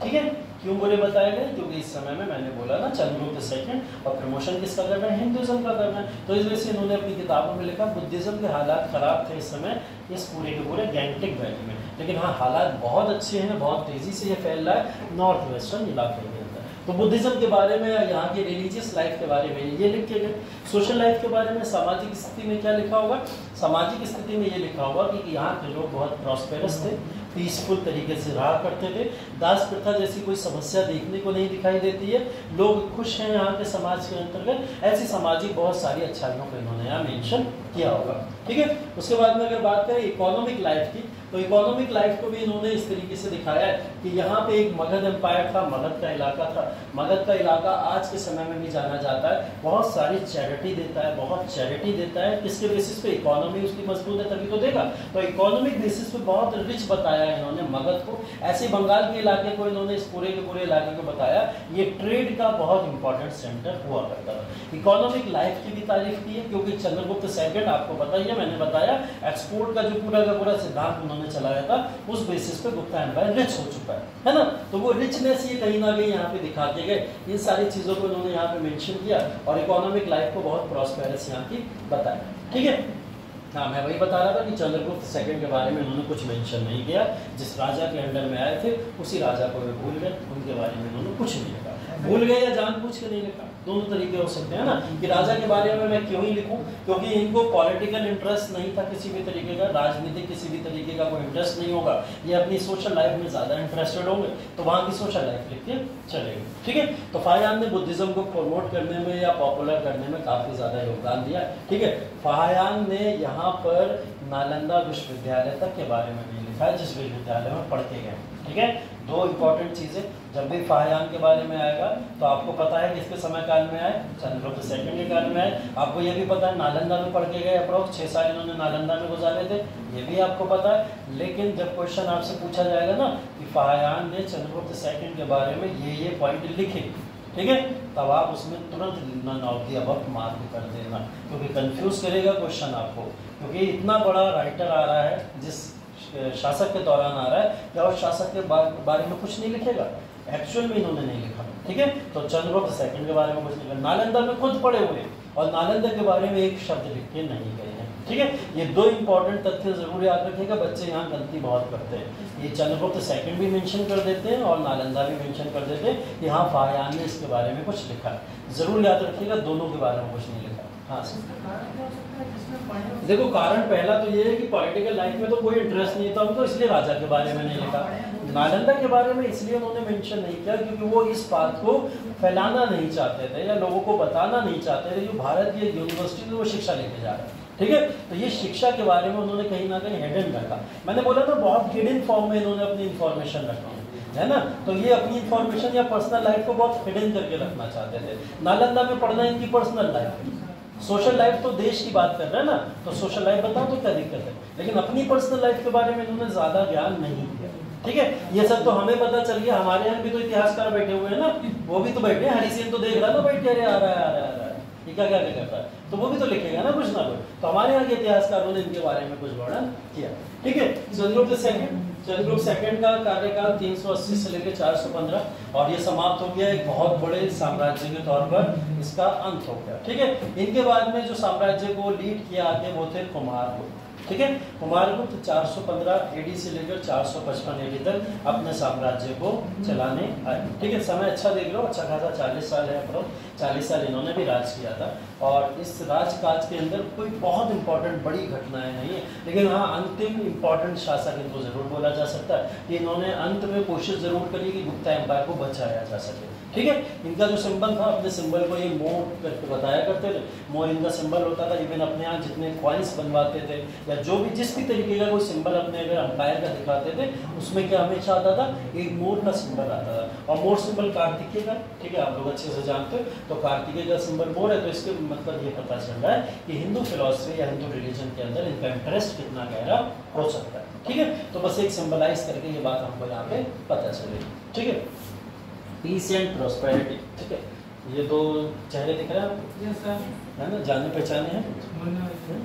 ठीक है, क्यों बुरे बताए गए? क्योंकि इस समय में मैंने बोला ना, चंद्रगुप्त सेकंड और प्रमोशन किसका कर रहे हैं? हिंदुइज्म का कर रहे हैं, तो इस वजह से इन्होंने अपनी किताबों में लिखा बुद्धिज्म के हालात खराब थे इस समय इस पूरे के पूरे गैंगटिक वैली में, लेकिन हाँ हालात बहुत अच्छे हैं, बहुत तेजी से ये फैल रहा है नॉर्थ वेस्टर्न इलाके के अंदर। तो बुद्धिज्म के बारे में, यहाँ की रिलीजियस लाइफ के बारे में ये लिख के गए, सोशल लाइफ के बारे में, सामाजिक स्थिति में क्या लिखा होगा? सामाजिक स्थिति में ये लिखा होगा कि यहाँ के लोग बहुत प्रॉस्पेरस थे, पीसफुल तरीके से रहा करते थे, दास प्रथा जैसी कोई समस्या देखने को नहीं दिखाई देती है, लोग खुश हैं यहाँ के समाज के अंतर्गत, ऐसी सामाजिक बहुत सारी अच्छाइयों को इन्होंने यहाँ मेंशन किया होगा, ठीक है। उसके बाद में अगर बात करें इकोनॉमिक लाइफ की, तो इकोनॉमिक लाइफ को भी इन्होंने इस तरीके से दिखाया है कि यहाँ पे एक मगध एम्पायर था, मगध का इलाका था, मगध का इलाका आज के समय में भी जाना जाता है, बहुत सारी चैरिटी देता है, बहुत चैरिटी देता है, किसके बेसिस पे? इकोनॉमी उसकी मजबूत है तभी तो देगा, तो इकोनॉमिक बेसिस पे बहुत रिच बताया है इन्होंने मगध को। ऐसे बंगाल के इलाके को इन्होंने इस पूरे के पूरे इलाके को बताया ये ट्रेड का बहुत इंपॉर्टेंट सेंटर हुआ करता था। इकोनॉमिक लाइफ की भी तारीफ की है क्योंकि चंद्रगुप्त सेकंड आपको पता ही है, मैंने बताया एक्सपोर्ट का जो पूरा का पूरा सिद्धांत उन्होंने चलाया था, उस बेसिस पे गुप्ता एम्पायर रिच हो चुका है ना, तो वो रिचनेस ये कहीं ना कहीं यहाँ पे दिखा के गए, इन सारी चीजों को इन्होंने यहाँ पे मेंशन किया और इकोनॉमिक लाइफ को बहुत प्रॉस्पेरस यहाँ की बताया, ठीक है। हाँ, मैं वही बता रहा था कि चंद्रगुप्त सेकंड के बारे में उन्होंने कुछ मेंशन नहीं किया, जिस राजा के अंडर में आए थे उसी राजा को वे भूल गए, उनके बारे में उन्होंने कुछ नहीं लिखा, भूल गए या जानबूझ के नहीं लिखा, दोनों तरीके हो सकते हैं ना, कि राजा के बारे में मैं क्यों ही लिखूं, क्योंकि इनको पॉलिटिकल इंटरेस्ट नहीं था किसी भी तरीके का, राजनीतिक किसी भी तरीके का कोई इंटरेस्ट नहीं होगा, ये अपनी सोशल लाइफ में ज्यादा इंटरेस्टेड होंगे, तो वहाँ की सोशल लाइफ लिख के चलेंगे, ठीक है। तो फाहियान ने बुद्धिज्म को प्रमोट करने में या पॉपुलर करने में काफी ज्यादा योगदान दिया, ठीक है। फाहियान ने यहाँ पर नालंदा विश्वविद्यालय तक के बारे में भी लिखा है, जिस विश्वविद्यालय में पढ़ के गए, ठीक है। दो इंपॉर्टेंट चीजें, जब भी फाहियान के बारे में आएगा तो आपको पता है किसके समय काल में आए, चंद्रगुप्त सेकंड के काल में आए, आपको ये भी पता है नालंदा में पढ़ के गए, अप्रोक्स 6 साल इन्होंने नालंदा में गुजारे थे, ये भी आपको पता है। लेकिन जब क्वेश्चन आपसे पूछा जाएगा ना कि फाहियान ने चंद्रगुप्त सेकंड के बारे में ये पॉइंट लिखे, ठीक है, तब आप उसमें तुरंत none of the above mark कर देना, क्योंकि कंफ्यूज करेगा क्वेश्चन आपको, क्योंकि इतना बड़ा राइटर आ रहा है जिस शासक के दौरान आ रहा है, या उस शासक के बारे में कुछ नहीं लिखेगा, एक्चुअल में इन्होंने नहीं लिखा, ठीक है। तो चंद्रगुप्त सेकंड के बारे में कुछ नहीं लिखा, नालंदा में खुद पढ़े हुए और नालंदा के बारे में एक शब्द लिख के नहीं गए हैं, ठीक है। ये दो इंपॉर्टेंट तथ्य जरूर याद रखिएगा, बच्चे यहाँ गलती बहुत करते हैं, ये चंद्रगुप्त सेकंड भी मेंशन कर देते हैं और नालंदा भी मेंशन कर देते हैं, यहाँ फाहियान ने इसके बारे में कुछ लिखा है, जरूर याद रखिएगा, दोनों के बारे में कुछ नहीं लिखा, हाँ इसका कारण क्या हो सकता है जिसमें पढ़े? देखो, कारण पहला तो ये है कि पॉलिटिकल लाइफ में तो कोई इंटरेस्ट नहीं था उनको, इसलिए राजा के बारे में नहीं लिखा। नालंदा के बारे में इसलिए उन्होंने मेंशन नहीं किया क्योंकि वो इस बात को फैलाना नहीं चाहते थे या लोगों को बताना नहीं चाहते थे कि भारत की यूनिवर्सिटी में वो शिक्षा लेके जा रहा है। ठीक है, तो ये शिक्षा के बारे में उन्होंने कहीं ना कहीं हिडन रखा। मैंने बोला था बहुत हिडन फॉर्म में इन्होंने अपनी इंफॉर्मेशन रखी है ना, तो ये अपनी इंफॉर्मेशन या पर्सनल लाइफ को बहुत हिडन करके रखना चाहते थे। नालंदा में पढ़ना इनकी पर्सनल लाइफ, सोशल लाइफ तो देश की बात कर रहे हैं ना, तो सोशल लाइफ बताओ तो क्या दिक्कत है, लेकिन अपनी पर्सनल लाइफ के बारे में इन्होंने ज्यादा ज्ञान नहीं दिया। ठीक है, ये सब तो हमें पता चल गया, हमारे यहाँ भी तो इतिहासकार बैठे हुए हैं ना, वो भी तो बैठे हैं, हरी सिंह तो देख रहा है ना बैठ के, अरे आ रहा है आ रहा है आ रहा है, ये क्या क्या कर रहा है, तो वो भी तो लिखेगा ना कुछ ना कुछ। तो हमारे यहाँ के इतिहासकारों ने इनके बारे में कुछ वर्णन किया। ठीक है, चंद्रगुप्त सेकंड का कार्यकाल 380 से लेकर 415 और ये समाप्त हो गया, एक बहुत बड़े साम्राज्य के तौर पर इसका अंत हो गया। ठीक है, इनके बाद में जो साम्राज्य को लीड किया आगे वो थे कुमारगुप्त। ठीक है, कुमारगुप्त 415 एडी से लेकर 455 एडी तक अपने साम्राज्य को चलाने आए। ठीक है, समय अच्छा देख लो, अच्छा खासा 40 साल है, अप्रोक्स 40 साल इन्होंने भी राज किया था। और इस राजकाज के अंदर कोई बहुत इंपॉर्टेंट बड़ी घटनाएं नहीं है, लेकिन हाँ अंतिम इंपॉर्टेंट शासक इनको जरूर बोला जा सकता है कि इन्होंने अंत में कोशिश जरूर करी कि गुप्ता एम्पायर को बचाया जा सके। ठीक है, इनका जो सिंबल था, अपने सिंबल को ये मोर करके बताया करते थे, मोर इनका सिंबल होता था। इवन अपने यहाँ जितने कॉइन्स बनवाते थे या जो भी जिस भी तरीके का कोई सिंबल अपने अगर अंपायर का दिखाते थे, उसमें क्या हमेशा आता था, एक मोर का सिंबल आता था। और मोर सिंबल कार्तिकेय का, ठीक है, आप लोग अच्छे से जानते हो, तो कार्तिकेय का सिंबल मोर है, तो इसके मतलब ये पता चल रहा है कि हिंदू फिलॉसफी या हिंदू रिलीजन के अंदर इनका इंटरेस्ट कितना गहरा हो सकता है। ठीक है, तो बस एक सिंबलाइज करके ये बात हमको यहाँ पे पता चलेगी। ठीक है, पीस एंड प्रोस्पेरिटी। ठीक है, ये दो चेहरे दिख रहे हैं आपको, यस सर, है ना, जाने पहचाने हैं, मुन्ना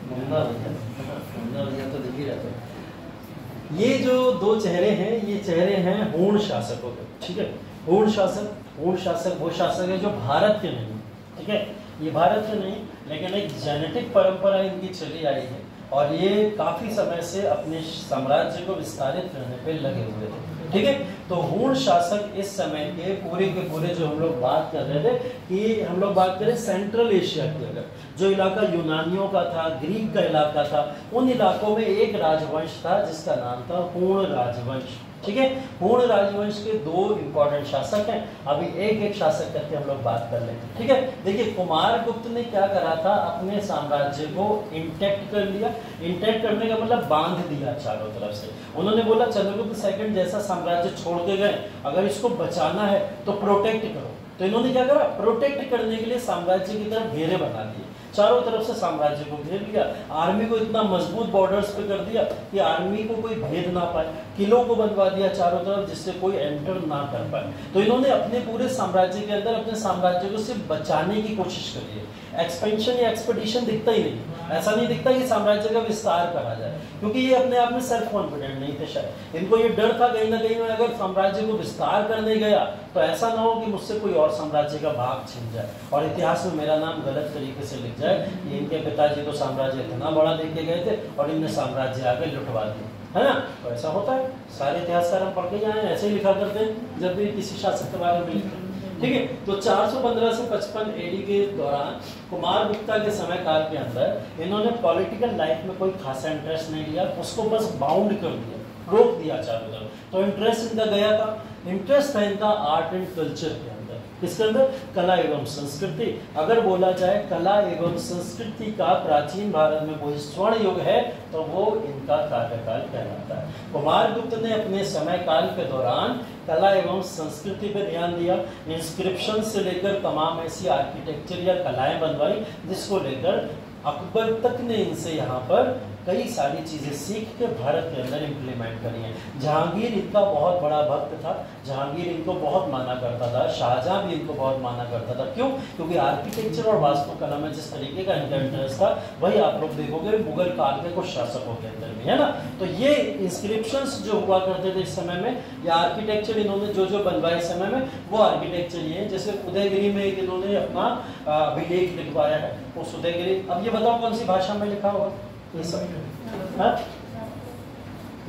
मुन्ना भैया तो दिख ही रहते हैं। ये जो दो चेहरे हैं, ये चेहरे हैं हूण शासकों के। ठीक है, हूण शासक वो शासक है जो भारत के नहीं। ठीक है, ये भारत के नहीं, लेकिन एक जेनेटिक परंपरा इनकी चली आई है और ये काफी समय से अपने साम्राज्य को विस्तारित करने पे लगे हुए थे। ठीक है, तो हूण शासक इस समय के पूरे जो हम लोग बात कर रहे थे कि हम लोग बात करें सेंट्रल एशिया की, अगर जो इलाका यूनानियों का था, ग्रीक का इलाका था, उन इलाकों में एक राजवंश था जिसका नाम था हूण राजवंश। ठीक है, हूण राजवंश के दो इंपॉर्टेंट शासक हैं, अभी एक एक शासक करके हम लोग बात कर लेते हैं। ठीक है, देखिए कुमारगुप्त ने क्या करा था, अपने साम्राज्य को इंटैक्ट कर लिया। इंटैक्ट करने का मतलब बांध दिया चारों तरफ से। उन्होंने बोला चंद्रगुप्त सेकंड जैसा साम्राज्य छोड़ के गए, अगर इसको बचाना है तो प्रोटेक्ट करो। तो इन्होंने क्या करा, प्रोटेक्ट करने के लिए साम्राज्य की तरफ घेरे बना दिए, चारों तरफ से साम्राज्य को घेर लिया। आर्मी को इतना मजबूत बॉर्डर्स पे कर दिया कि आर्मी को कोई भेद ना पाए, किलों को बनवा दिया चारों तरफ जिससे कोई एंटर ना कर पाए। तो इन्होंने अपने पूरे साम्राज्य के अंदर अपने साम्राज्य को सिर्फ बचाने की कोशिश करी है। एक्सपेंशन या एक्सपेडिशन दिखता ही नहीं, ऐसा नहीं दिखता कि साम्राज्य का विस्तार करा जाए, क्योंकि ये अपने आप में सेल्फ कॉन्फिडेंट नहीं थे। शायद इनको ये डर था कहीं ना कहीं मैं अगर साम्राज्य को विस्तार करने गया तो ऐसा ना हो कि मुझसे कोई और साम्राज्य का भाग छिन जाए और इतिहास में मेरा नाम गलत तरीके से लिख जाए कि इनके पिताजी तो साम्राज्य इतना बड़ा देके गए थे और इनने साम्राज्य आगे लुटवा दिया, है ना। तो ऐसा होता है, सारे इतिहासकार हम पढ़ के जाए ऐसे ही लिखा करते हैं जब भी किसी शासक के बारे में लिखते हैं। ठीक है, तो 415 से 55 एडी के दौरान कुमारगुप्ता के समय काल के अंदर इन्होंने पॉलिटिकल लाइफ में कोई खासा इंटरेस्ट नहीं लिया, उसको बस बाउंड कर दिया, रोक दिया चारों तरफ। तो इंटरेस्ट इनका गया था, इंटरेस्ट था इनका आर्ट एंड कल्चर के अंदर। किसके अंदर, कला एवं संस्कृति। अगर बोला जाए कला एवं संस्कृति का प्राचीन भारत में कोई स्वर्ण युग है तो वो इनका कार्यकाल कहलाता है। कुमारगुप्त ने अपने समय काल के दौरान कला एवं संस्कृति पर ध्यान दिया, इंस्क्रिप्शन से लेकर तमाम ऐसी आर्किटेक्चर या कलाएं बनवाई जिसको लेकर अकबर तक ने इनसे यहाँ पर कई सारी चीजें सीख के भारत के अंदर इम्प्लीमेंट करी हैं। जहांगीर इनका बहुत बड़ा भक्त था, जहांगीर इनको बहुत माना करता था, शाहजहां भी इनको बहुत माना करता था। क्यों? क्योंकि आर्किटेक्चर और वास्तुकला में जिस तरीके का इनका इंटरेस्ट था वही आप लोग देखोगे मुगल काल के कुछ शासकों के अंदर भी, है ना। तो ये इंस्क्रिप्शंस जो हुआ करते थे इस समय में या आर्किटेक्चर इन्होंने जो जो बनवाए इस समय में वो आर्किटेक्चर ये है। जैसे उदयगिरी में एक इन्होंने अपना अभिलेख लिखवाया है, उस उदयगिरी, अब ये बताओ कौन सी भाषा में लिखा होगा ये सब?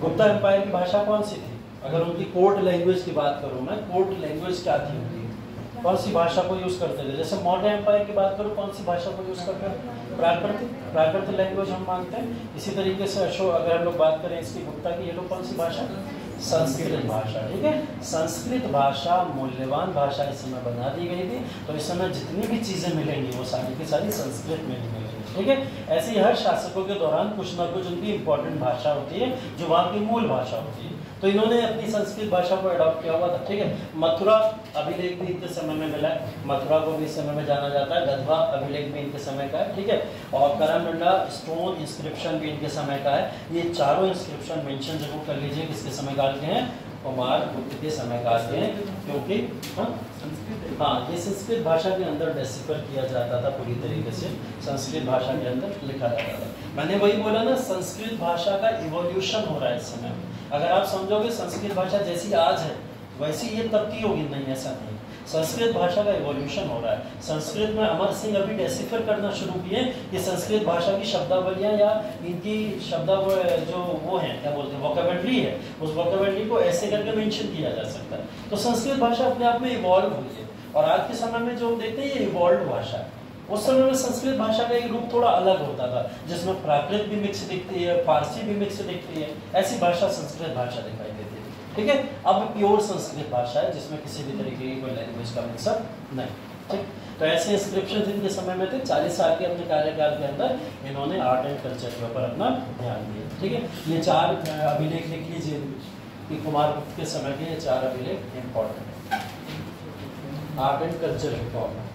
गुप्ता एम्पायर की भाषा कौन सी थी? अगर उनकी कोर्ट लैंग्वेज की बात करूं मैं, कोर्ट लैंग्वेज क्या थी उनकी? कौन सी भाषा को यूज करते थे? जैसे मौर्य एम्पायर की बात करो, कौन सी भाषा को यूज करते थे? प्राकृत लैंग्वेज हम मानते हैं। इसी तरीके से अशोक, अगर हम लोग बात करें इसकी गुप्ता की, ये लोग कौन सी भाषा? संस्कृत भाषा। ठीक है, संस्कृत भाषा मूल्यवान भाषा इस समय बना दी गई थी। तो इस समय जितनी भी चीजें मिलेंगी वो सारी की सारी संस्कृत में ही मिलेंगी। ठीक है, ऐसे ही हर शासकों के दौरान कुछ ना कुछ उनकी इंपॉर्टेंट भाषा होती है जो वहाँ की मूल भाषा होती है। तो इन्होंने अपनी संस्कृत भाषा को अडॉप्ट किया हुआ था। ठीक है, मथुरा अभिलेख भी इनके समय में मिला है, मथुरा को भी इस समय में जाना जाता है। गधवा अभिलेख भी इनके समय का है। ठीक है, और करमडंडा स्टोन इंस्क्रिप्शन भी इनके समय का है। ये चारों इंस्क्रिप्शन मेंशन जरूर कर लीजिए किसके समय काल के हैं? कुमार गुप्त के समय काल के हैं, क्योंकि हाँ ये संस्कृत भाषा के अंदर डेसिफर किया जाता था, पूरी तरीके से संस्कृत भाषा के अंदर लिखा जाता था। मैंने वही बोला ना, संस्कृत भाषा का इवोल्यूशन हो रहा है इस समय। अगर आप समझोगे संस्कृत भाषा जैसी आज है वैसी ये तब की होगी, नहीं, ऐसा नहीं। संस्कृत भाषा का इवोल्यूशन हो रहा है। संस्कृत में अमर सिंह अभी डेसिफर करना शुरू किए कि संस्कृत भाषा की शब्दावलियाँ या इनकी जो वो हैं, क्या बोलते हैं, वोकैबुलरी है, उस वोकैबुलरी को ऐसे करके मेंशन किया जा सकता है। तो संस्कृत भाषा अपने आप में इवॉल्व हुई है, और आज के समय में जो हम देखते हैं ये इवॉल्व भाषा है। उस समय में संस्कृत भाषा का एक रूप थोड़ा अलग होता था, जिसमें प्राकृत भी मिक्स दिखती है, फारसी भी मिक्स दिखती है। ऐसी भाषा संस्कृत भाषा दिखाई देती है। ठीक है, अब प्योर संस्कृत भाषा है जिसमें किसी भी तरीके की कोई लैंग्वेज का मिक्सअप नहीं। ठीक, तो ऐसे इंस्क्रिप्शन इनके समय में थे। 40 साल के अपने कार्यकाल के अंदर इन्होंने आर्ट एंड कल्चर के ऊपर अपना ध्यान दिया। ठीक है, ये 4 अभिलेख लिख लीजिए कि कुमार गुप्त के समय के ये 4 अभिलेख इंपॉर्टेंट है। Art and culture reform,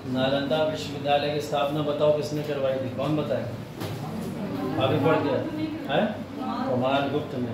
Nalanda विश्वविद्यालय की स्थापना बताओ किसने करवाई थी? कौन बताएगा? अभी बढ़ गया है कुमार गुप्त ने।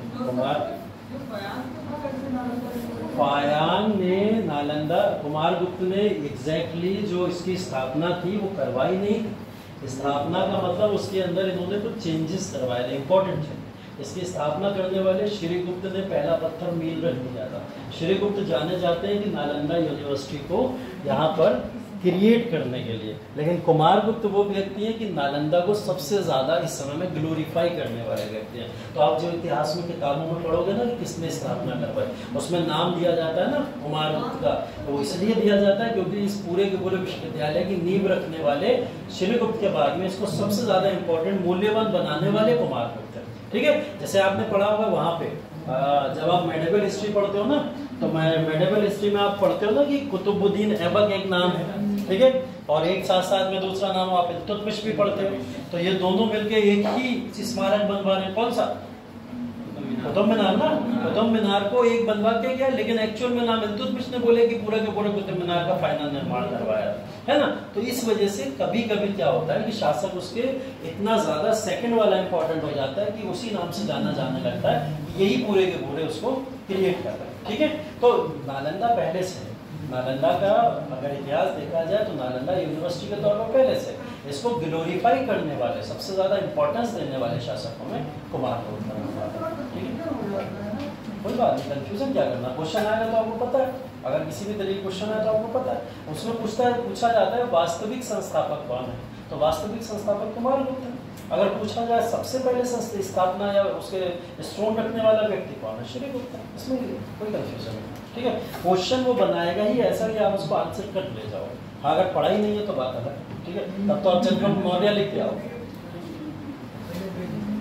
फायान ने नालंदा, कुमार गुप्त ने एग्जैक्टली जो इसकी स्थापना थी वो करवाई नहीं थी। स्थापना का मतलब उसके अंदर इन्होंने कुछ चेंजेस करवाए थे, इंपॉर्टेंट है। इसकी स्थापना करने वाले श्रीगुप्त ने पहला पत्थर मील रख दिया था। श्रीगुप्त जाने जाते हैं कि नालंदा यूनिवर्सिटी को यहाँ पर क्रिएट करने के लिए, लेकिन कुमार गुप्त वो व्यक्ति हैं कि नालंदा को सबसे ज़्यादा इस समय में ग्लोरीफाई करने वाले व्यक्ति हैं। तो आप जो इतिहास में किताबों में पढ़ोगे ना कि किसने स्थापना करवाई, उसमें नाम दिया जाता है ना कुमार गुप्त का, तो इसलिए दिया जाता है क्योंकि इस पूरे के पूरे विश्वविद्यालय की नींव रखने वाले श्रीगुप्त के बाद में इसको सबसे ज़्यादा इंपॉर्टेंट मूल्यवान बनाने वाले कुमार गुप्त हैं। ठीक है, जैसे आपने पढ़ा होगा वहाँ पे जब आप मेडिवल हिस्ट्री पढ़ते हो ना, तो मेडिवल हिस्ट्री में आप पढ़ते हो ना कि कुतुबुद्दीन ऐबक एक नाम है। ठीक है, और एक साथ साथ में दूसरा नाम आप इल्तुतमिश भी पढ़ते हो। तो ये दोनों मिलके एक ही स्मारक बनवा रहे हैं। कौन सा? कुतुब मीनार ना। कुतुब मीनार को एक बनवा के गया, लेकिन एक्चुअल में नाम इल्तुतमिश ने बोले कि पूरा के पूरे कुतुब मीनार का फाइनल निर्माण करवाया है ना। तो इस वजह से कभी कभी क्या होता है कि शासक उसके इतना ज्यादा सेकंड वाला इंपॉर्टेंट हो जाता है कि उसी नाम से जाना जाने लगता है, यही पूरे के पूरे उसको क्रिएट करता है। ठीक है, तो नालंदा पहले से है। नालंदा का अगर इतिहास देखा जाए तो नालंदा यूनिवर्सिटी के तौर पर पहले से, इसको ग्लोरीफाई करने वाले, सबसे ज्यादा इंपॉर्टेंस देने वाले शासकों में कुमार गुप्त है। ठीक है, कोई बात नहीं, कंफ्यूजन क्या करना। क्वेश्चन आएगा तो आपको पता है, अगर किसी भी तरीके क्वेश्चन आए तो आपको पता है। उसमें पूछा जाता है वास्तविक संस्थापक कौन है, तो वास्तविक संस्थापक कुमार गुप्त है। अगर पूछा जाए सबसे पहले स्थापना या उसके स्टोन रखने वाला व्यक्ति कौन है, श्रीगुप्त है। इसमें कोई कंफ्यूजन नहीं। ठीक है, क्वेश्चन वो बनाएगा ही ऐसा कि आप उसको आंसर कर ले जाओ। हाँ, अगर पढ़ाई नहीं है तो बात अलग है। ठीक है, तब तो आप चंद्रगुप्त मौर्य लिख के आओगे।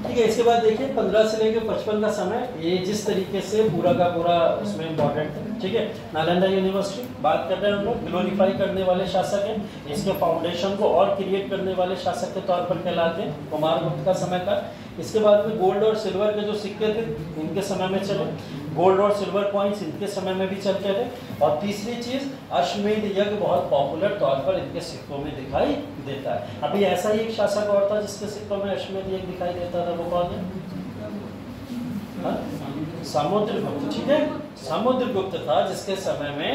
ठीक है, इसके बाद देखिए 15 से लेकर 55 का समय, ये जिस तरीके से पूरा का पूरा उसमें इम्पोर्टेंट है। ठीक है, नालंदा यूनिवर्सिटी बात कर रहे हैं हम लोग, ग्लोरीफाई करने वाले शासक हैं। इसके फाउंडेशन को और क्रिएट करने वाले शासक के तौर पर कहलाते हैं कुमार गुप्त का समय का। इसके बाद में गोल्ड और सिल्वर के जो सिक्के थे इनके समय में चले, गोल्ड और सिल्वर कॉइन्स इनके समय में भी चलते थे। और तीसरी चीज अश्वमेध यज्ञ बहुत पॉपुलर तौर पर इनके सिक्कों में दिखाई देता है। अभी ऐसा ही एक शासक और था जिसके सिक्कों में अश्वमेध यज्ञ दिखाई देता था, वो कौन है? समुद्रगुप्त। ठीक है, समुद्रगुप्त था जिसके समय में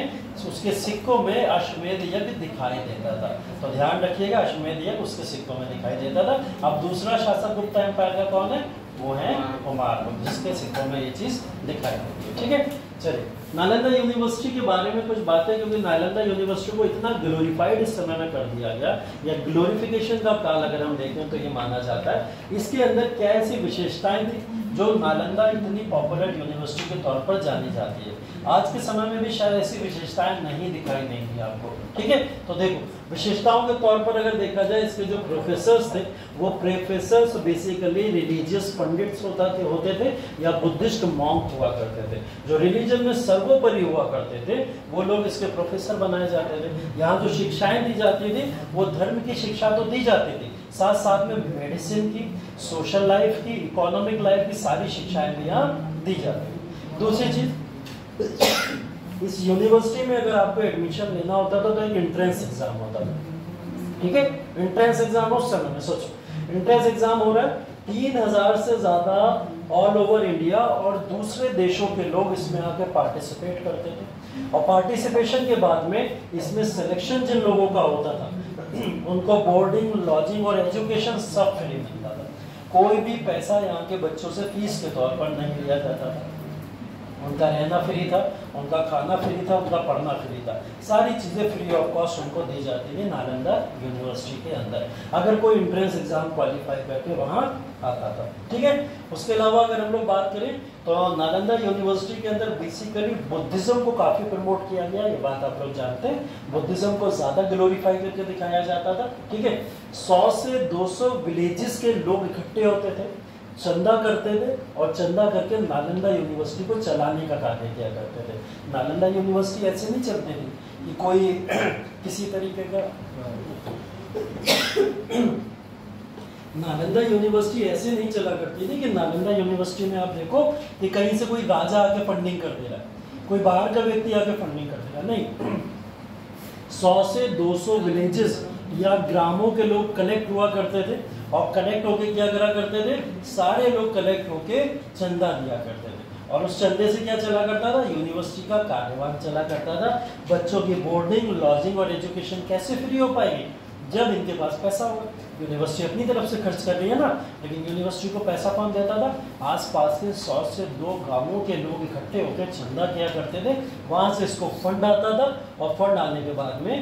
उसके सिक्कों में अश्वमेध यज्ञ दिखाई देता था। तो ध्यान रखिएगा, अश्वमेध यज्ञ उसके सिक्कों में दिखाई देता था। अब दूसरा शासक गुप्ता एम्पायर का कौन है? वो है कुमार गुप्त, जिसके सिक्कों में ये चीज दिखाई देती है। ठीक है, चलिए नालंदा यूनिवर्सिटी के बारे में कुछ बातें, क्योंकि नालंदा यूनिवर्सिटी को इतना ग्लोरीफाइड इस समय में कर दिया गया, या ग्लोरिफिकेशन का काल अगर हम देखें तो ये माना जाता है। इसके अंदर क्या ऐसी विशेषताएं थी जो नालंदा इतनी पॉपुलर यूनिवर्सिटी के तौर पर जानी जाती है। आज के समय में भी शायद ऐसी विशेषताएं नहीं दिखाई देंगी आपको। ठीक है, तो देखो विशेषताओं के तौर पर अगर देखा जाए, इसके जो प्रोफेसर्स थे वो प्रोफेसर्स बेसिकली रिलीजियस पंडित्स होते थे या बुद्धिस्ट मॉन्क हुआ करते थे, जो रिलीजन में सर्वोपरि हुआ करते थे, वो लोग इसके प्रोफेसर बनाए जाते थे। यहाँ जो शिक्षाएं दी जाती थी वो धर्म की शिक्षा तो दी जाती थी, साथ साथ में मेडिसिन की, सोशल लाइफ की, इकोनॉमिक लाइफ की सारी शिक्षाएं भी यहाँ दी जाती थी। दूसरी चीज, इस यूनिवर्सिटी में अगर आपको एडमिशन लेना होता था तो एक एंट्रेंस एग्जाम होता था। ठीक है, एंट्रेंस एग्जाम उस समय में सोचो, एंट्रेंस एग्जाम हो रहा है, 3000 से ज्यादा ऑल ओवर इंडिया और दूसरे देशों के लोग इसमें आके पार्टिसिपेट करते थे, और पार्टिसिपेशन के बाद में इसमें सिलेक्शन जिन लोगों का होता था उनको बोर्डिंग, लॉजिंग और एजुकेशन सब फ्री मिलता था। कोई भी पैसा यहाँ के बच्चों से फीस के तौर पर नहीं लिया जाता था। उनका रहना फ्री था, उनका खाना फ्री था, उनका पढ़ना फ्री था, सारी चीज़ें फ्री ऑफ कॉस्ट उनको दी जाती थी नालंदा यूनिवर्सिटी के अंदर, अगर कोई एंट्रेंस एग्जाम क्वालिफाई करके वहाँ आता था। ठीक है, उसके अलावा अगर हम लोग बात करें तो नालंदा यूनिवर्सिटी के अंदर बेसिकली बुद्धिज्म को काफ़ी प्रमोट किया गया, ये बात आप लोग जानते हैं। बुद्धिज्म को ज़्यादा ग्लोरीफाई करके दिखाया जाता था। ठीक है, 100 से 200 विलेजेस के लोग इकट्ठे होते थे, चंदा करते थे, और चंदा करके नालंदा यूनिवर्सिटी को चलाने का कार्य किया करते थे। नालंदा यूनिवर्सिटी ऐसे नहीं चलती थी कि कोई किसी तरीके का नालंदा यूनिवर्सिटी ऐसे नहीं चला करती थी कि नालंदा यूनिवर्सिटी में आप देखो कि कहीं से कोई राजा आके फंडिंग कर दे रहा है, कोई बाहर का व्यक्ति आके फंडिंग कर दे रहा, नहीं। 100 से 200 विलेजेस या ग्रामों के लोग कलेक्ट हुआ करते थे, और कलेक्ट होके क्या करा करते थे, सारे लोग कलेक्ट होके चंदा दिया करते थे, और उस चंदे से क्या चला करता था, यूनिवर्सिटी का कार्यवाह चला करता था। बच्चों की बोर्डिंग, लॉजिंग और एजुकेशन कैसे फ्री हो पाएगी, जब इनके पास पैसा होगा। यूनिवर्सिटी अपनी तरफ से खर्च कर रही है ना, लेकिन यूनिवर्सिटी को पैसा कौन देता था, आसपास के 100 से 2 गांवों के लोग इकट्ठे होकर चंदा किया करते थे, वहां से इसको फंड आता था, और फंड आने के बाद में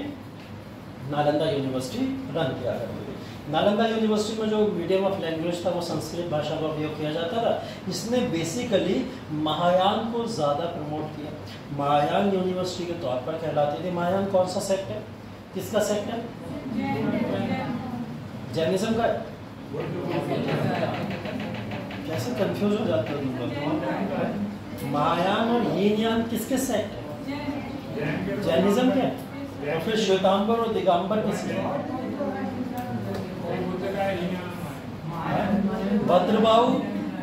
नालंदा यूनिवर्सिटी रन किया करती थी। नालंदा यूनिवर्सिटी में जो मीडियम ऑफ लैंग्वेज था वो संस्कृत भाषा का उपयोग किया जाता था। इसने बेसिकली महायान को ज़्यादा प्रमोट किया। महायान यूनिवर्सिटी के तौर पर कहलाती थी। महायान कौन सा सेक्ट है, किसका सेक्ट है, जैनिज्म का। कैसे कंफ्यूज हो जाते हो तुम लोग। महायान और हीनयान किसके सेक्ट है, जैनिज्म के। और फिर श्वेतांबर और दिगंबर किसके, भद्रबाहु।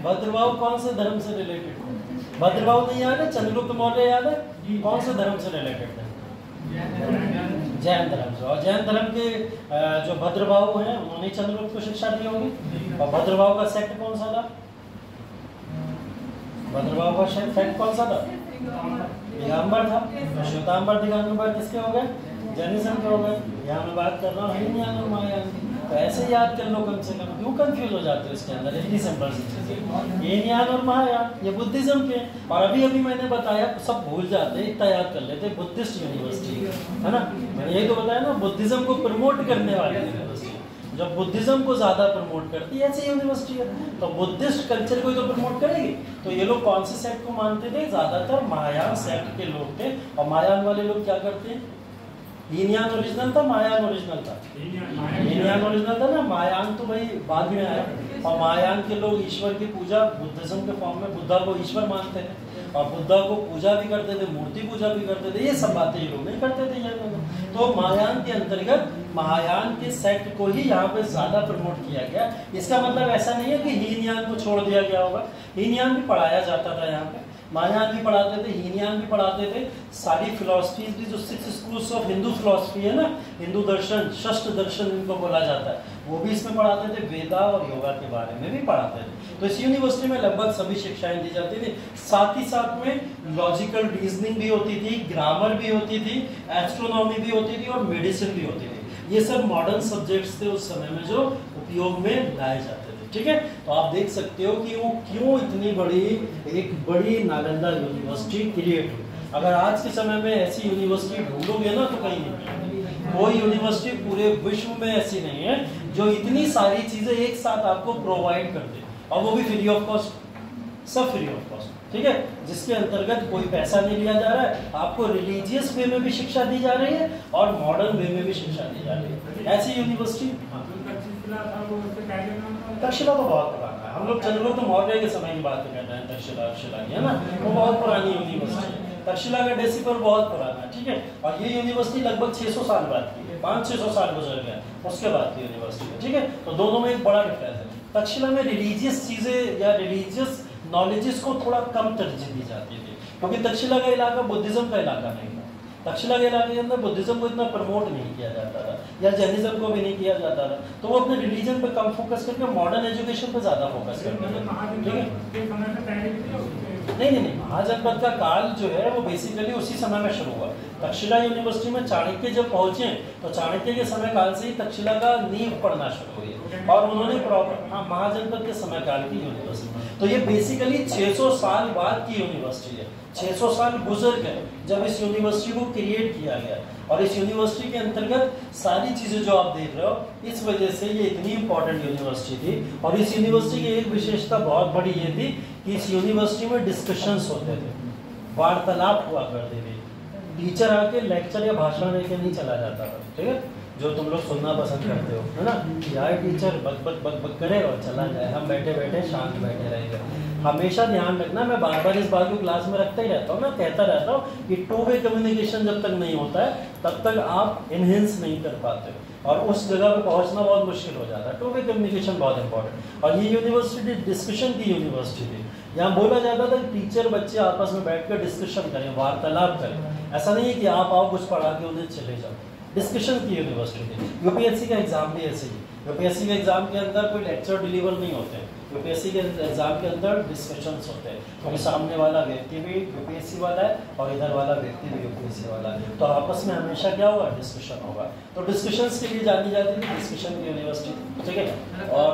भद्रबाहु कौन से धर्म से रिलेटेड है, भद्रबाहु नहीं याद है, चंद्रगुप्त मौर्य याद है, कौन से धर्म से रिलेटेड है, जैन धर्म से। और जैन धर्म के जो भद्रबाहु हैं उन्होंने चंद्रगुप्त को शिक्षा दी होगी। और भद्रबाहु का सेक्ट कौन सा था, भद्रबाहु का सेक्ट कौन सा था, दिगंबर था। श्वेतांबर दिगंबर किसके हो गए, जैनिज्म के हो गए। यहाँ मैं बात कर रहा हूँ हीनयान और महायान की, तो ऐसे याद कर लो कम से कम, क्यों कंफ्यूज हो जाते हो इसके अंदर। इतनी सिंपल सी चीजें, हीनयान और महायान ये बुद्धिज्म के। और अभी अभी मैंने बताया सब भूल जाते, इतना याद कर लेते, बुद्धिस्ट यूनिवर्सिटी है ना, मैंने यही तो बताया ना, बुद्धिज्म को प्रमोट करने वाली यूनिवर्सिटी। जब बुद्धिज्म को ज्यादा प्रमोट करती है ऐसी यूनिवर्सिटी है, तो बुद्धिस्ट कल्चर को ही तो प्रमोट करेगी। तो ये लोग कौन से सेक्ट को मानते थे, ज्यादातर महायान सेक्ट के लोग थे। और महायान वाले लोग क्या करते हैं, हीनयान ओरिजिनल था, महायान ओरिजिनल था, हीनयान ओरिजिनल था ना, महायान तो भाई बाद में आया। और महायान के लोग ईश्वर की पूजा बुद्धिज्म के फॉर्म में बुद्धा को ईश्वर मानते थे, और बुद्धा को पूजा भी करते थे, मूर्ति पूजा भी करते थे। ये सब बातें ये लोग नहीं करते थे ये लोग। तो महायान के अंतर्गत महायान के सेक्ट को ही यहाँ पे ज्यादा प्रमोट किया गया। इसका मतलब ऐसा नहीं है कि हीनयान को छोड़ दिया गया होगा, हीनयान भी पढ़ाया जाता था यहाँ पे, महायान भी पढ़ाते थे, हीनयान भी पढ़ाते थे। सारी फिलॉसफीज भी जो 6 स्कूल्स ऑफ हिंदू फिलॉसफी है ना, हिंदू दर्शन, षष्ठ दर्शन इनको बोला जाता है, वो भी इसमें पढ़ाते थे। वेदा और योगा के बारे में भी पढ़ाते थे। तो इस यूनिवर्सिटी में लगभग सभी शिक्षाएं दी जाती थी। साथ ही साथ में लॉजिकल रीजनिंग भी होती थी, ग्रामर भी होती थी, एस्ट्रोनॉमी भी होती थी, और मेडिसिन भी होती थी। ये सब मॉडर्न सब्जेक्ट्स थे उस समय में जो उपयोग में लाए जाते थे। ठीक है। तो आप देख सकते हो कि वो क्यों इतनी बड़ी एक बड़ी नालंदा यूनिवर्सिटी क्रिएट हुई। अगर आज के समय में ऐसी यूनिवर्सिटी ढूंढोगे ना तो कहीं नहीं, कोई यूनिवर्सिटी पूरे विश्व में ऐसी नहीं है जो इतनी सारी चीजें एक साथ आपको प्रोवाइड कर दे, और वो भी फ्री ऑफ कॉस्ट, सब फ्री ऑफ कॉस्ट, ठीक है। जिसके अंतर्गत कोई पैसा नहीं लिया जा रहा है, आपको रिलीजियस वे में भी शिक्षा दी जा रही है और मॉडर्न वे में भी शिक्षा दी जा रही है। ऐसी यूनिवर्सिटी तक्षशिला तो बहुत पुराना है, हम लोग चंद्र तो मौर्य के समय की बात कर रहे हैं। तक्षशिला है ना, वो बहुत पुरानी यूनिवर्सिटी है। तक्षशिला का डेसिपर बहुत पुराना है, ठीक है। और ये यूनिवर्सिटी लगभग 600 साल बाद की है, 500-600 साल गुजर गया उसके बाद की यूनिवर्सिटी है, ठीक है। तो दोनों में एक बड़ा डिफरेंस है। तक्षशिला में रिलीजियस चीजें या रिलीजियस नॉलेजेस को थोड़ा कम तरजीह दी जाती थी, क्योंकि तक्षशिला का इलाका बुद्धिज्म का इलाका नहीं था। तक्षशिला के इलाके के अंदर बुद्धिज्म को इतना प्रमोट नहीं किया जाता था, या जैनिज्म को भी नहीं किया जाता था, तो वो अपने रिलीजन पे कम फोकस करके मॉडर्न एजुकेशन पे ज्यादा फोकस करते थे, ठीक है। नहीं, महाजनपद का काल जो है वो बेसिकली उसी समय में शुरू हुआ। तक्षशिला यूनिवर्सिटी में चाणक्य जब पहुंचे तो चाणक्य के समय काल से ही तक्षशिला का नींव पड़ना शुरू हुई, और उन्होंने महाजनपद के समय काल की यूनिवर्सिटी, तो ये बेसिकली 600 साल बाद की यूनिवर्सिटी है। 600 साल गुजर गए जब इस यूनिवर्सिटी को क्रिएट किया गया, और इस यूनिवर्सिटी के अंतर्गत सारी चीजें जो आप देख रहे हो, इस वजह से ये इतनी इंपॉर्टेंट यूनिवर्सिटी थी। और इस यूनिवर्सिटी की एक विशेषता बहुत बड़ी ये थी कि इस यूनिवर्सिटी में डिस्कशंस होते थे, वार्तालाप हुआ करते थे। टीचर आके लेक्चर या भाषण देके नहीं चला जाता था, ठीक है, जो तुम लोग सुनना पसंद करते हो, है ना, यार टीचर बक बक बक बक करे और चला जाए, हम बैठे बैठे शांत बैठे रहेंगे। हमेशा ध्यान रखना, मैं बार बार इस बात को क्लास में रखता ही रहता हूँ, मैं कहता रहता हूँ कि टू वे कम्युनिकेशन जब तक नहीं होता है तब तक आप इनहेंस नहीं कर पाते हो, और उस जगह पे पहुंचना बहुत मुश्किल हो जाता है। टू वे कम्युनिकेशन बहुत इंपॉर्टेंट। और ये यूनिवर्सिटी डिस्कशन की यूनिवर्सिटी थी, यहाँ बोला जाता था कि टीचर बच्चे आपस में बैठकर डिस्कशन करें, वार्तालाप करें। ऐसा नहीं है कि आप आओ कुछ पढ़ा के उन्हें चले जाओ, डिस्कशन की यूनिवर्सिटी थी। यूपीएससी का एग्जाम भी ऐसे ही, यूपीएससी के एग्जाम के अंदर कोई लेक्चर डिलीवर नहीं होते, यूपीएससी के एग्जाम के अंदर डिस्कशंस होते हैं, क्योंकि सामने वाला व्यक्ति भी यूपीएससी वाला है और इधर वाला व्यक्ति भी यूपीएससी वाला है, तो आपस में हमेशा क्या होगा, डिस्कशन होगा। तो डिस्कशंस के लिए जानी जाती थी डिस्कशन की यूनिवर्सिटी, ठीक है। और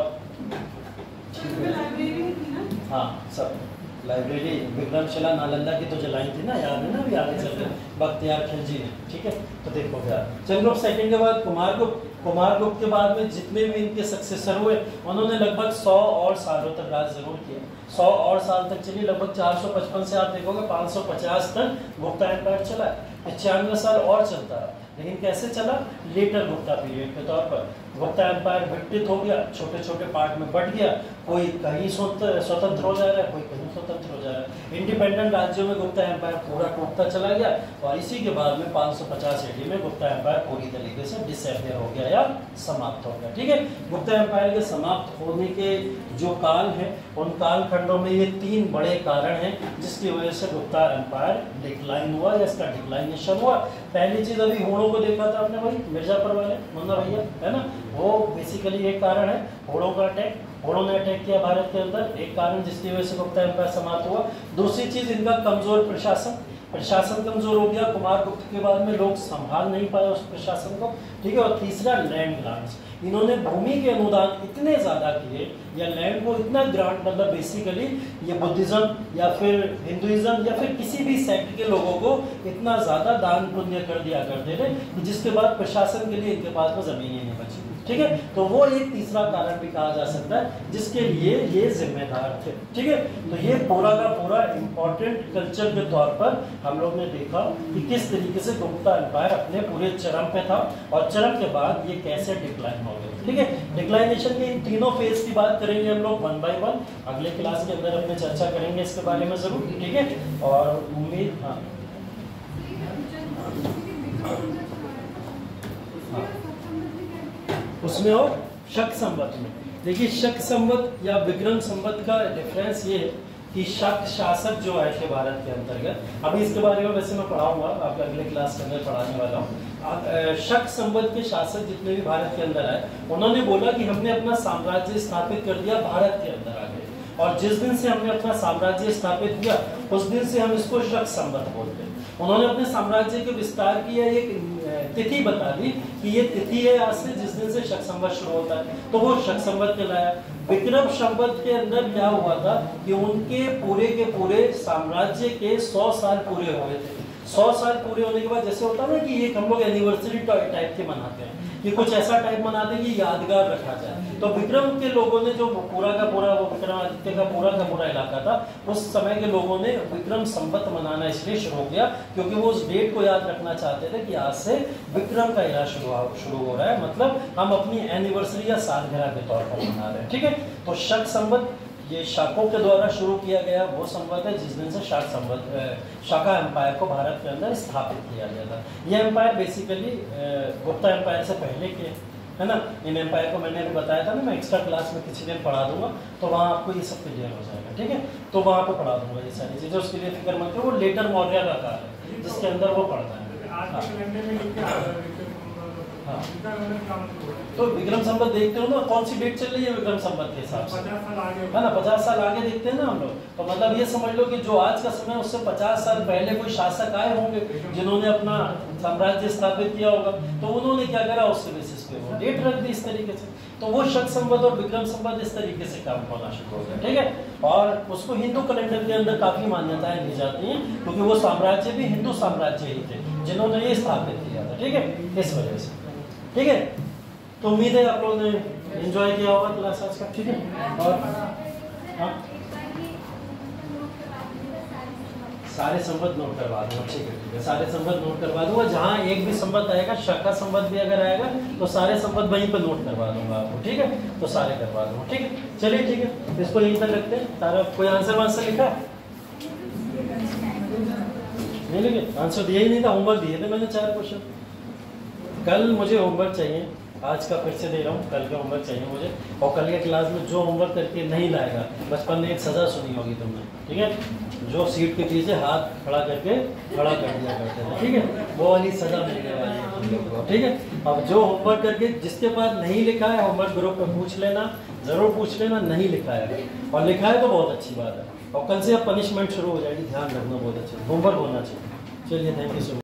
हाँ, सब लाइब्रेरी विक्रमशिला नालंदा की तो जलाई थी ना, याद है ना, अभी आगे चल रहे बख्तियार खिलजी ने, ठीक है। तो देखो क्या, चंद्रगुप्त सेकंड के बाद कुमारगुप्त के बाद में जितने भी इनके सक्सेसर हुए, उन्होंने लगभग 100 और सालों तक राज जरूर किया। 100 और साल तक चलिए, लगभग 455 से आप देखोगे 550 तक गुप्ता एम्पायर चला। 95 साल और चलता है, लेकिन कैसे चला, लेटर गुप्ता पीरियड के तौर पर। गुप्ता एम्पायर विकसित हो गया, छोटे छोटे पार्ट में बट गया, कोई कहीं स्वतंत्र हो जा रहा है, कोई कहीं स्वतंत्र हो जा रहा है। इंडिपेंडेंट राज्यों में गुप्ता एम्पायर पूरा टूटता चला गया, और इसी के बाद में 550 AD में गुप्ता एम्पायर पूरी तरीके से डिसअपियर हो गया या समाप्त हो गया, ठीक है। गुप्ता एम्पायर के समाप्त होने के जो काल है, उन काल खंडों में ये 3 बड़े कारण हैं जिसकी वजह से गुप्ता एम्पायर डिक्लाइन हुआ या इसका डिक्लाइनेशन हुआ। पहली चीज अभी होड़ों को देखा था आपने, भाई मिर्जापुर वाले मुन्ना भैया, है ना, वो बेसिकली एक कारण है होड़ों का अटैक। होड़ों ने अटैक किया भारत के अंदर, एक कारण जिसकी वजह से गुप्ता एम्पायर समाप्त हुआ। दूसरी चीज इनका कमजोर प्रशासन कमजोर हो गया, कुमारगुप्त के बाद में लोग संभाल नहीं पाए उस प्रशासन को, ठीक है। और तीसरा लैंड ग्रांट्स, इन्होंने भूमि के अनुदान इतने ज्यादा किए, या लैंड को इतना ग्रांट, मतलब बेसिकली ये बुद्धिज्म या फिर हिंदुइज्म या फिर किसी भी सेक्ट के लोगों को इतना ज्यादा दान पुण्य कर दिया करते थे, जिसके बाद प्रशासन के लिए इनके पास में जमीन ही नहीं बची, ठीक है। तो वो एक तीसरा कारण भी कहा जा सकता है जिसके लिए ये जिम्मेदार थे, ठीक है। तो ये पूरा का पूरा इंपॉर्टेंट कल्चर के तौर पर हम लोग ने देखा कि किस तरीके से गुप्ता एम्पायर अपने पूरे चरम पे था, और चरम के बाद ये कैसे डिक्लाइन हो गया, ठीक है। डिक्लाइनेशन के इन तीनों फेज की बात करेंगे हम लोग 1 by 1, अगले क्लास के अंदर अपने चर्चा करेंगे इसके बारे में जरूर, ठीक है। और उम्मीद, हाँ उसमें और शक संवत में देखिए, शक संवत या विक्रम संवत का डिफरेंस ये है कि शक शासक जो आए थे भारत के अंतर्गत, अभी इसके बारे में वैसे मैं पढ़ाऊंगा, आपके अगले क्लास के अंदर पढ़ाने वाला हूँ। शक संवत के शासक जितने भी भारत के अंदर आए, उन्होंने बोला कि हमने अपना साम्राज्य स्थापित कर दिया भारत के अंदर आके, और जिस दिन से हमने अपना साम्राज्य स्थापित किया उस दिन से हम इसको शक संवत बोलते हैं। उन्होंने अपने साम्राज्य के विस्तार की एक तिथि बता दी कि ये तिथि है आज से जिस दिन से शक संवत शुरू होता है, तो वो शक संवत कहलाया। विक्रम संवत के अंदर क्या हुआ था कि उनके पूरे के पूरे साम्राज्य के 100 साल पूरे हुए थे। 100 साल पूरे होने के बाद जैसे होता है ना कि एक हम लोग एनिवर्सरी टाइप के मनाते हैं कि कुछ ऐसा टाइप मनाते हैं कि यादगार रखा जाए। तो विक्रम के लोगों ने जो पूरा का पूरा वो विक्रमादित्य का पूरा इलाका था, उस समय के लोगों ने विक्रम संवत मनाना इसलिए शुरू किया क्योंकि वो उस डेट को याद रखना चाहते थे कि आज से विक्रम का इरा शुरू हो रहा है, मतलब हम अपनी एनिवर्सरी या सालगिरह के तौर पर मना रहे हैं। ठीक है, तो शक संवत ये शाकों के द्वारा शुरू किया गया वो संवत है जिस दिन से शाका एम्पायर को भारत के अंदर स्थापित किया गया था। ये एम्पायर बेसिकली गुप्ता एम्पायर से पहले के है ना। इन एम्पायर को मैंने अभी बताया था ना, मैं एक्स्ट्रा क्लास में किसी दिन पढ़ा दूंगा तो वहाँ आपको ये सब क्लियर हो जाएगा। ठीक है, तो वहाँ पे पढ़ा दूंगा ये सारी चीज़ें, उसके लिए फिक्र मत करो। वो लेटर मौर्य का काल है जिसके अंदर वो पढ़ता है। हाँ, तो विक्रम संवत देखते हो ना, कौन सी डेट चल रही है विक्रम संवत के हिसाब से, है ना, 50 साल आगे देखते हैं ना हम लोग। तो मतलब ये समझ लो कि जो आज का समय उससे 50 साल पहले कोई शासक आए होंगे जिन्होंने अपना साम्राज्य स्थापित किया होगा, तो उन्होंने क्या करा उसके बेसिस पे वो डेट रख दी इस तरीके से। तो वो शक संवत और विक्रम संवत इस तरीके से काम होना शुरू हो गया। ठीक है, और उसको हिंदू कैलेंडर के अंदर काफी मान्यताएं दी जाती हैं क्योंकि वो साम्राज्य भी हिंदू साम्राज्य ही थे जिन्होंने ये स्थापित किया था। ठीक है, इस वजह से। ठीक है, तो उम्मीद है आप लोगों ने एंजॉय किया होगा क्लास आज का। ठीक है, और हाँ सारे संवत नोट करवा दूंगा। ठीक है, सारे संवत नोट करवा दूंगा। जहाँ एक भी संवत आएगा, शाका संवत भी अगर आएगा तो सारे संवत वहीं पर नोट करवा दूंगा आपको। ठीक है, तो सारे करवा दूंगा। ठीक है, चलिए ठीक है, इसको यहीं तक रखते हैं। सारा कोई आंसर वांसर लिखा है? नहीं लिखे? आंसर दिया ही नहीं था, होमवर्क दिए थे मैंने 4 क्वेश्चन। कल मुझे होमवर्क चाहिए, आज का फिर से दे रहा हूँ, कल का होमवर्क चाहिए मुझे। और कल के क्लास में जो होमवर्क करके नहीं लाएगा, बचपन में एक सज़ा सुनी होगी तुमने। ठीक है, जो सीट के पीछे हाथ खड़ा करके खड़ा कर दिया करते थे, ठीक है, वो वाली सज़ा मिलने वाली है तुम लोग को। ठीक है, अब जो होमवर्क करके जिसके पास नहीं लिखा है होमवर्क ग्रुप में पूछ लेना, ज़रूर पूछ लेना। नहीं लिखा है और लिखा है तो बहुत अच्छी बात है। और कल से अब पनिशमेंट शुरू हो जाएगी, ध्यान रखना, बहुत अच्छा होमवर्क होना चाहिए। चलिए, थैंक यू सो मच।